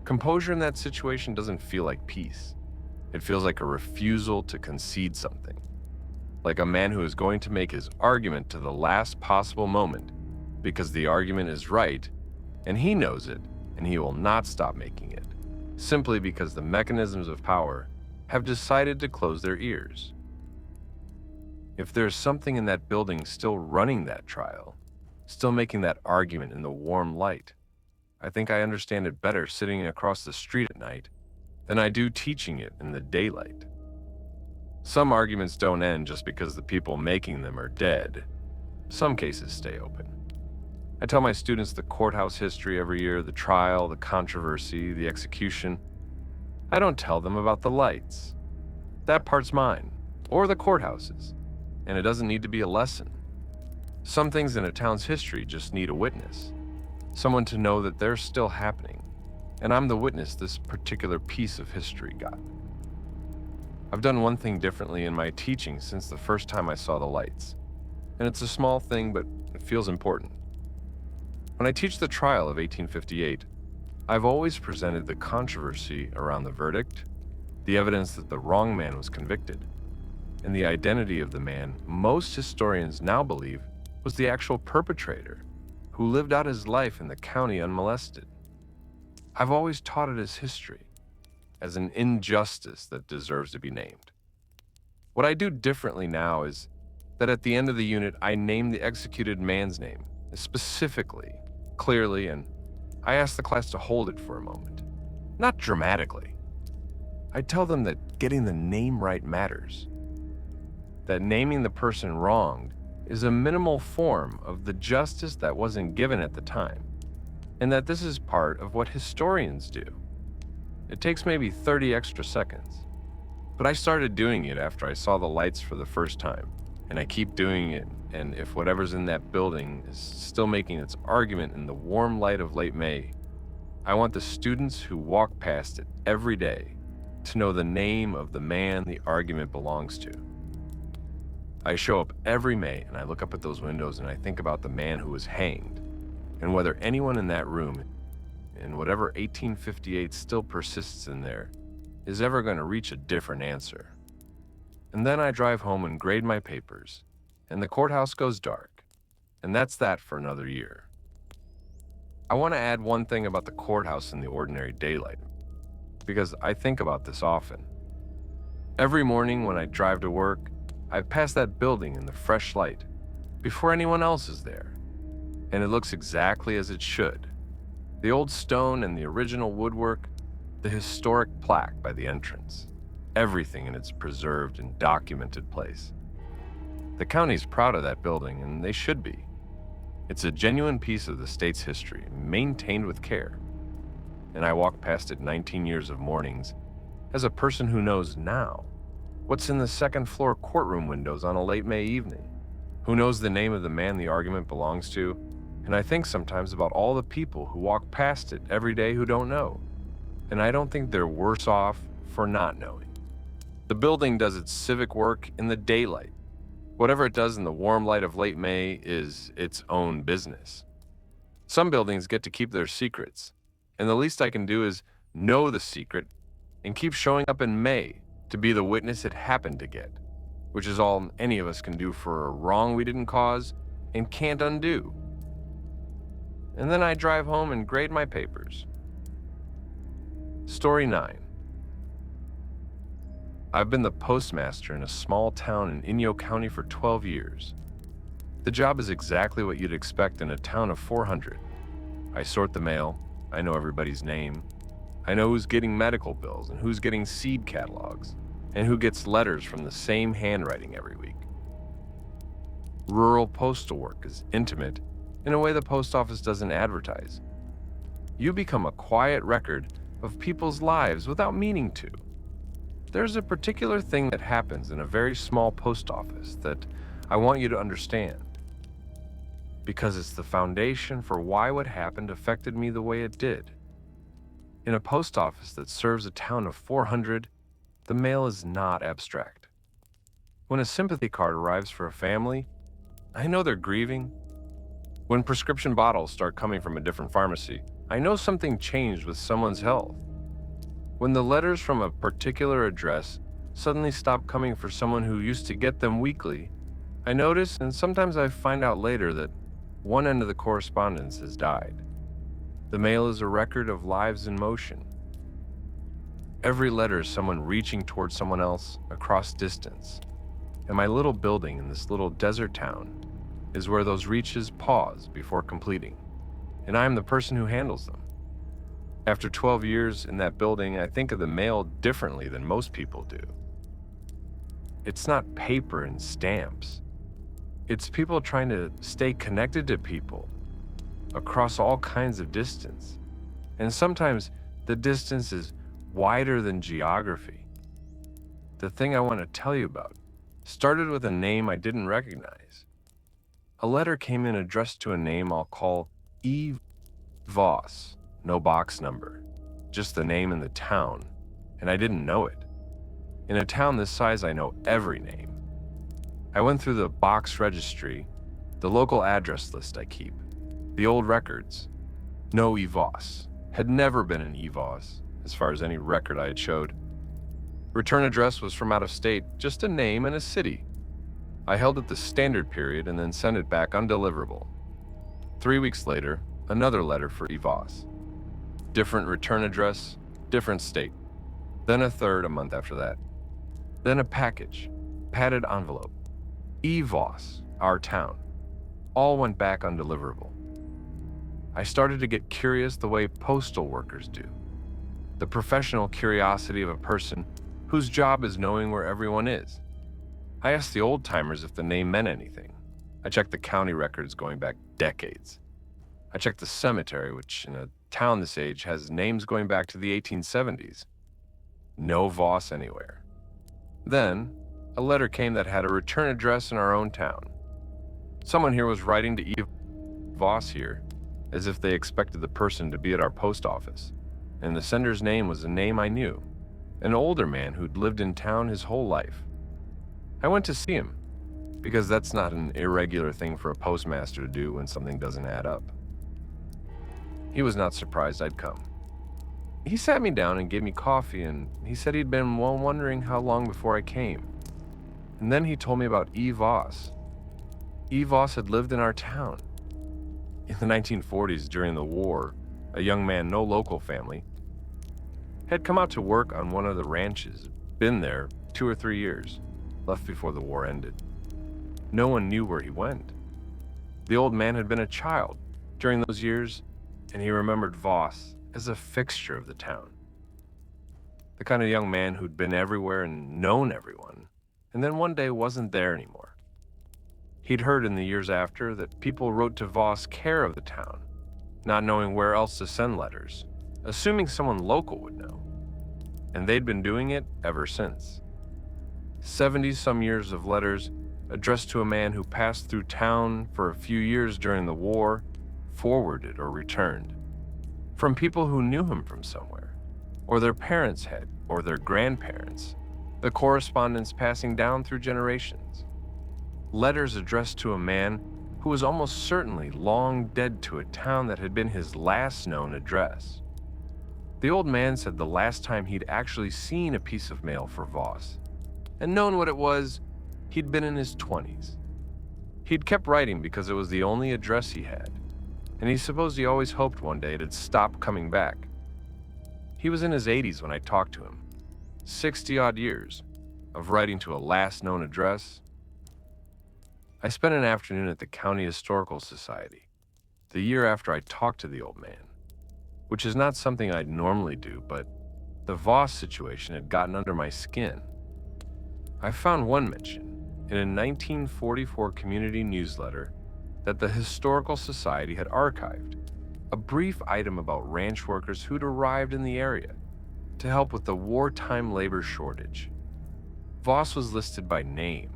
Composure in that situation doesn't feel like peace. It feels like a refusal to concede something, like a man who is going to make his argument to the last possible moment because the argument is right, and he knows it, and he will not stop making it, simply because the mechanisms of power have decided to close their ears. If there's something in that building still running that trial, still making that argument in the warm light, I think I understand it better sitting across the street at night than I do teaching it in the daylight. Some arguments don't end just because the people making them are dead. Some cases stay open. I tell my students the courthouse history every year, the trial, the controversy, the execution. I don't tell them about the lights. That part's mine, or the courthouses, and it doesn't need to be a lesson. Some things in a town's history just need a witness, someone to know that they're still happening, and I'm the witness this particular piece of history got. I've done one thing differently in my teaching since the first time I saw the lights, and it's a small thing, but it feels important. When I teach the trial of 1858, I've always presented the controversy around the verdict, the evidence that the wrong man was convicted, and the identity of the man most historians now believe was the actual perpetrator who lived out his life in the county unmolested. I've always taught it as history, as an injustice that deserves to be named. What I do differently now is that at the end of the unit, I name the executed man's name specifically, clearly, and I ask the class to hold it for a moment. Not dramatically. I tell them that getting the name right matters, that naming the person wronged is a minimal form of the justice that wasn't given at the time, and that this is part of what historians do. It takes maybe 30 extra seconds, but I started doing it after I saw the lights for the first time, and I keep doing it, and if whatever's in that building is still making its argument in the warm light of late May, I want the students who walk past it every day to know the name of the man the argument belongs to. I show up every May and I look up at those windows and I think about the man who was hanged, and whether anyone in that room, in whatever 1858 still persists in there, is ever going to reach a different answer. And then I drive home and grade my papers, and the courthouse goes dark, and that's that for another year. I want to add one thing about the courthouse in the ordinary daylight, because I think about this often. Every morning when I drive to work, I pass that building in the fresh light, before anyone else is there, and it looks exactly as it should. The old stone and the original woodwork, the historic plaque by the entrance, everything in its preserved and documented place. The county's proud of that building, and they should be. It's a genuine piece of the state's history, maintained with care. And I walk past it 19 years of mornings as a person who knows now what's in the second floor courtroom windows on a late May evening, who knows the name of the man the argument belongs to, and I think sometimes about all the people who walk past it every day who don't know, and I don't think they're worse off for not knowing. The building does its civic work in the daylight. Whatever it does in the warm light of late May is its own business. Some buildings get to keep their secrets, and the least I can do is know the secret and keep showing up in May to be the witness it happened to get, which is all any of us can do for a wrong we didn't cause and can't undo. And then I drive home and grade my papers. Story 9. I've been the postmaster in a small town in Inyo County for 12 years. The job is exactly what you'd expect in a town of 400. I sort the mail, I know everybody's name, I know who's getting medical bills and who's getting seed catalogs, and who gets letters from the same handwriting every week. Rural postal work is intimate in a way the post office doesn't advertise. You become a quiet record of people's lives without meaning to. There's a particular thing that happens in a very small post office that I want you to understand, because it's the foundation for why what happened affected me the way it did. In a post office that serves a town of 400, the mail is not abstract. When a sympathy card arrives for a family, I know they're grieving. When prescription bottles start coming from a different pharmacy, I know something changed with someone's health. When the letters from a particular address suddenly stop coming for someone who used to get them weekly, I notice, and sometimes I find out later, that one end of the correspondence has died. The mail is a record of lives in motion. Every letter is someone reaching towards someone else across distance. And my little building in this little desert town is where those reaches pause before completing. And I am the person who handles them. After 12 years in that building, I think of the mail differently than most people do. It's not paper and stamps. It's people trying to stay connected to people across all kinds of distance. And sometimes the distance is wider than geography. The thing I want to tell you about started with a name I didn't recognize. A letter came in addressed to a name I'll call E. Voss, no box number, just the name in the town, and I didn't know it. In a town this size, I know every name. I went through the box registry, the local address list I keep, the old records. No E. Voss. Had never been an E. Voss, as far as any record I had showed. Return address was from out of state, just a name and a city. I held it the standard period and then sent it back undeliverable. 3 weeks later, another letter for E. Voss. Different return address, different state. Then a third a month after that. Then a package, padded envelope. E. Voss, our town. All went back undeliverable. I started to get curious the way postal workers do. The professional curiosity of a person whose job is knowing where everyone is. I asked the old-timers if the name meant anything. I checked the county records going back decades. I checked the cemetery, which in a town this age has names going back to the 1870s. No Voss anywhere. Then, a letter came that had a return address in our own town. Someone here was writing to E. Voss here, as if they expected the person to be at our post office, and the sender's name was a name I knew, an older man who'd lived in town his whole life. I went to see him, because that's not an irregular thing for a postmaster to do when something doesn't add up. He was not surprised I'd come. He sat me down and gave me coffee, and he said he'd been wondering how long before I came. And then he told me about E. Voss. E. Voss had lived in our town. In the 1940s, during the war, a young man, no local family, had come out to work on one of the ranches, been there 2 or 3 years, left before the war ended. No one knew where he went. The old man had been a child during those years, and he remembered Voss as a fixture of the town. The kind of young man who'd been everywhere and known everyone, and then one day wasn't there anymore. He'd heard in the years after that people wrote to Voss care of the town, not knowing where else to send letters, assuming someone local would know. And they'd been doing it ever since. 70-some years of letters addressed to a man who passed through town for a few years during the war, forwarded or returned. From people who knew him from somewhere, or their parents had, or their grandparents. The correspondence passing down through generations. Letters addressed to a man who was almost certainly long dead to a town that had been his last known address. The old man said the last time he'd actually seen a piece of mail for Voss, and known what it was, he'd been in his 20s. He'd kept writing because it was the only address he had, and he supposed he always hoped one day it'd stop coming back. He was in his 80s when I talked to him. 60-odd years of writing to a last known address. I spent an afternoon at the County Historical Society, the year after I talked to the old man, which is not something I'd normally do, but the Voss situation had gotten under my skin. I found one mention in a 1944 community newsletter that the Historical Society had archived, a brief item about ranch workers who'd arrived in the area to help with the wartime labor shortage. Voss was listed by name,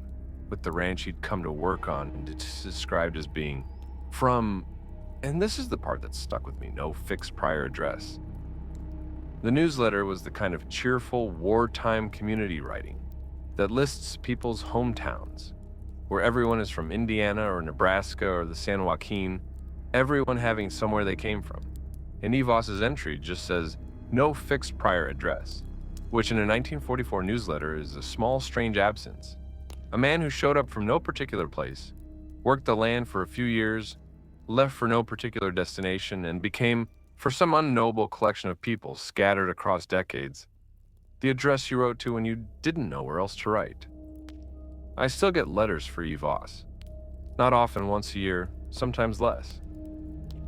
with the ranch he'd come to work on and it's described as being from, and this is the part that stuck with me, no fixed prior address. The newsletter was the kind of cheerful wartime community writing that lists people's hometowns, where everyone is from Indiana or Nebraska or the San Joaquin, everyone having somewhere they came from. And E. Voss's entry just says, no fixed prior address, which in a 1944 newsletter is a small, strange absence. A man who showed up from no particular place, worked the land for a few years, left for no particular destination, and became, for some unknowable collection of people scattered across decades, the address you wrote to when you didn't know where else to write. I still get letters for E. Voss. Not often, once a year, sometimes less.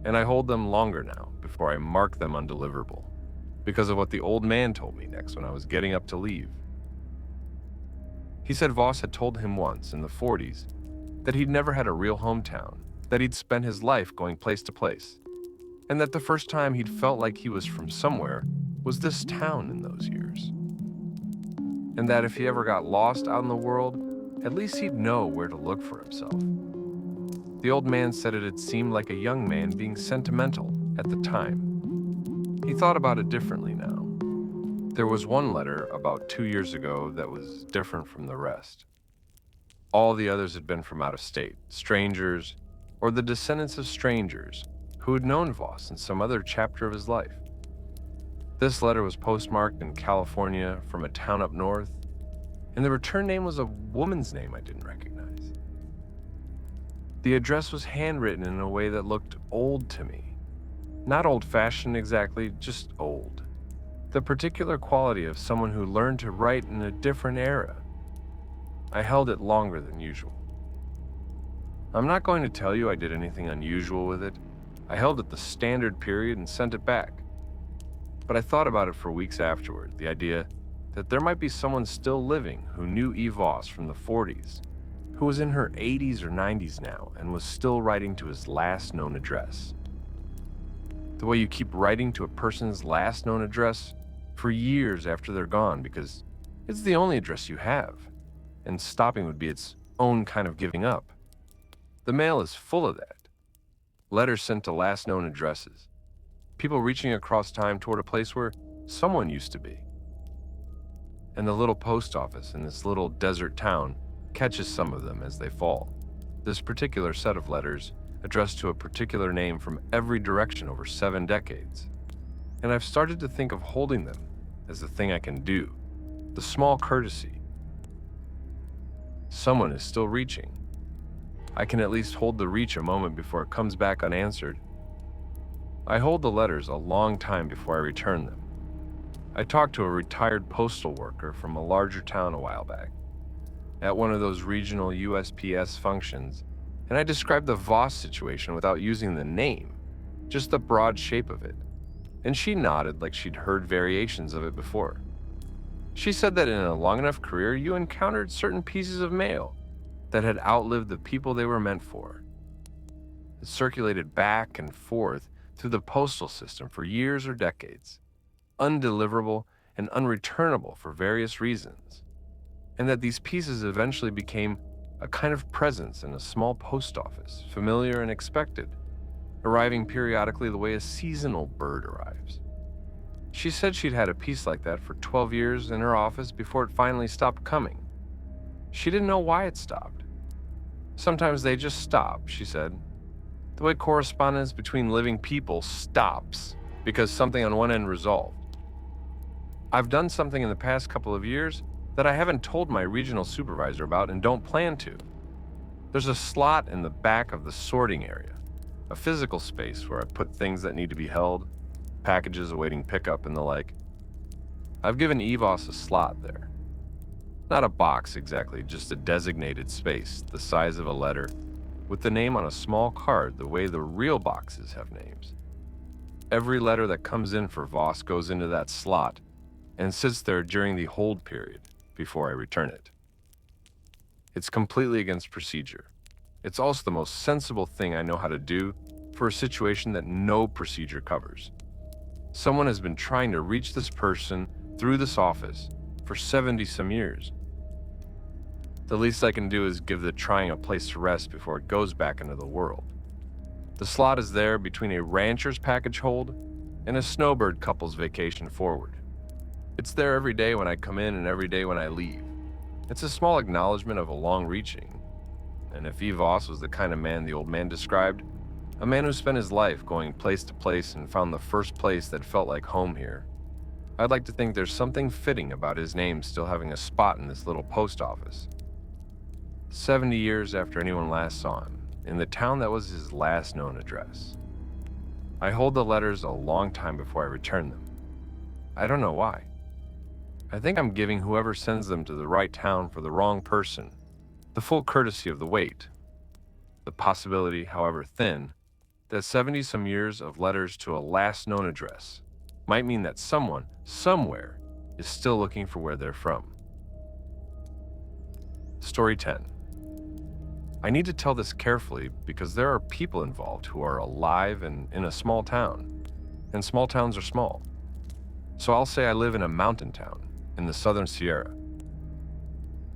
And I hold them longer now before I mark them undeliverable, because of what the old man told me next when I was getting up to leave. He said Voss had told him once in the 40s that he'd never had a real hometown, that he'd spent his life going place to place, and that the first time he'd felt like he was from somewhere was this town in those years. And that if he ever got lost out in the world, at least he'd know where to look for himself. The old man said it had seemed like a young man being sentimental at the time. He thought about it differently now. There was one letter about 2 years ago that was different from the rest. All the others had been from out of state, strangers, or the descendants of strangers who had known Voss in some other chapter of his life. This letter was postmarked in California from a town up north, and the return name was a woman's name I didn't recognize. The address was handwritten in a way that looked old to me. Not old-fashioned exactly, just old. The particular quality of someone who learned to write in a different era. I held it longer than usual. I'm not going to tell you I did anything unusual with it. I held it the standard period and sent it back. But I thought about it for weeks afterward, the idea that there might be someone still living who knew Eve Voss from the 40s, who was in her 80s or 90s now and was still writing to his last known address. The way you keep writing to a person's last known address for years after they're gone because it's the only address you have, and stopping would be its own kind of giving up. The mail is full of that. Letters sent to last known addresses. People reaching across time toward a place where someone used to be. And the little post office in this little desert town catches some of them as they fall. This particular set of letters addressed to a particular name from every direction over 7 decades. And I've started to think of holding them as the thing I can do, the small courtesy. Someone is still reaching. I can at least hold the reach a moment before it comes back unanswered. I hold the letters a long time before I return them. I talked to a retired postal worker from a larger town a while back, at one of those regional USPS functions, and I described the Voss situation without using the name, just the broad shape of it, and she nodded like she'd heard variations of it before. She said that in a long enough career, you encountered certain pieces of mail that had outlived the people they were meant for. It circulated back and forth through the postal system for years or decades, undeliverable and unreturnable for various reasons, and that these pieces eventually became a kind of presence in a small post office, familiar and expected, arriving periodically the way a seasonal bird arrives. She said she'd had a piece like that for 12 years in her office before it finally stopped coming. She didn't know why it stopped. Sometimes they just stop, she said. The way correspondence between living people stops because something on one end resolved. I've done something in the past couple of years that I haven't told my regional supervisor about and don't plan to. There's a slot in the back of the sorting area, a physical space where I put things that need to be held, packages awaiting pickup and the like. I've given Eve Voss a slot there. Not a box exactly, just a designated space the size of a letter with the name on a small card the way the real boxes have names. Every letter that comes in for Voss goes into that slot and sits there during the hold period before I return it. It's completely against procedure. It's also the most sensible thing I know how to do for a situation that no procedure covers. Someone has been trying to reach this person through this office for 70-some years. The least I can do is give the trying a place to rest before it goes back into the world. The slot is there between a rancher's package hold and a snowbird couple's vacation forward. It's there every day when I come in and every day when I leave. It's a small acknowledgement of a long reaching. And if Eve Voss was the kind of man the old man described, a man who spent his life going place to place and found the first place that felt like home here, I'd like to think there's something fitting about his name still having a spot in this little post office. 70 years after anyone last saw him, in the town that was his last known address. I hold the letters a long time before I return them. I don't know why. I think I'm giving whoever sends them to the right town for the wrong person the full courtesy of the wait. The possibility, however thin, that 70-some years of letters to a last known address might mean that someone, somewhere, is still looking for where they're from. Story 10. I need to tell this carefully because there are people involved who are alive and in a small town, and small towns are small. So I'll say I live in a mountain town in the Southern Sierra.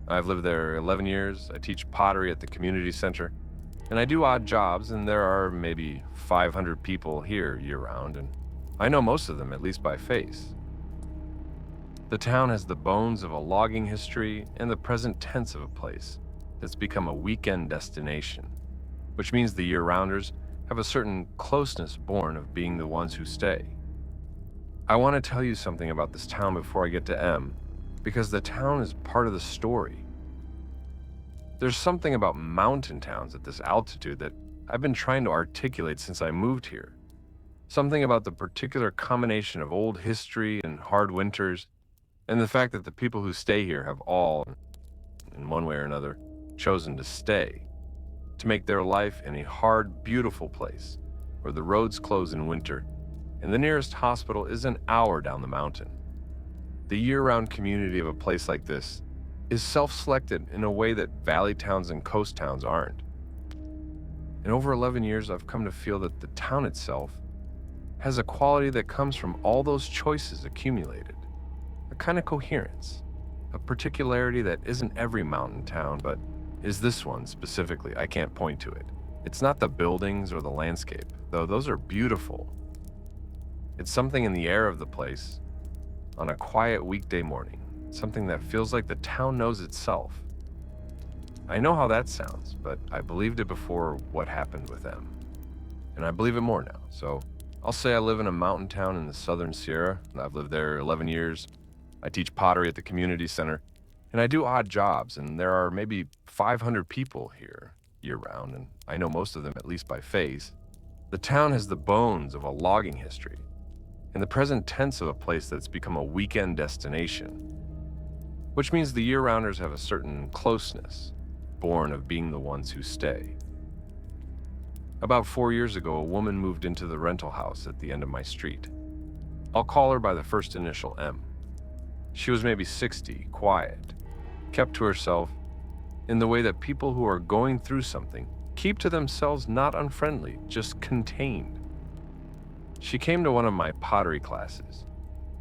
I've lived there 11 years, I teach pottery at the community center, and I do odd jobs, and there are maybe 500 people here year-round, and I know most of them, at least by face. The town has the bones of a logging history and the present tense of a place that's become a weekend destination, which means the year-rounders have a certain closeness born of being the ones who stay. I want to tell you something about this town before I get to M, because the town is part of the story. There's something about mountain towns at this altitude that I've been trying to articulate since I moved here. Something about the particular combination of old history and hard winters, and the fact that the people who stay here have all, in one way or another, chosen to stay, to make their life in a hard, beautiful place, where the roads close in winter, and the nearest hospital is an hour down the mountain. The year-round community of a place like this is self-selected in a way that valley towns and coast towns aren't. In over 11 years, I've come to feel that the town itself has a quality that comes from all those choices accumulated, a kind of coherence, a particularity that isn't every mountain town, but is this one specifically. I can't point to it. It's not the buildings or the landscape, though those are beautiful. It's something in the air of the place, on a quiet weekday morning, something that feels like the town knows itself. I know how that sounds, but I believed it before what happened with them. And I believe it more now, so I'll say I live in a mountain town in the southern Sierra. I've lived there 11 years. I teach pottery at the community center, and I do odd jobs, and there are maybe 500 people here year-round, and I know most of them at least by face. The town has the bones of a logging history, and the present tense of a place that's become a weekend destination, which means the year-rounders have a certain closeness, born of being the ones who stay. About 4 years ago, a woman moved into the rental house at the end of my street. I'll call her by the first initial M. She was maybe 60, quiet, kept to herself, in the way that people who are going through something keep to themselves, not unfriendly, just contained. She came to one of my pottery classes.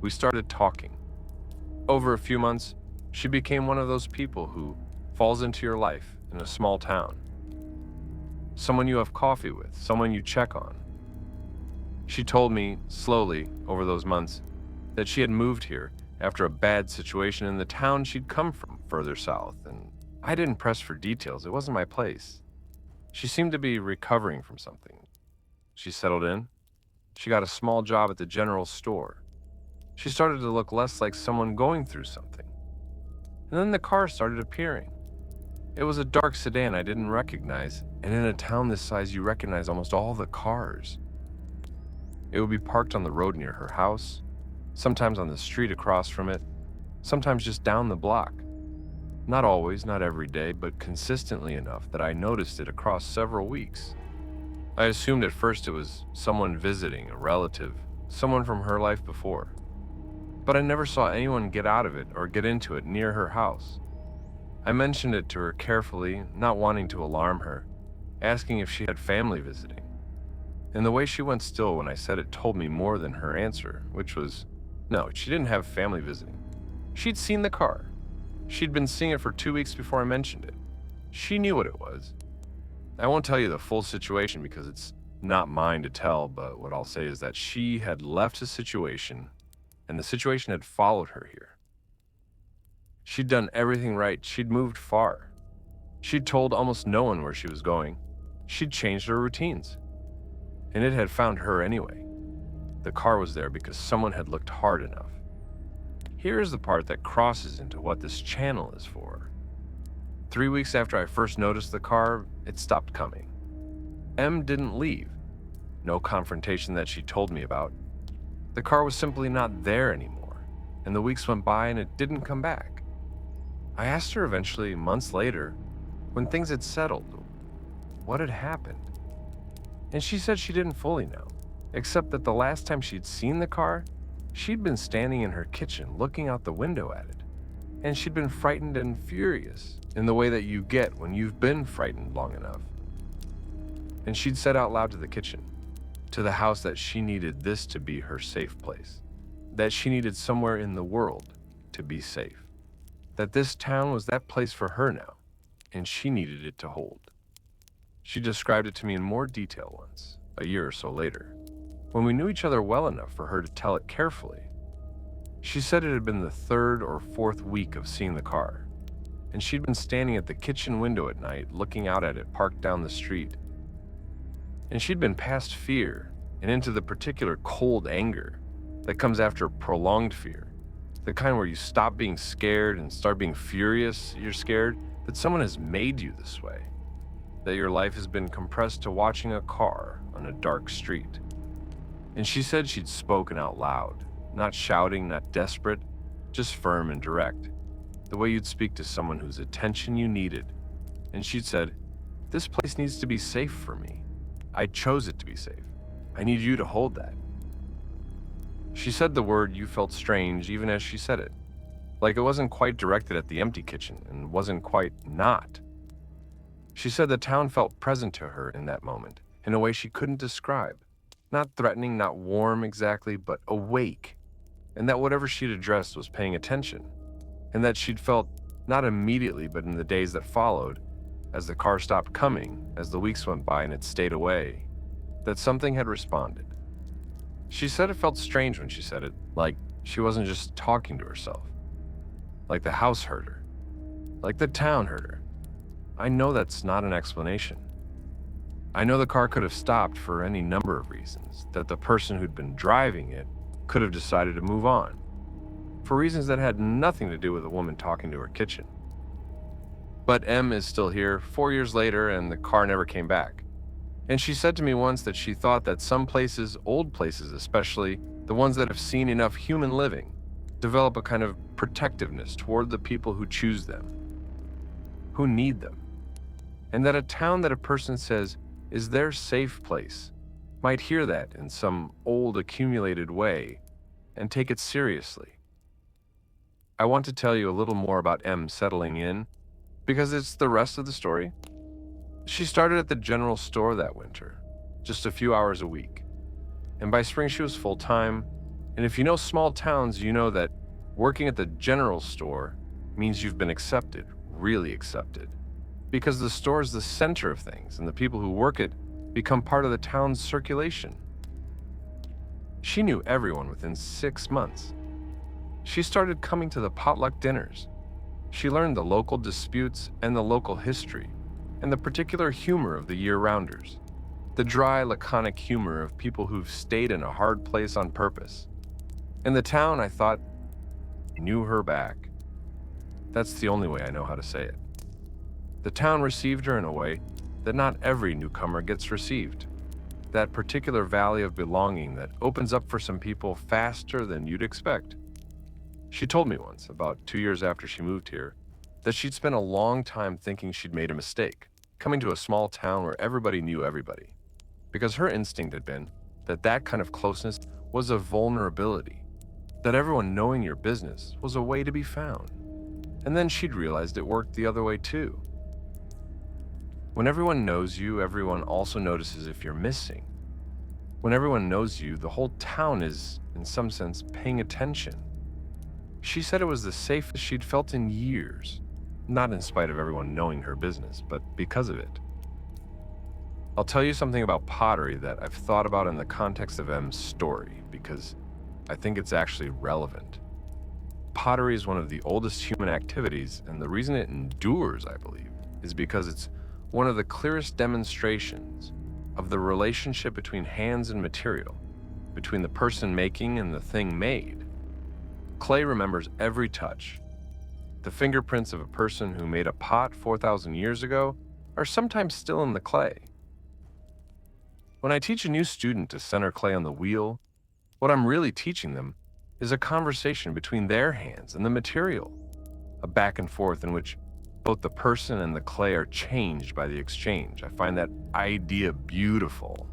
We started talking. Over a few months, she became one of those people who falls into your life in a small town. Someone you have coffee with, someone you check on. She told me, slowly, over those months, that she had moved here after a bad situation in the town she'd come from further south, and I didn't press for details. It wasn't my place. She seemed to be recovering from something. She settled in. She got a small job at the general store. She started to look less like someone going through something. And then the car started appearing. It was a dark sedan I didn't recognize, and in a town this size, you recognize almost all the cars. It would be parked on the road near her house, sometimes on the street across from it, sometimes just down the block. Not always, not every day, but consistently enough that I noticed it across several weeks. I assumed at first it was someone visiting, a relative, someone from her life before. But I never saw anyone get out of it or get into it near her house. I mentioned it to her carefully, not wanting to alarm her, asking if she had family visiting. And the way she went still when I said it told me more than her answer, which was, no, she didn't have family visiting. She'd seen the car. She'd been seeing it for 2 weeks before I mentioned it. She knew what it was. I won't tell you the full situation because it's not mine to tell, but what I'll say is that she had left a situation, and the situation had followed her here. She'd done everything right. She'd moved far. She'd told almost no one where she was going. She'd changed her routines. And it had found her anyway. The car was there because someone had looked hard enough. Here is the part that crosses into what this channel is for. 3 weeks after I first noticed the car, it stopped coming. M didn't leave. No confrontation that she told me about. The car was simply not there anymore, and the weeks went by and it didn't come back. I asked her eventually, months later, when things had settled, what had happened. And she said she didn't fully know, except that the last time she'd seen the car, she'd been standing in her kitchen looking out the window at it, and she'd been frightened and furious in the way that you get when you've been frightened long enough. And she'd said out loud to the kitchen, to the house, that she needed this to be her safe place, that she needed somewhere in the world to be safe, that this town was that place for her now, and she needed it to hold. She described it to me in more detail once, a year or so later, when we knew each other well enough for her to tell it carefully. She said it had been the 3rd or 4th week of seeing the car, and she'd been standing at the kitchen window at night looking out at it parked down the street. And she'd been past fear and into the particular cold anger, that comes after prolonged fear, the kind where you stop being scared and start being furious. You're scared that someone has made you this way, that your life has been compressed to watching a car on a dark street. And she said she'd spoken out loud, not shouting, not desperate, just firm and direct, the way you'd speak to someone whose attention you needed. And she'd said, "This place needs to be safe for me. I chose it to be safe. I need you to hold that." She said the word you felt strange even as she said it, like it wasn't quite directed at the empty kitchen and wasn't quite not. She said the town felt present to her in that moment, in a way she couldn't describe. Not threatening, not warm exactly, but awake. And that whatever she'd addressed was paying attention. And that she'd felt, not immediately, but in the days that followed, as the car stopped coming, as the weeks went by and it stayed away, that something had responded. She said it felt strange when she said it, like she wasn't just talking to herself. Like the house heard her. Like the town heard her. I know that's not an explanation. I know the car could have stopped for any number of reasons, that the person who'd been driving it could have decided to move on, for reasons that had nothing to do with a woman talking to her kitchen. But M is still here 4 years later, and the car never came back. And she said to me once that she thought that some places, old places especially, the ones that have seen enough human living, develop a kind of protectiveness toward the people who choose them, who need them. And that a town that a person says is their safe place might hear that in some old accumulated way and take it seriously. I want to tell you a little more about M settling in, because it's the rest of the story. She started at the general store that winter, just a few hours a week. And by spring she was full-time, and if you know small towns, you know that working at the general store means you've been accepted, really accepted, because the store is the center of things, and the people who work it become part of the town's circulation. She knew everyone within 6 months. She started coming to the potluck dinners. She learned the local disputes and the local history, and the particular humor of the year-rounders, the dry, laconic humor of people who've stayed in a hard place on purpose. And the town, I thought, knew her back. That's the only way I know how to say it. The town received her in a way that not every newcomer gets received. That particular valley of belonging that opens up for some people faster than you'd expect. She told me once, about 2 years after she moved here, that she'd spent a long time thinking she'd made a mistake, coming to a small town where everybody knew everybody. Because her instinct had been that that kind of closeness was a vulnerability, that everyone knowing your business was a way to be found. And then she'd realized it worked the other way too. When everyone knows you, everyone also notices if you're missing. When everyone knows you, the whole town is, in some sense, paying attention. She said it was the safest she'd felt in years. Not in spite of everyone knowing her business, but because of it. I'll tell you something about pottery that I've thought about in the context of M's story, because I think it's actually relevant. Pottery is one of the oldest human activities, and the reason it endures, I believe, is because it's one of the clearest demonstrations of the relationship between hands and material, between the person making and the thing made. Clay remembers every touch. The fingerprints of a person who made a pot 4,000 years ago are sometimes still in the clay. When I teach a new student to center clay on the wheel, what I'm really teaching them is a conversation between their hands and the material, a back and forth in which both the person and the clay are changed by the exchange. I find that idea beautiful,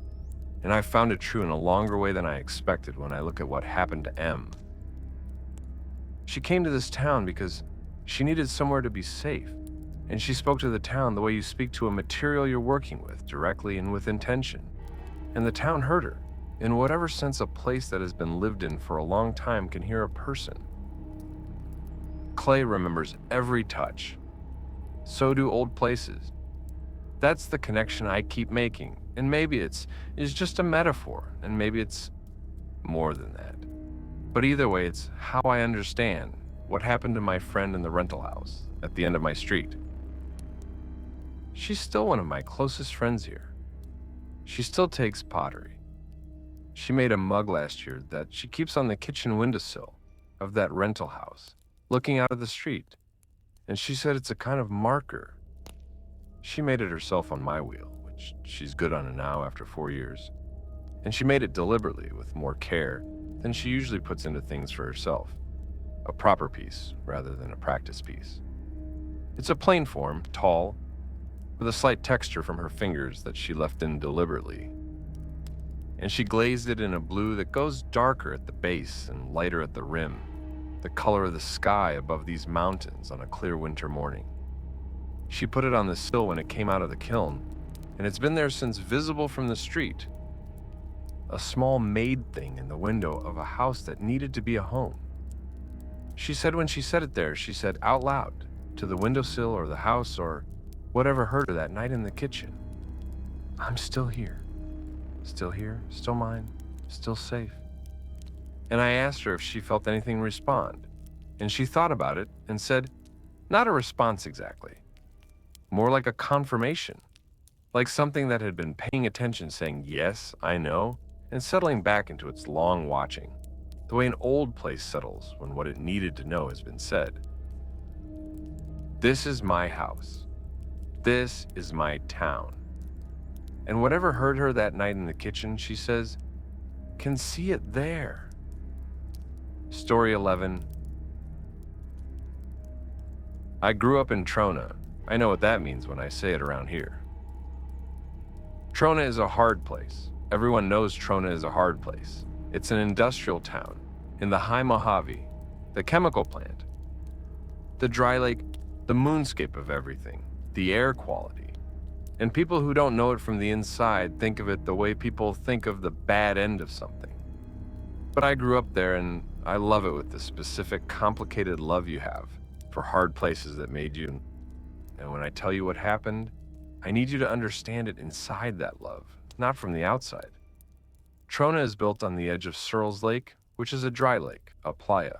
and I found it true in a longer way than I expected when I look at what happened to M. She came to this town because she needed somewhere to be safe, and she spoke to the town the way you speak to a material you're working with, directly and with intention. And the town heard her, in whatever sense a place that has been lived in for a long time can hear a person. Clay remembers every touch. So do old places. That's the connection I keep making, and maybe it's just a metaphor, and maybe it's more than that. But either way, it's how I understand what happened to my friend in the rental house at the end of my street. She's still one of my closest friends here. She still takes pottery. She made a mug last year that she keeps on the kitchen windowsill of that rental house, looking out of the street, and she said it's a kind of marker. She made it herself on my wheel, which she's good on now after 4 years, and she made it deliberately with more care than she usually puts into things for herself. A proper piece rather than a practice piece. It's a plain form, tall, with a slight texture from her fingers that she left in deliberately. And she glazed it in a blue that goes darker at the base and lighter at the rim, the color of the sky above these mountains on a clear winter morning. She put it on the sill when it came out of the kiln, and it's been there since, visible from the street. A small made thing in the window of a house that needed to be a home. She said when she set it there, she said out loud, to the windowsill or the house or whatever hurt her that night in the kitchen, "I'm still here, still mine, still safe." And I asked her if she felt anything respond, and she thought about it and said, not a response exactly, more like a confirmation, like something that had been paying attention saying, "Yes, I know," and settling back into its long watching, the way an old place settles when what it needed to know has been said. This is my house. This is my town. And whatever hurt her that night in the kitchen, she says, can see it there. Story 11. I grew up in Trona. I know what that means when I say it around here. Trona is a hard place. Everyone knows Trona is a hard place. It's an industrial town in the High Mojave, the chemical plant, the dry lake, the moonscape of everything, the air quality. And people who don't know it from the inside think of it the way people think of the bad end of something. But I grew up there and I love it with the specific, complicated love you have for hard places that made you. And when I tell you what happened, I need you to understand it inside that love, not from the outside. Trona is built on the edge of Searles Lake, which is a dry lake, a playa,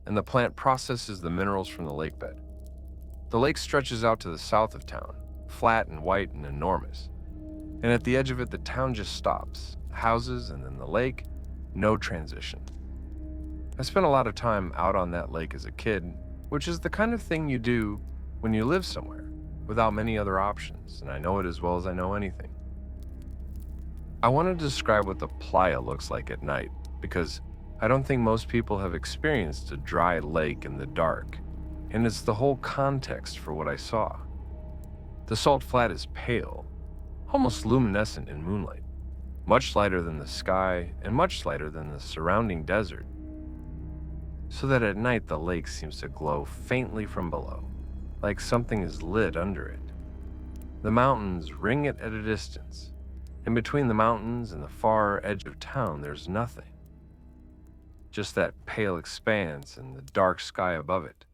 and the plant processes the minerals from the lake bed. The lake stretches out to the south of town, flat and white and enormous. And at the edge of it, the town just stops. Houses and then the lake, no transition. I spent a lot of time out on that lake as a kid, which is the kind of thing you do when you live somewhere without many other options, and I know it as well as I know anything. I want to describe what the playa looks like at night, because I don't think most people have experienced a dry lake in the dark, and it's the whole context for what I saw. The salt flat is pale, almost luminescent in moonlight, much lighter than the sky and much lighter than the surrounding desert, so that at night the lake seems to glow faintly from below, like something is lit under it. The mountains ring it at a distance, and between the mountains and the far edge of town there's nothing. Just that pale expanse and the dark sky above it,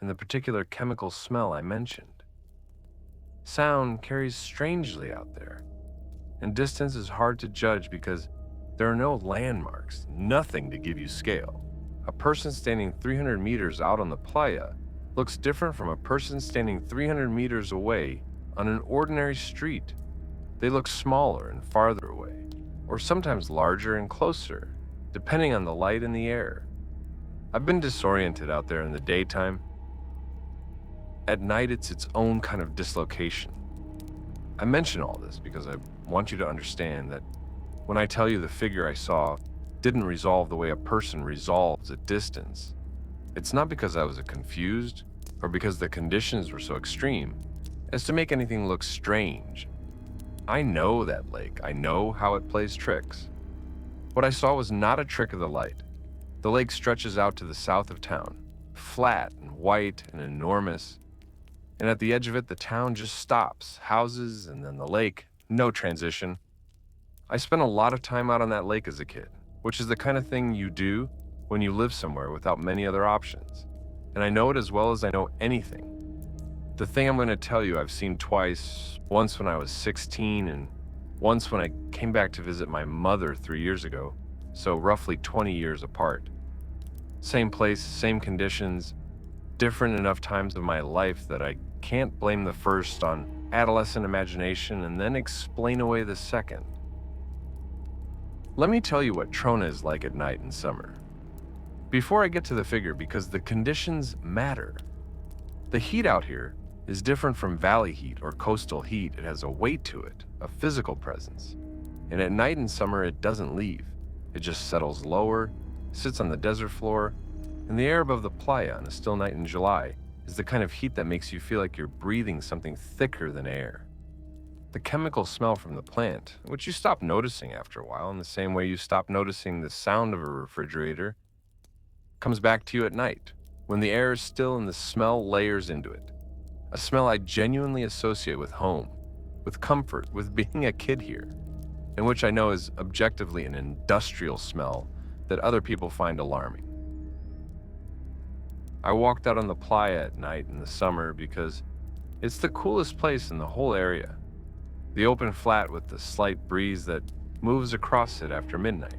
and the particular chemical smell I mentioned. Sound carries strangely out there, and distance is hard to judge because there are no landmarks, nothing to give you scale. A person standing 300 meters out on the playa looks different from a person standing 300 meters away on an ordinary street. They look smaller and farther away, or sometimes larger and closer, depending on the light in the air. I've been disoriented out there in the daytime. At night, it's its own kind of dislocation. I mention all this because I want you to understand that when I tell you the figure I saw didn't resolve the way a person resolves at distance, it's not because I was confused or because the conditions were so extreme as to make anything look strange. I know that lake. I know how it plays tricks. What I saw was not a trick of the light. The lake stretches out to the south of town, flat and white and enormous. And at the edge of it, the town just stops. Houses and then the lake, no transition. I spent a lot of time out on that lake as a kid, which is the kind of thing you do when you live somewhere without many other options. And I know it as well as I know anything. The thing I'm going to tell you I've seen twice, once when I was 16 and once when I came back to visit my mother 3 years ago, so roughly 20 years apart. Same place, same conditions, different enough times of my life that I can't blame the first on adolescent imagination and then explain away the second. Let me tell you what Trona is like at night in summer. Before I get to the figure, because the conditions matter. The heat out here is different from valley heat or coastal heat. It has a weight to it, a physical presence. And at night in summer, it doesn't leave. It just settles lower, sits on the desert floor, and the air above the playa on a still night in July is the kind of heat that makes you feel like you're breathing something thicker than air. The chemical smell from the plant, which you stop noticing after a while in the same way you stop noticing the sound of a refrigerator, comes back to you at night, when the air is still and the smell layers into it. A smell I genuinely associate with home, with comfort, with being a kid here, and which I know is objectively an industrial smell that other people find alarming. I walked out on the playa at night in the summer because it's the coolest place in the whole area. The open flat with the slight breeze that moves across it after midnight.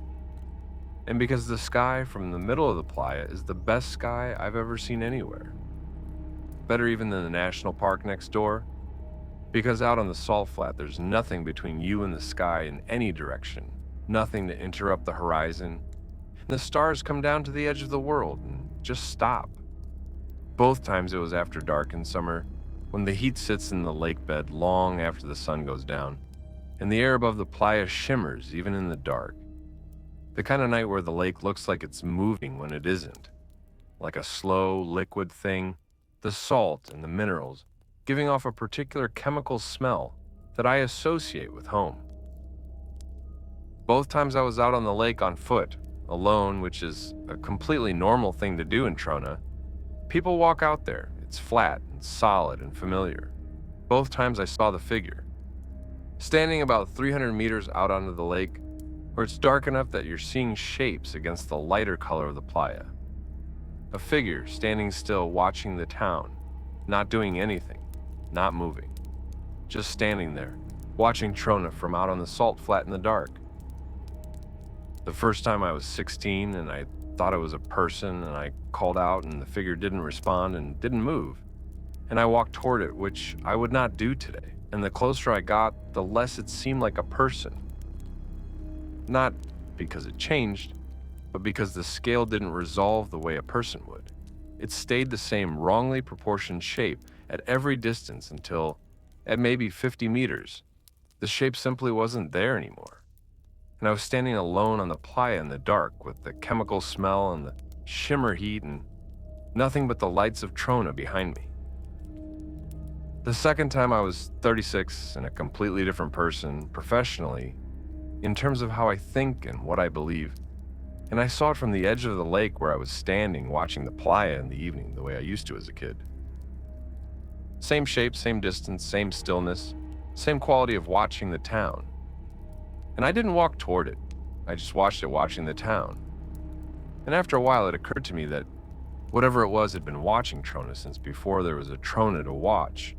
And because the sky from the middle of the playa is the best sky I've ever seen anywhere. Better even than the national park next door. Because out on the salt flat, there's nothing between you and the sky in any direction. Nothing to interrupt the horizon. And the stars come down to the edge of the world and just stop. Both times it was after dark in summer, when the heat sits in the lake bed long after the sun goes down, and the air above the playa shimmers even in the dark. The kind of night where the lake looks like it's moving when it isn't. Like a slow, liquid thing, the salt and the minerals giving off a particular chemical smell that I associate with home. Both times I was out on the lake on foot, alone, which is a completely normal thing to do in Trona. People walk out there. It's flat and solid and familiar. Both times I saw the figure. Standing about 300 meters out onto the lake, where it's dark enough that you're seeing shapes against the lighter color of the playa. A figure standing still watching the town, not doing anything, not moving. Just standing there, watching Trona from out on the salt flat in the dark. The first time I was 16 and I thought it was a person and I called out and the figure didn't respond and didn't move. And I walked toward it, which I would not do today. And the closer I got, the less it seemed like a person. Not because it changed, but because the scale didn't resolve the way a person would. It stayed the same wrongly proportioned shape at every distance until, at maybe 50 meters, the shape simply wasn't there anymore. And I was standing alone on the playa in the dark with the chemical smell and the shimmer heat and nothing but the lights of Trona behind me. The second time I was 36 and a completely different person professionally, in terms of how I think and what I believe. And I saw it from the edge of the lake where I was standing watching the playa in the evening the way I used to as a kid. Same shape, same distance, same stillness, same quality of watching the town. And I didn't walk toward it. I just watched it watching the town. And after a while it occurred to me that whatever it was had been watching Trona since before there was a Trona to watch.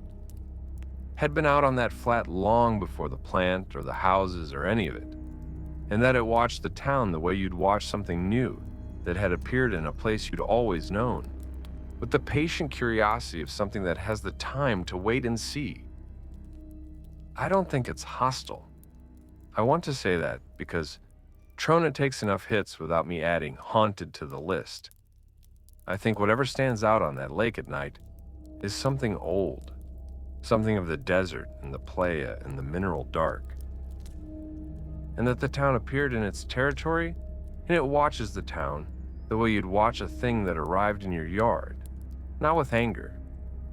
Had been out on that flat long before the plant or the houses or any of it, and that it watched the town the way you'd watch something new that had appeared in a place you'd always known, with the patient curiosity of something that has the time to wait and see. I don't think it's hostile. I want to say that because Trona takes enough hits without me adding haunted to the list. I think whatever stands out on that lake at night is something old. Something of the desert and the playa and the mineral dark. And that the town appeared in its territory, and it watches the town the way you'd watch a thing that arrived in your yard. Not with anger,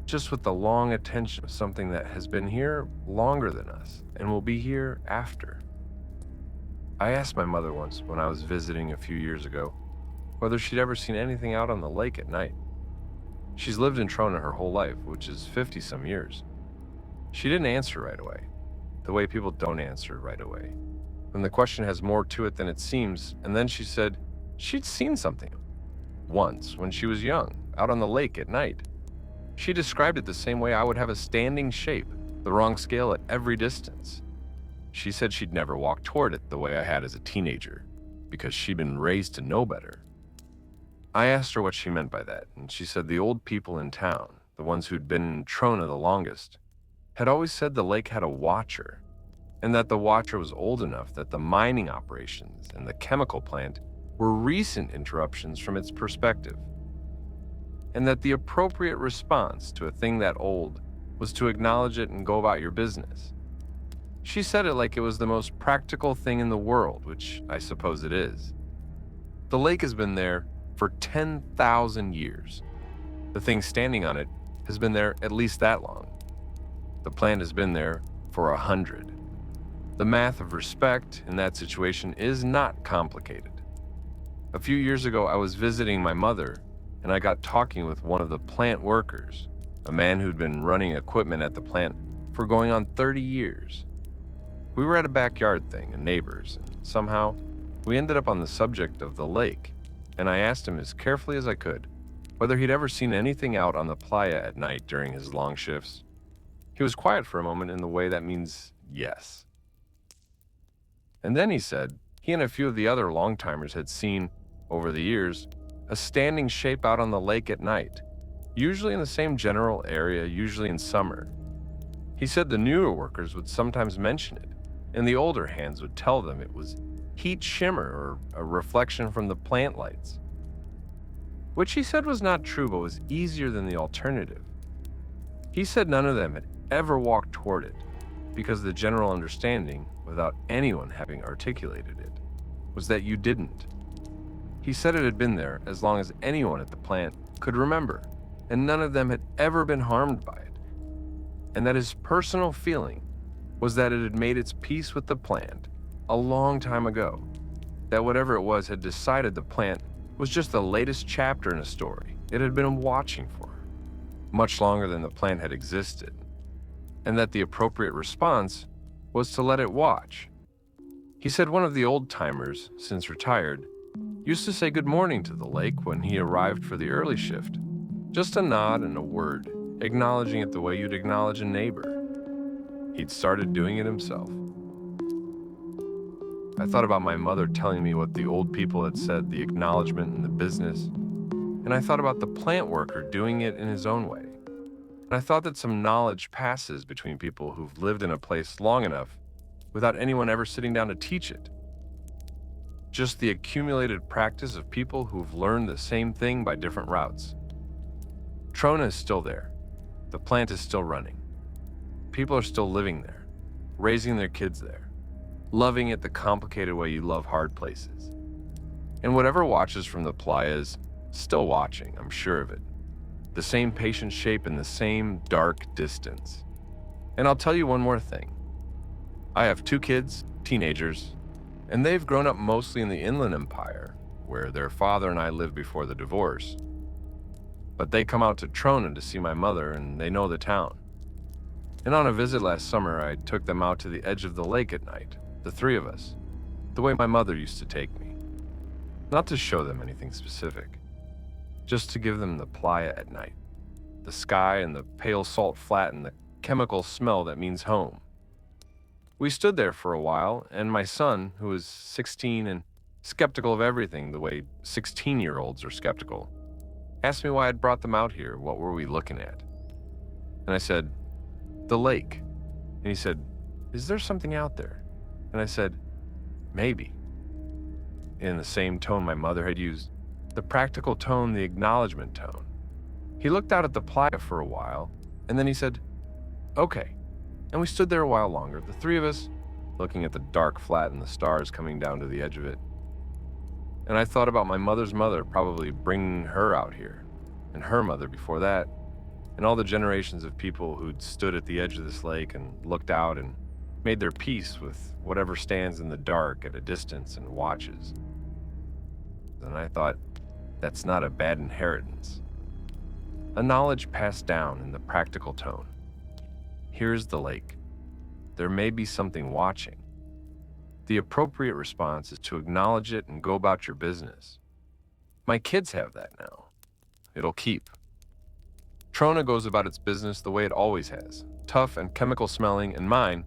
just with the long attention of something that has been here longer than us and will be here after. I asked my mother once when I was visiting a few years ago whether she'd ever seen anything out on the lake at night. She's lived in Trona her whole life, which is 50-some years. She didn't answer right away, the way people don't answer right away, when the question has more to it than it seems, and then she said she'd seen something once when she was young, out on the lake at night. She described it the same way I would have a standing shape, the wrong scale at every distance. She said she'd never walked toward it the way I had as a teenager, because she'd been raised to know better. I asked her what she meant by that, and she said the old people in town, the ones who'd been in Trona the longest, had always said the lake had a watcher, and that the watcher was old enough that the mining operations and the chemical plant were recent interruptions from its perspective, and that the appropriate response to a thing that old was to acknowledge it and go about your business. She said it like it was the most practical thing in the world, which I suppose it is. The lake has been there for 10,000 years. The thing standing on it has been there at least that long. The plant has been there for 100. The math of respect in that situation is not complicated. A few years ago, I was visiting my mother, and I got talking with one of the plant workers, a man who'd been running equipment at the plant for going on 30 years. We were at a backyard thing and neighbors, and somehow we ended up on the subject of the lake, and I asked him as carefully as I could whether he'd ever seen anything out on the playa at night during his long shifts. He was quiet for a moment in the way that means yes. And then he said he and a few of the other long-timers had seen, over the years, a standing shape out on the lake at night, usually in the same general area, usually in summer. He said the newer workers would sometimes mention it, and the older hands would tell them it was heat shimmer or a reflection from the plant lights, which he said was not true but was easier than the alternative. He said none of them had ever walked toward it because the general understanding, without anyone having articulated it, was that you didn't. He said it had been there as long as anyone at the plant could remember, and none of them had ever been harmed by it, and that his personal feeling was that it had made its peace with the plant a long time ago, that whatever it was had decided the plant was just the latest chapter in a story it had been watching for, much longer than the plant had existed, and that the appropriate response was to let it watch. He said one of the old-timers, since retired, used to say good morning to the lake when he arrived for the early shift, just a nod and a word, acknowledging it the way you'd acknowledge a neighbor. He'd started doing it himself. I thought about my mother telling me what the old people had said, the acknowledgement and the business, and I thought about the plant worker doing it in his own way. And I thought that some knowledge passes between people who've lived in a place long enough without anyone ever sitting down to teach it. Just the accumulated practice of people who've learned the same thing by different routes. Trona is still there. The plant is still running. People are still living there, raising their kids there, loving it the complicated way you love hard places. And whatever watches from the playa is still watching, I'm sure of it. The same patient shape in the same dark distance. And I'll tell you one more thing. I have 2 kids, teenagers, and they've grown up mostly in the Inland Empire, where their father and I lived before the divorce. But they come out to Trona to see my mother, and they know the town. And on a visit last summer, I took them out to the edge of the lake at night, the 3 of us, the way my mother used to take me. Not to show them anything specific, just to give them the playa at night, the sky and the pale salt flat and the chemical smell that means home. We stood there for a while, and my son, who was 16 and skeptical of everything the way 16-year-olds are skeptical, asked me why I'd brought them out here, what were we looking at? And I said, the lake. And he said, is there something out there? And I said, maybe. In the same tone my mother had used, the practical tone, the acknowledgement tone. He looked out at the playa for a while, and then he said, okay. And we stood there a while longer, the 3 of us, looking at the dark flat and the stars coming down to the edge of it. And I thought about my mother's mother probably bringing her out here, and her mother before that, and all the generations of people who'd stood at the edge of this lake and looked out and made their peace with whatever stands in the dark at a distance and watches. And I thought, that's not a bad inheritance. A knowledge passed down in the practical tone. Here's the lake. There may be something watching. The appropriate response is to acknowledge it and go about your business. My kids have that now. It'll keep. Trona goes about its business the way it always has, tough and chemical smelling, and mine,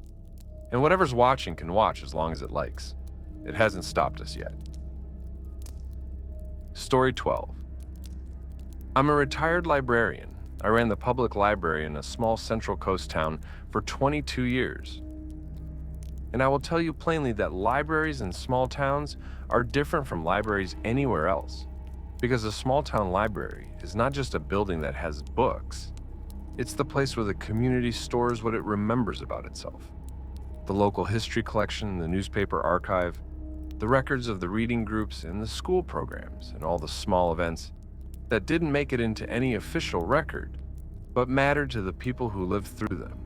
and whatever's watching can watch as long as it likes. It hasn't stopped us yet. Story 12. I'm a retired librarian. I ran the public library in a small Central Coast town for 22 years. And I will tell you plainly that libraries in small towns are different from libraries anywhere else. Because a small town library is not just a building that has books, it's the place where the community stores what it remembers about itself. The local history collection, the newspaper archive, the records of the reading groups and the school programs and all the small events that didn't make it into any official record, but mattered to the people who lived through them.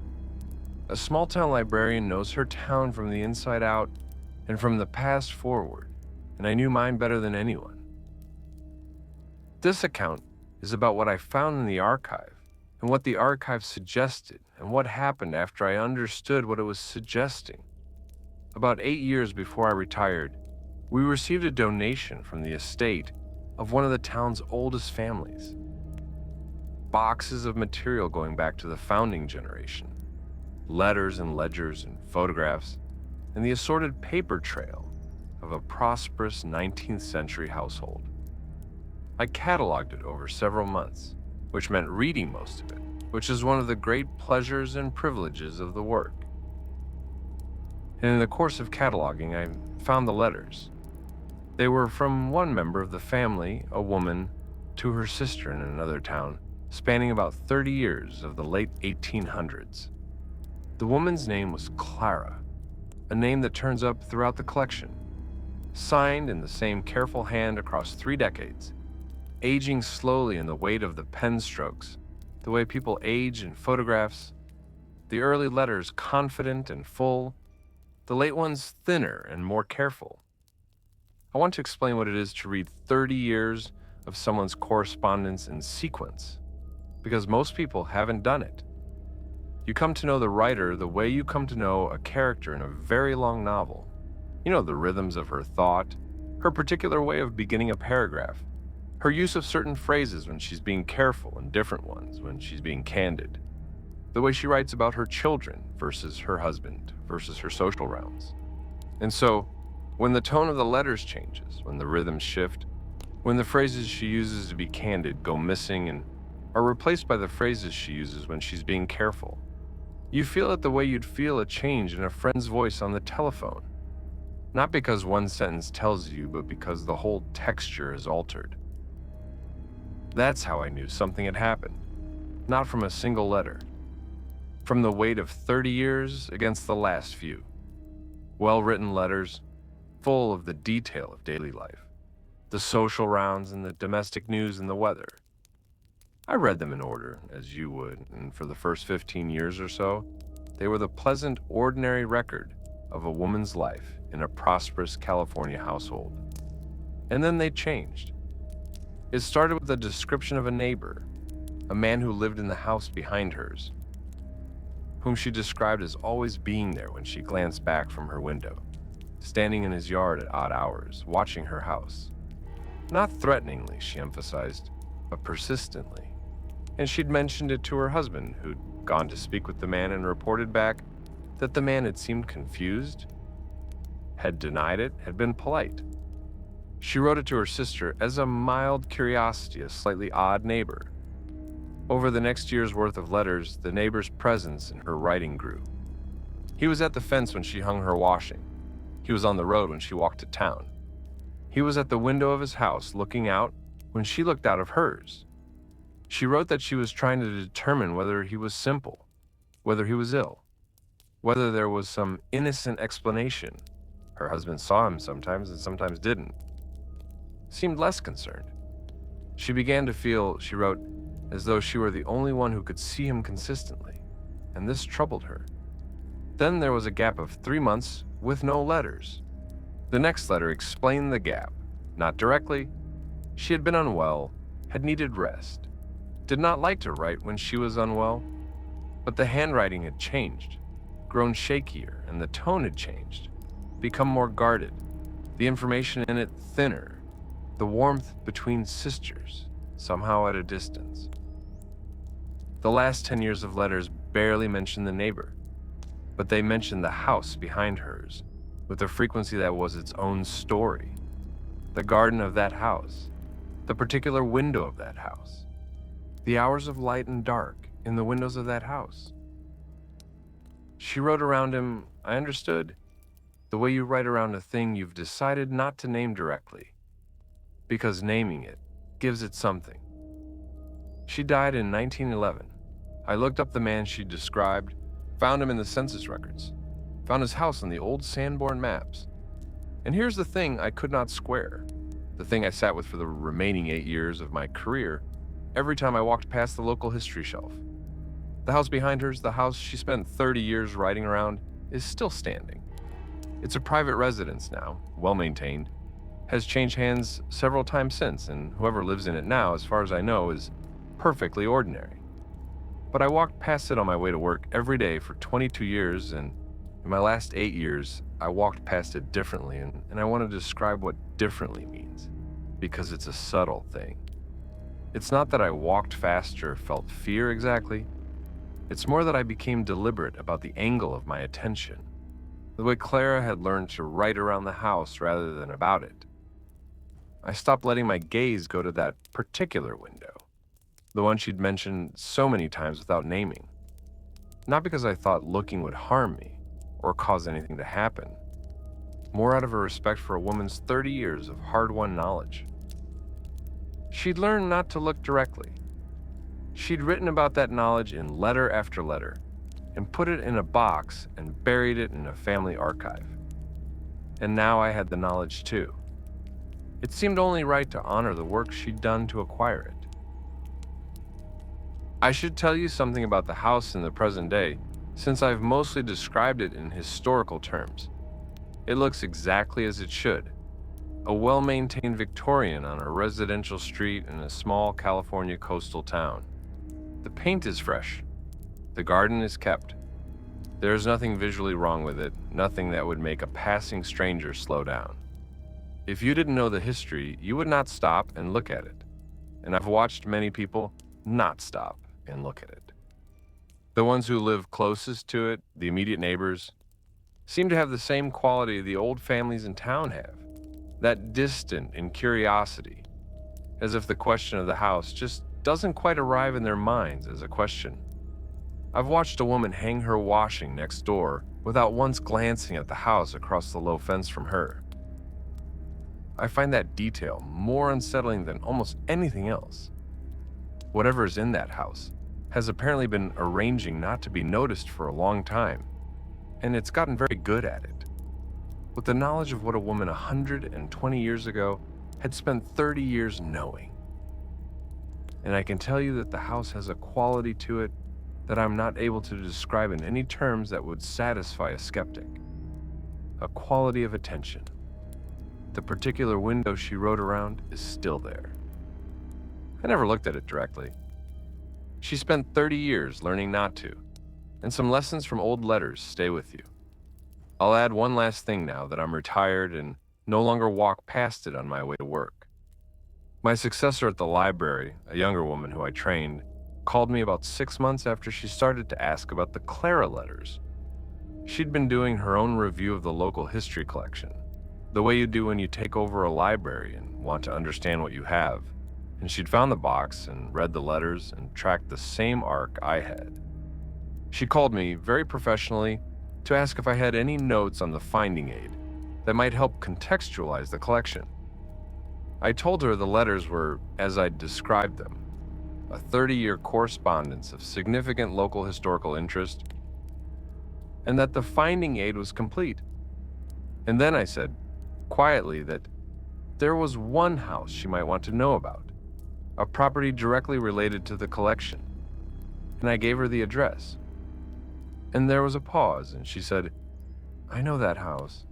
A small town librarian knows her town from the inside out and from the past forward, and I knew mine better than anyone. This account is about what I found in the archive and what the archive suggested and what happened after I understood what it was suggesting. About 8 years before I retired, we received a donation from the estate of one of the town's oldest families. Boxes of material going back to the founding generation, letters and ledgers and photographs, and the assorted paper trail of a prosperous 19th century household. I cataloged it over several months, which meant reading most of it, which is one of the great pleasures and privileges of the work. And in the course of cataloging, I found the letters. They were from one member of the family, a woman, to her sister in another town, spanning about 30 years of the late 1800s. The woman's name was Clara, a name that turns up throughout the collection, signed in the same careful hand across 3 decades, aging slowly in the weight of the pen strokes, the way people age in photographs, the early letters confident and full, the late ones thinner and more careful. I want to explain what it is to read 30 years of someone's correspondence in sequence, because most people haven't done it. You come to know the writer the way you come to know a character in a very long novel. You know the rhythms of her thought, her particular way of beginning a paragraph, her use of certain phrases when she's being careful and different ones when she's being candid, the way she writes about her children versus her husband versus her social rounds. And so, when the tone of the letters changes, when the rhythms shift, when the phrases she uses to be candid go missing and are replaced by the phrases she uses when she's being careful, you feel it the way you'd feel a change in a friend's voice on the telephone. Not because one sentence tells you, but because the whole texture is altered. That's how I knew something had happened, not from a single letter, from the weight of 30 years against the last few. Well-written letters, full of the detail of daily life, the social rounds and the domestic news and the weather. I read them in order, as you would, and for the first 15 years or so, they were the pleasant, ordinary record of a woman's life in a prosperous California household. And then they changed. It started with a description of a neighbor, a man who lived in the house behind hers, whom she described as always being there when she glanced back from her window, standing in his yard at odd hours, watching her house. Not threateningly, she emphasized, but persistently. And she'd mentioned it to her husband, who'd gone to speak with the man and reported back that the man had seemed confused, had denied it, had been polite. She wrote it to her sister as a mild curiosity, a slightly odd neighbor. Over the next year's worth of letters, the neighbor's presence in her writing grew. He was at the fence when she hung her washing. He was on the road when she walked to town. He was at the window of his house looking out when she looked out of hers. She wrote that she was trying to determine whether he was simple, whether he was ill, whether there was some innocent explanation. Her husband saw him sometimes and sometimes didn't. Seemed less concerned. She began to feel, she wrote, as though she were the only one who could see him consistently, and this troubled her. Then there was a gap of 3 months with no letters. The next letter explained the gap. Not directly. She had been unwell, had needed rest, did not like to write when she was unwell, but the handwriting had changed, grown shakier, and the tone had changed, become more guarded, the information in it thinner, the warmth between sisters, somehow at a distance. The last 10 years of letters barely mentioned the neighbor, but they mentioned the house behind hers, with a frequency that was its own story. The garden of that house, the particular window of that house, the hours of light and dark in the windows of that house. She wrote around him, I understood, The way you write around a thing you've decided not to name directly, because naming it gives it something. She died in 1911. I looked up the man she described, found him in the census records, found his house on the old Sanborn maps. And here's the thing I could not square, the thing I sat with for the remaining 8 years of my career every time I walked past the local history shelf. The house behind hers, the house she spent 30 years riding around, is still standing. It's a private residence now, well-maintained, has changed hands several times since, and whoever lives in it now, as far as I know, is perfectly ordinary. But I walked past it on my way to work every day for 22 years, and in my last 8 years, I walked past it differently, and I want to describe what differently means, because it's a subtle thing. It's not that I walked faster or felt fear exactly. It's more that I became deliberate about the angle of my attention, the way Clara had learned to write around the house rather than about it. I stopped letting my gaze go to that particular window, the one she'd mentioned so many times without naming. Not because I thought looking would harm me or cause anything to happen, more out of a respect for a woman's 30 years of hard-won knowledge. She'd learned not to look directly. She'd written about that knowledge in letter after letter and put it in a box and buried it in a family archive. And now I had the knowledge too. It seemed only right to honor the work she'd done to acquire it. I should tell you something about the house in the present day, since I've mostly described it in historical terms. It looks exactly as it should. A well-maintained Victorian on a residential street in a small California coastal town. The paint is fresh. The garden is kept. There is nothing visually wrong with it, nothing that would make a passing stranger slow down. If you didn't know the history, you would not stop and look at it. And I've watched many people not stop and look at it. The ones who live closest to it, the immediate neighbors, seem to have the same quality the old families in town have. That distant in curiosity, as if the question of the house just doesn't quite arrive in their minds as a question. I've watched a woman hang her washing next door without once glancing at the house across the low fence from her. I find that detail more unsettling than almost anything else. Whatever is in that house has apparently been arranging not to be noticed for a long time, and it's gotten very good at it. With the knowledge of what a woman 120 years ago had spent 30 years knowing. And I can tell you that the house has a quality to it that I'm not able to describe in any terms that would satisfy a skeptic. A quality of attention. The particular window she wrote around is still there. I never looked at it directly. She spent 30 years learning not to, and some lessons from old letters stay with you. I'll add one last thing now that I'm retired and no longer walk past it on my way to work. My successor at the library, a younger woman who I trained, called me about 6 months after she started to ask about the Clara letters. She'd been doing her own review of the local history collection, the way you do when you take over a library and want to understand what you have. And she'd found the box and read the letters and tracked the same arc I had. She called me very professionally to ask if I had any notes on the finding aid that might help contextualize the collection. I told her the letters were as I'd described them, a 30-year correspondence of significant local historical interest, and that the finding aid was complete. And then I said, quietly, that there was one house she might want to know about, a property directly related to the collection, and I gave her the address. And there was a pause, and she said, "I know that house."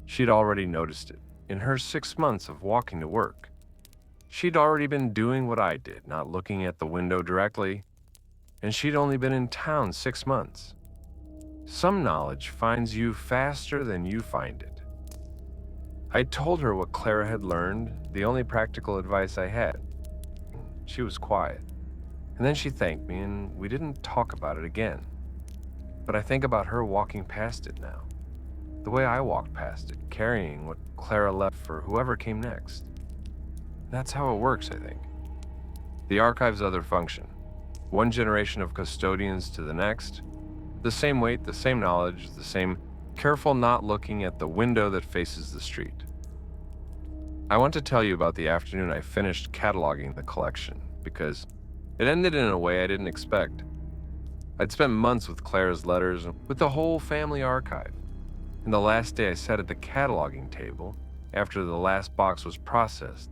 She'd already noticed it in her 6 months of walking to work. She'd already been doing what I did, not looking at the window directly, and she'd only been in town 6 months. Some knowledge finds you faster than you find it. I told her what Clara had learned, the only practical advice I had. She was quiet, and then she thanked me, and we didn't talk about it again. But I think about her walking past it now, the way I walked past it, carrying what Clara left for whoever came next. That's how it works, I think. The archive's other function, one generation of custodians to the next, the same weight, the same knowledge, the same careful not looking at the window that faces the street. I want to tell you about the afternoon I finished cataloging the collection, because it ended in a way I didn't expect. I'd spent months with Clara's letters and with the whole family archive, and the last day I sat at the cataloging table after the last box was processed,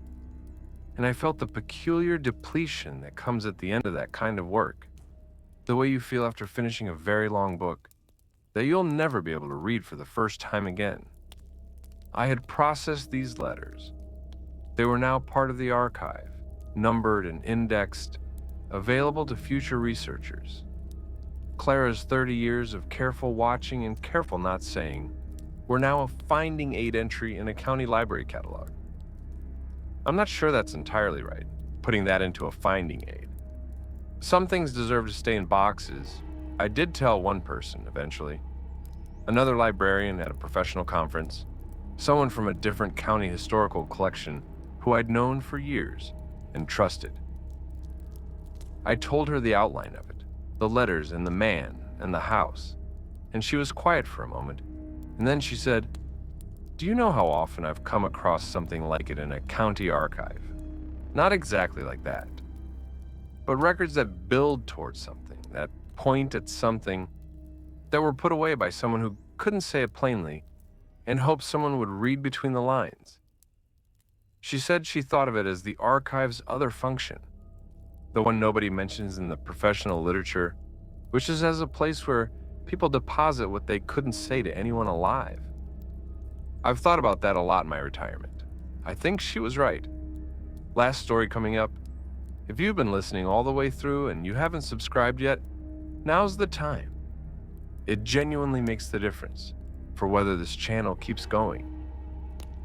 and I felt the peculiar depletion that comes at the end of that kind of work, the way you feel after finishing a very long book that you'll never be able to read for the first time again. I had processed these letters. They were now part of the archive, numbered and indexed, available to future researchers. Clara's 30 years of careful watching and careful not saying were now a finding aid entry in a county library catalog. I'm not sure that's entirely right, putting that into a finding aid. Some things deserve to stay in boxes. I did tell one person eventually, another librarian at a professional conference, someone from a different county historical collection who I'd known for years and trusted. I told her the outline of it, the letters and the man and the house, and she was quiet for a moment, and then she said, "Do you know how often I've come across something like it in a county archive? Not exactly like that, but records that build towards something, that point at something, that were put away by someone who couldn't say it plainly and hoped someone would read between the lines." She said she thought of it as the archive's other function, the one nobody mentions in the professional literature, which is as a place where people deposit what they couldn't say to anyone alive. I've thought about that a lot in my retirement. I think she was right. Last story coming up. If you've been listening all the way through and you haven't subscribed yet, now's the time. It genuinely makes the difference for whether this channel keeps going.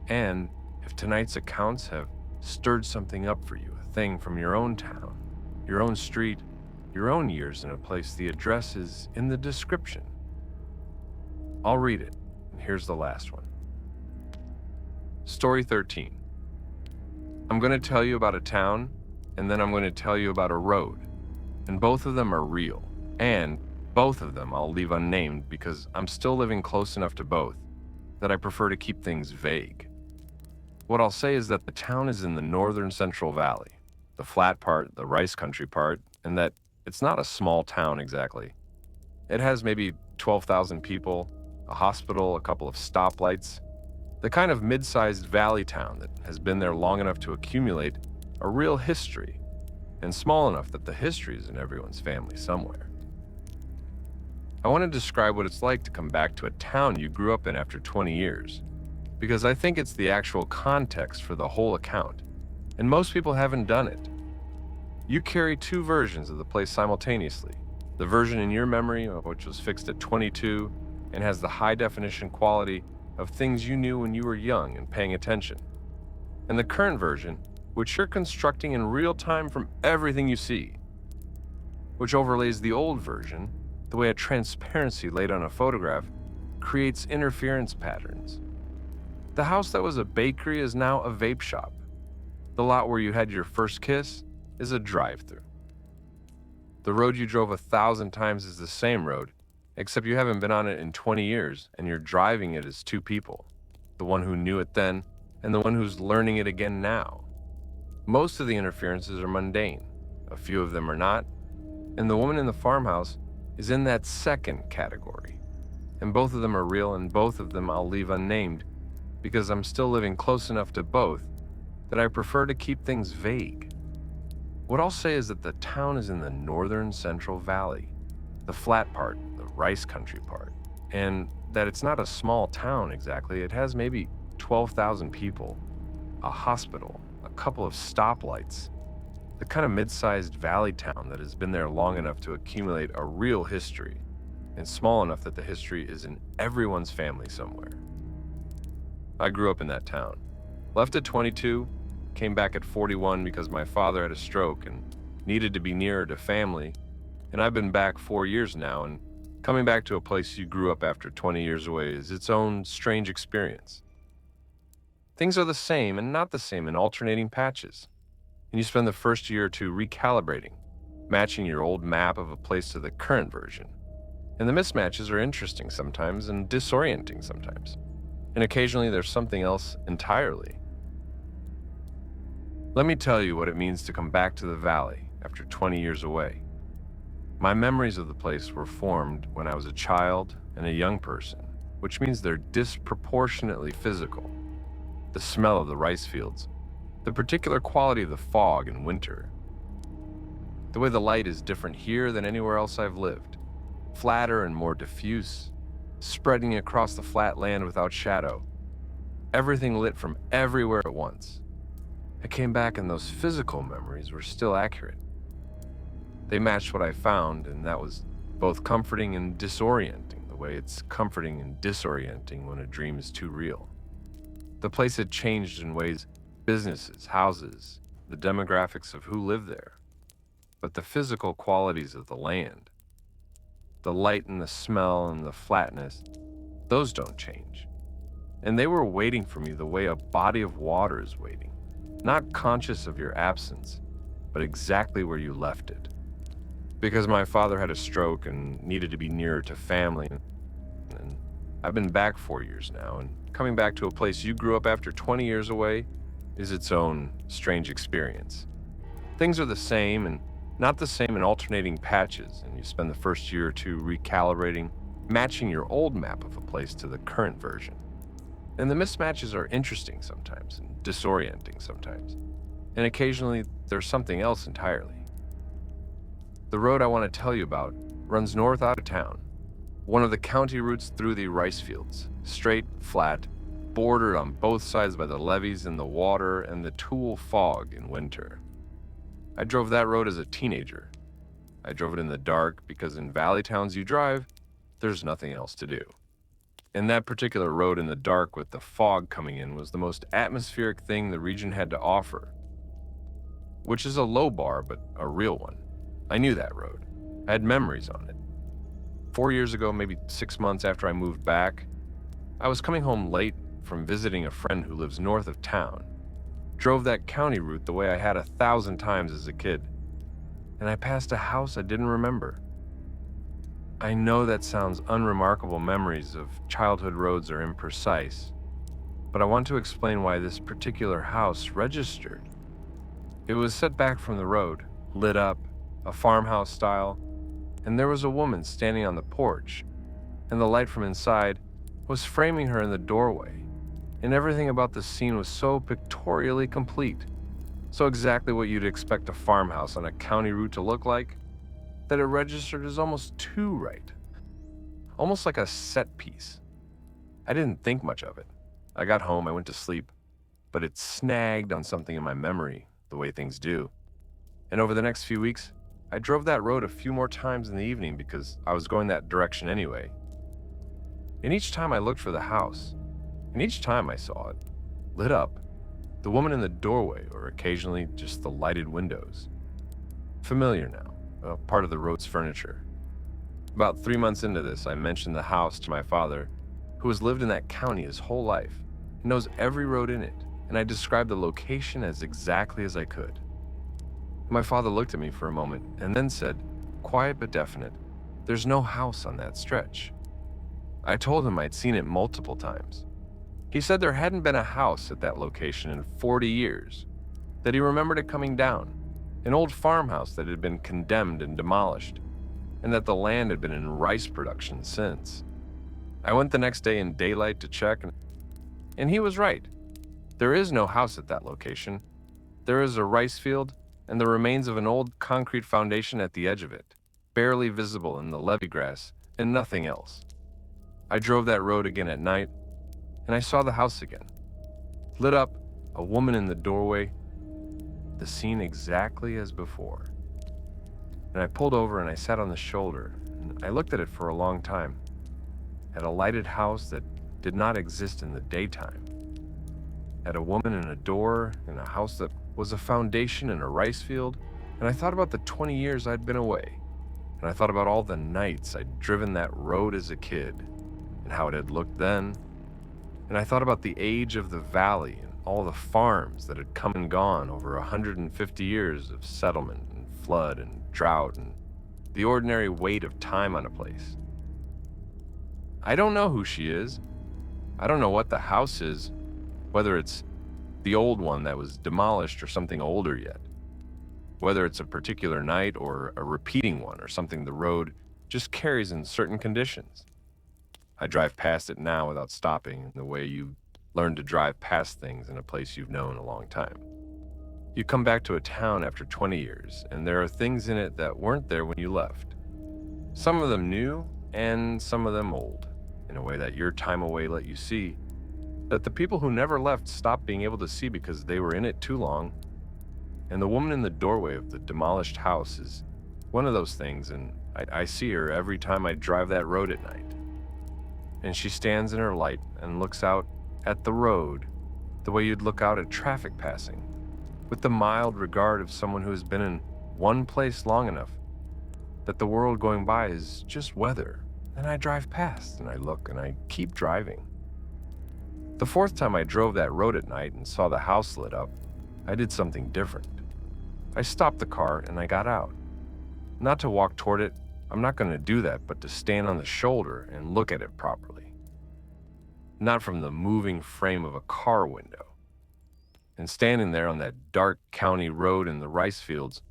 And if tonight's accounts have stirred something up for you, a thing from your own town, your own street, your own years in a place, the address is in the description. I'll read it, and here's the last one. Story 13. I'm going to tell you about a town, and then I'm going to tell you about a road, and both of them are real, and both of them I'll leave unnamed because I'm still living close enough to both that I prefer to keep things vague. What I'll say is that the town is in the northern Central Valley, the flat part, the rice country part, and that it's not a small town exactly. It has maybe 12,000 people, a hospital, a couple of stoplights, the kind of mid-sized valley town that has been there long enough to accumulate a real history, and small enough that the history is in everyone's family somewhere. I want to describe what it's like to come back to a town you grew up in after 20 years, because I think it's the actual context for the whole account, and most people haven't done it. You carry two versions of the place simultaneously, the version in your memory, which was fixed at 22 and has the high-definition quality of things you knew when you were young and paying attention, and the current version, which you're constructing in real time from everything you see, which overlays the old version the way a transparency laid on a photograph creates interference patterns. The house that was a bakery is now a vape shop. The lot where you had your first kiss is a drive-thru. The road you drove 1,000 times is the same road, except you haven't been on it in 20 years and you're driving it as two people, the one who knew it then and the one who's learning it again now. Most of the interferences are mundane, a few of them are not, and the woman in the farmhouse is in that second category. And both of them are real, and both of them I'll leave unnamed because I'm still living close enough to both that I prefer to keep things vague. What I'll say is that the town is in the northern Central Valley, the flat part, the rice country part, and that it's not a small town exactly. It has maybe 12,000 people, a hospital, a couple of stoplights, the kind of mid-sized valley town that has been there long enough to accumulate a real history, and small enough that the history is in everyone's family somewhere. I grew up in that town. Left at 22, came back at 41 because my father had a stroke and needed to be nearer to family, and I've been back 4 years now, and coming back to a place you grew up after 20 years away is its own strange experience. Things are the same and not the same in alternating patches, and you spend the first year or two recalibrating, matching your old map of a place to the current version. And the mismatches are interesting sometimes and disorienting sometimes. And occasionally there's something else entirely. Let me tell you what it means to come back to the valley after 20 years away. My memories of the place were formed when I was a child and a young person, which means they're disproportionately physical. The smell of the rice fields, the particular quality of the fog in winter, the way the light is different here than anywhere else I've lived, flatter and more diffuse, spreading across the flat land without shadow, everything lit from everywhere at once. I came back and those physical memories were still accurate. They matched what I found, and that was both comforting and disorienting, the way it's comforting and disorienting when a dream is too real. The place had changed in ways, businesses, houses, the demographics of who lived there. But the physical qualities of the land, the light and the smell and the flatness, those don't change. And they were waiting for me the way a body of water is waiting, not conscious of your absence, but exactly where you left it. Because my father had a stroke and needed to be nearer to family, and I've been back 4 years now, and coming back to a place you grew up after 20 years away is its own strange experience. Things are the same and not the same in alternating patches, and you spend the first year or two recalibrating, matching your old map of a place to the current version. And the mismatches are interesting sometimes and disorienting sometimes. And occasionally there's something else entirely. The road I want to tell you about runs north out of town, one of the county routes through the rice fields, straight, flat, bordered on both sides by the levees and the water and the Tool fog in winter. I drove that road as a teenager. I drove it in the dark because in valley towns you drive, there's nothing else to do. And that particular road in the dark with the fog coming in was the most atmospheric thing the region had to offer, which is a low bar, but a real one. I knew that road. I had memories on it. 4 years ago, maybe 6 months after I moved back, I was coming home late from visiting a friend who lives north of town. Drove that county route the way I had 1,000 times as a kid. And I passed a house I didn't remember. I know that sounds unremarkable. Memories of childhood roads are imprecise, but I want to explain why this particular house registered. It was set back from the road, lit up, a farmhouse style, and there was a woman standing on the porch, and the light from inside was framing her in the doorway, and everything about the scene was so pictorially complete, so exactly what you'd expect a farmhouse on a county route to look like, that it registered as almost too right. Almost like a set piece. I didn't think much of it. I got home, I went to sleep, but it snagged on something in my memory, the way things do. And over the next few weeks, I drove that road a few more times in the evening because I was going that direction anyway. And each time I looked for the house, and each time I saw it, lit up, the woman in the doorway or occasionally just the lighted windows. Familiar now, a part of the road's furniture. About 3 months into this, I mentioned the house to my father, who has lived in that county his whole life, and knows every road in it, and I described the location as exactly as I could. My father looked at me for a moment and then said, quiet but definite, "There's no house on that stretch." I told him I'd seen it multiple times. He said there hadn't been a house at that location in 40 years, that he remembered it coming down, an old farmhouse that had been condemned and demolished, and that the land had been in rice production since. I went the next day in daylight to check, and he was right. There is no house at that location. There is a rice field and the remains of an old concrete foundation at the edge of it, barely visible in the levee grass, and nothing else. I drove that road again at night, and I saw the house again. Lit up, a woman in the doorway, the scene exactly as before. And I pulled over and I sat on the shoulder, and I looked at it for a long time, at a lighted house that did not exist in the daytime, at a woman in a door in a house that was a foundation in a rice field, and I thought about the 20 years I'd been away, and I thought about all the nights I'd driven that road as a kid, and how it had looked then, and I thought about the age of the valley and all the farms that had come and gone over 150 years of settlement and flood and drought and the ordinary weight of time on a place. I don't know who she is. I don't know what the house is, whether it's the old one that was demolished or something older yet. Whether it's a particular night or a repeating one or something the road just carries in certain conditions. I drive past it now without stopping, the way you learn to drive past things in a place you've known a long time. You come back to a town after 20 years, and there are things in it that weren't there when you left. Some of them new, and some of them old, in a way that your time away let you see, that the people who never left stopped being able to see because they were in it too long. And the woman in the doorway of the demolished house is one of those things, and I see her every time I drive that road at night. And she stands in her light and looks out at the road the way you'd look out at traffic passing, with the mild regard of someone who has been in one place long enough that the world going by is just weather. And I drive past and I look and I keep driving. The fourth time I drove that road at night and saw the house lit up, I did something different. I stopped the car and I got out. Not to walk toward it, I'm not going to do that, but to stand on the shoulder and look at it properly. Not from the moving frame of a car window. And standing there on that dark county road in the rice fields,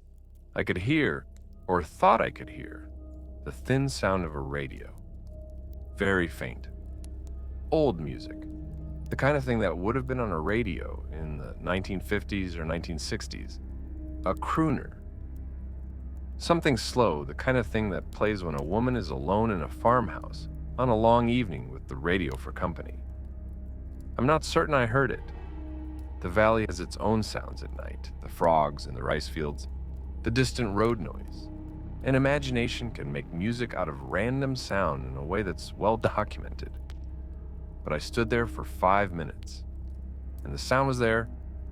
I could hear, or thought I could hear, the thin sound of a radio. Very faint. Old music. The kind of thing that would have been on a radio in the 1950s or 1960s. A crooner. Something slow, the kind of thing that plays when a woman is alone in a farmhouse on a long evening with the radio for company. I'm not certain I heard it. The valley has its own sounds at night, the frogs in the rice fields, the distant road noise. And imagination can make music out of random sound in a way that's well documented. But I stood there for 5 minutes, and the sound was there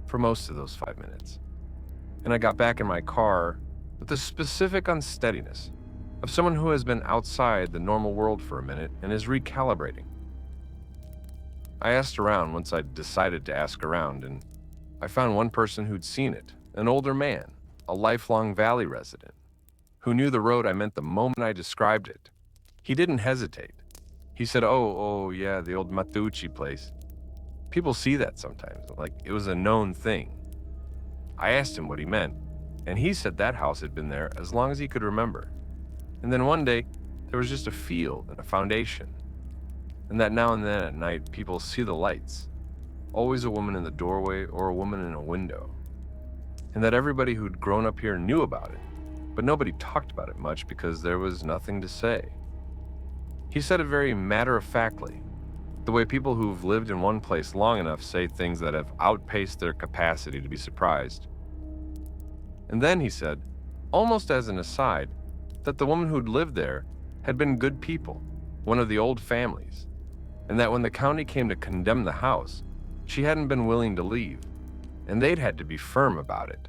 for most of those 5 minutes. And I got back in my car with the specific unsteadiness of someone who has been outside the normal world for a minute and is recalibrating. I asked around once I decided to ask around, and I found one person who'd seen it, an older man, a lifelong valley resident, who knew the road I meant the moment I described it. He didn't hesitate. He said, oh, yeah, the old Matucci place. People see that sometimes, like it was a known thing. I asked him what he meant, and he said that house had been there as long as he could remember. And then one day, there was just a field and a foundation. And that now and then at night, people see the lights. Always a woman in the doorway or a woman in a window. And that everybody who'd grown up here knew about it, but nobody talked about it much because there was nothing to say. He said it very matter-of-factly, the way people who've lived in one place long enough say things that have outpaced their capacity to be surprised. And then he said, almost as an aside, that the woman who'd lived there had been good people, one of the old families, and that when the county came to condemn the house, she hadn't been willing to leave, and they'd had to be firm about it,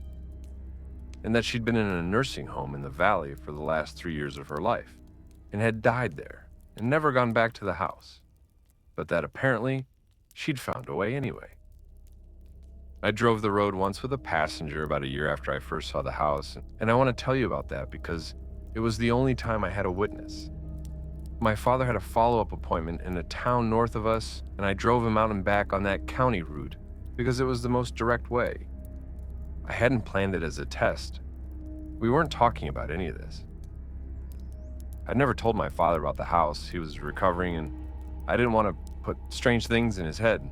and that she'd been in a nursing home in the valley for the last 3 years of her life, and had died there, and never gone back to the house, but that apparently she'd found a way anyway. I drove the road once with a passenger about a year after I first saw the house, and I want to tell you about that because it was the only time I had a witness. My father had a follow-up appointment in a town north of us, and I drove him out and back on that county route because it was the most direct way. I hadn't planned it as a test. We weren't talking about any of this. I'd never told my father about the house. He was recovering, and I didn't want to put strange things in his head.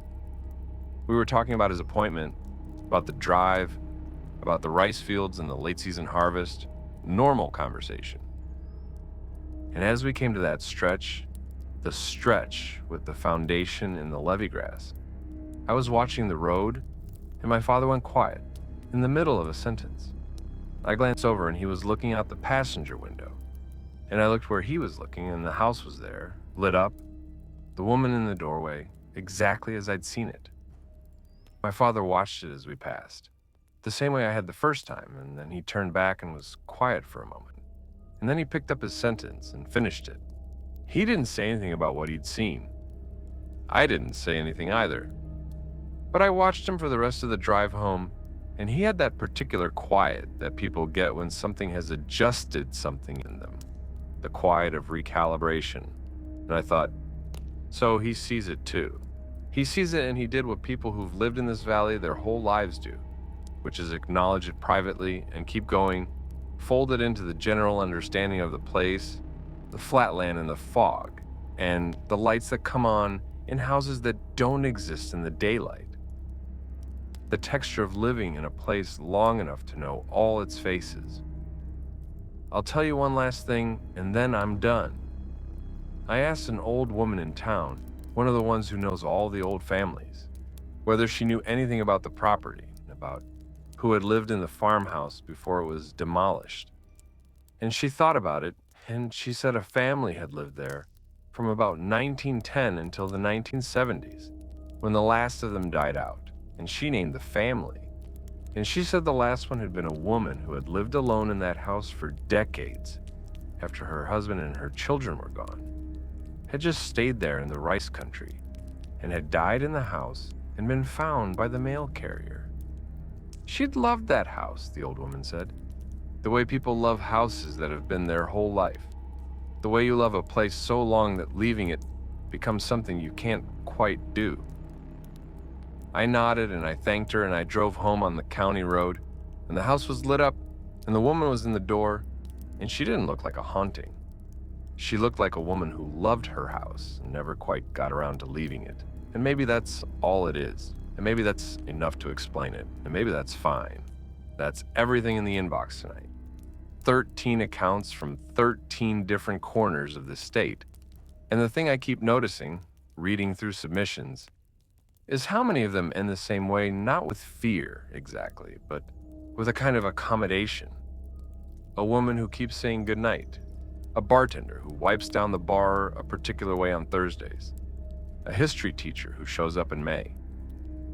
We were talking about his appointment, about the drive, about the rice fields and the late season harvest. Normal conversation. And as we came to that stretch, the stretch with the foundation and the levee grass, I was watching the road, and my father went quiet, in the middle of a sentence. I glanced over, and he was looking out the passenger window. And I looked where he was looking, and the house was there, lit up, the woman in the doorway, exactly as I'd seen it. My father watched it as we passed, the same way I had the first time, and then he turned back and was quiet for a moment. And then he picked up his sentence and finished it. He didn't say anything about what he'd seen. I didn't say anything either. But I watched him for the rest of the drive home, and he had that particular quiet that people get when something has adjusted something in them. The quiet of recalibration. And I thought, So he sees it too. He sees it, and he did what people who've lived in this valley their whole lives do, which is acknowledge it privately and keep going, fold it into the general understanding of the place, the flatland and the fog, and the lights that come on in houses that don't exist in the daylight. The texture of living in a place long enough to know all its faces. I'll tell you one last thing, and then I'm done. I asked an old woman in town, one of the ones who knows all the old families, whether she knew anything about the property, about who had lived in the farmhouse before it was demolished. And she thought about it, and she said a family had lived there from about 1910 until the 1970s, when the last of them died out, and she named the family. And she said the last one had been a woman who had lived alone in that house for decades after her husband and her children were gone, had just stayed there in the rice country, and had died in the house and been found by the mail carrier. She'd loved that house, the old woman said, the way people love houses that have been their whole life, the way you love a place so long that leaving it becomes something you can't quite do. I nodded and I thanked her, and I drove home on the county road, and the house was lit up, and the woman was in the door, and she didn't look like a haunting. She looked like a woman who loved her house and never quite got around to leaving it. And maybe that's all it is. And maybe that's enough to explain it. And maybe that's fine. That's everything in the inbox tonight. 13 accounts from 13 different corners of the state. And the thing I keep noticing, reading through submissions, is how many of them end the same way, not with fear exactly, but with a kind of accommodation. A woman who keeps saying goodnight. A bartender who wipes down the bar a particular way on Thursdays. A history teacher who shows up in May.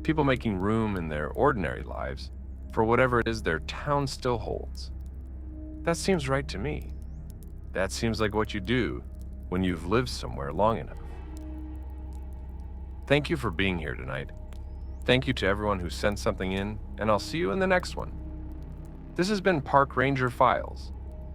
People making room in their ordinary lives for whatever it is their town still holds. That seems right to me. That seems like what you do when you've lived somewhere long enough. Thank you for being here tonight. Thank you to everyone who sent something in, and I'll see you in the next one. This has been Park Ranger Files.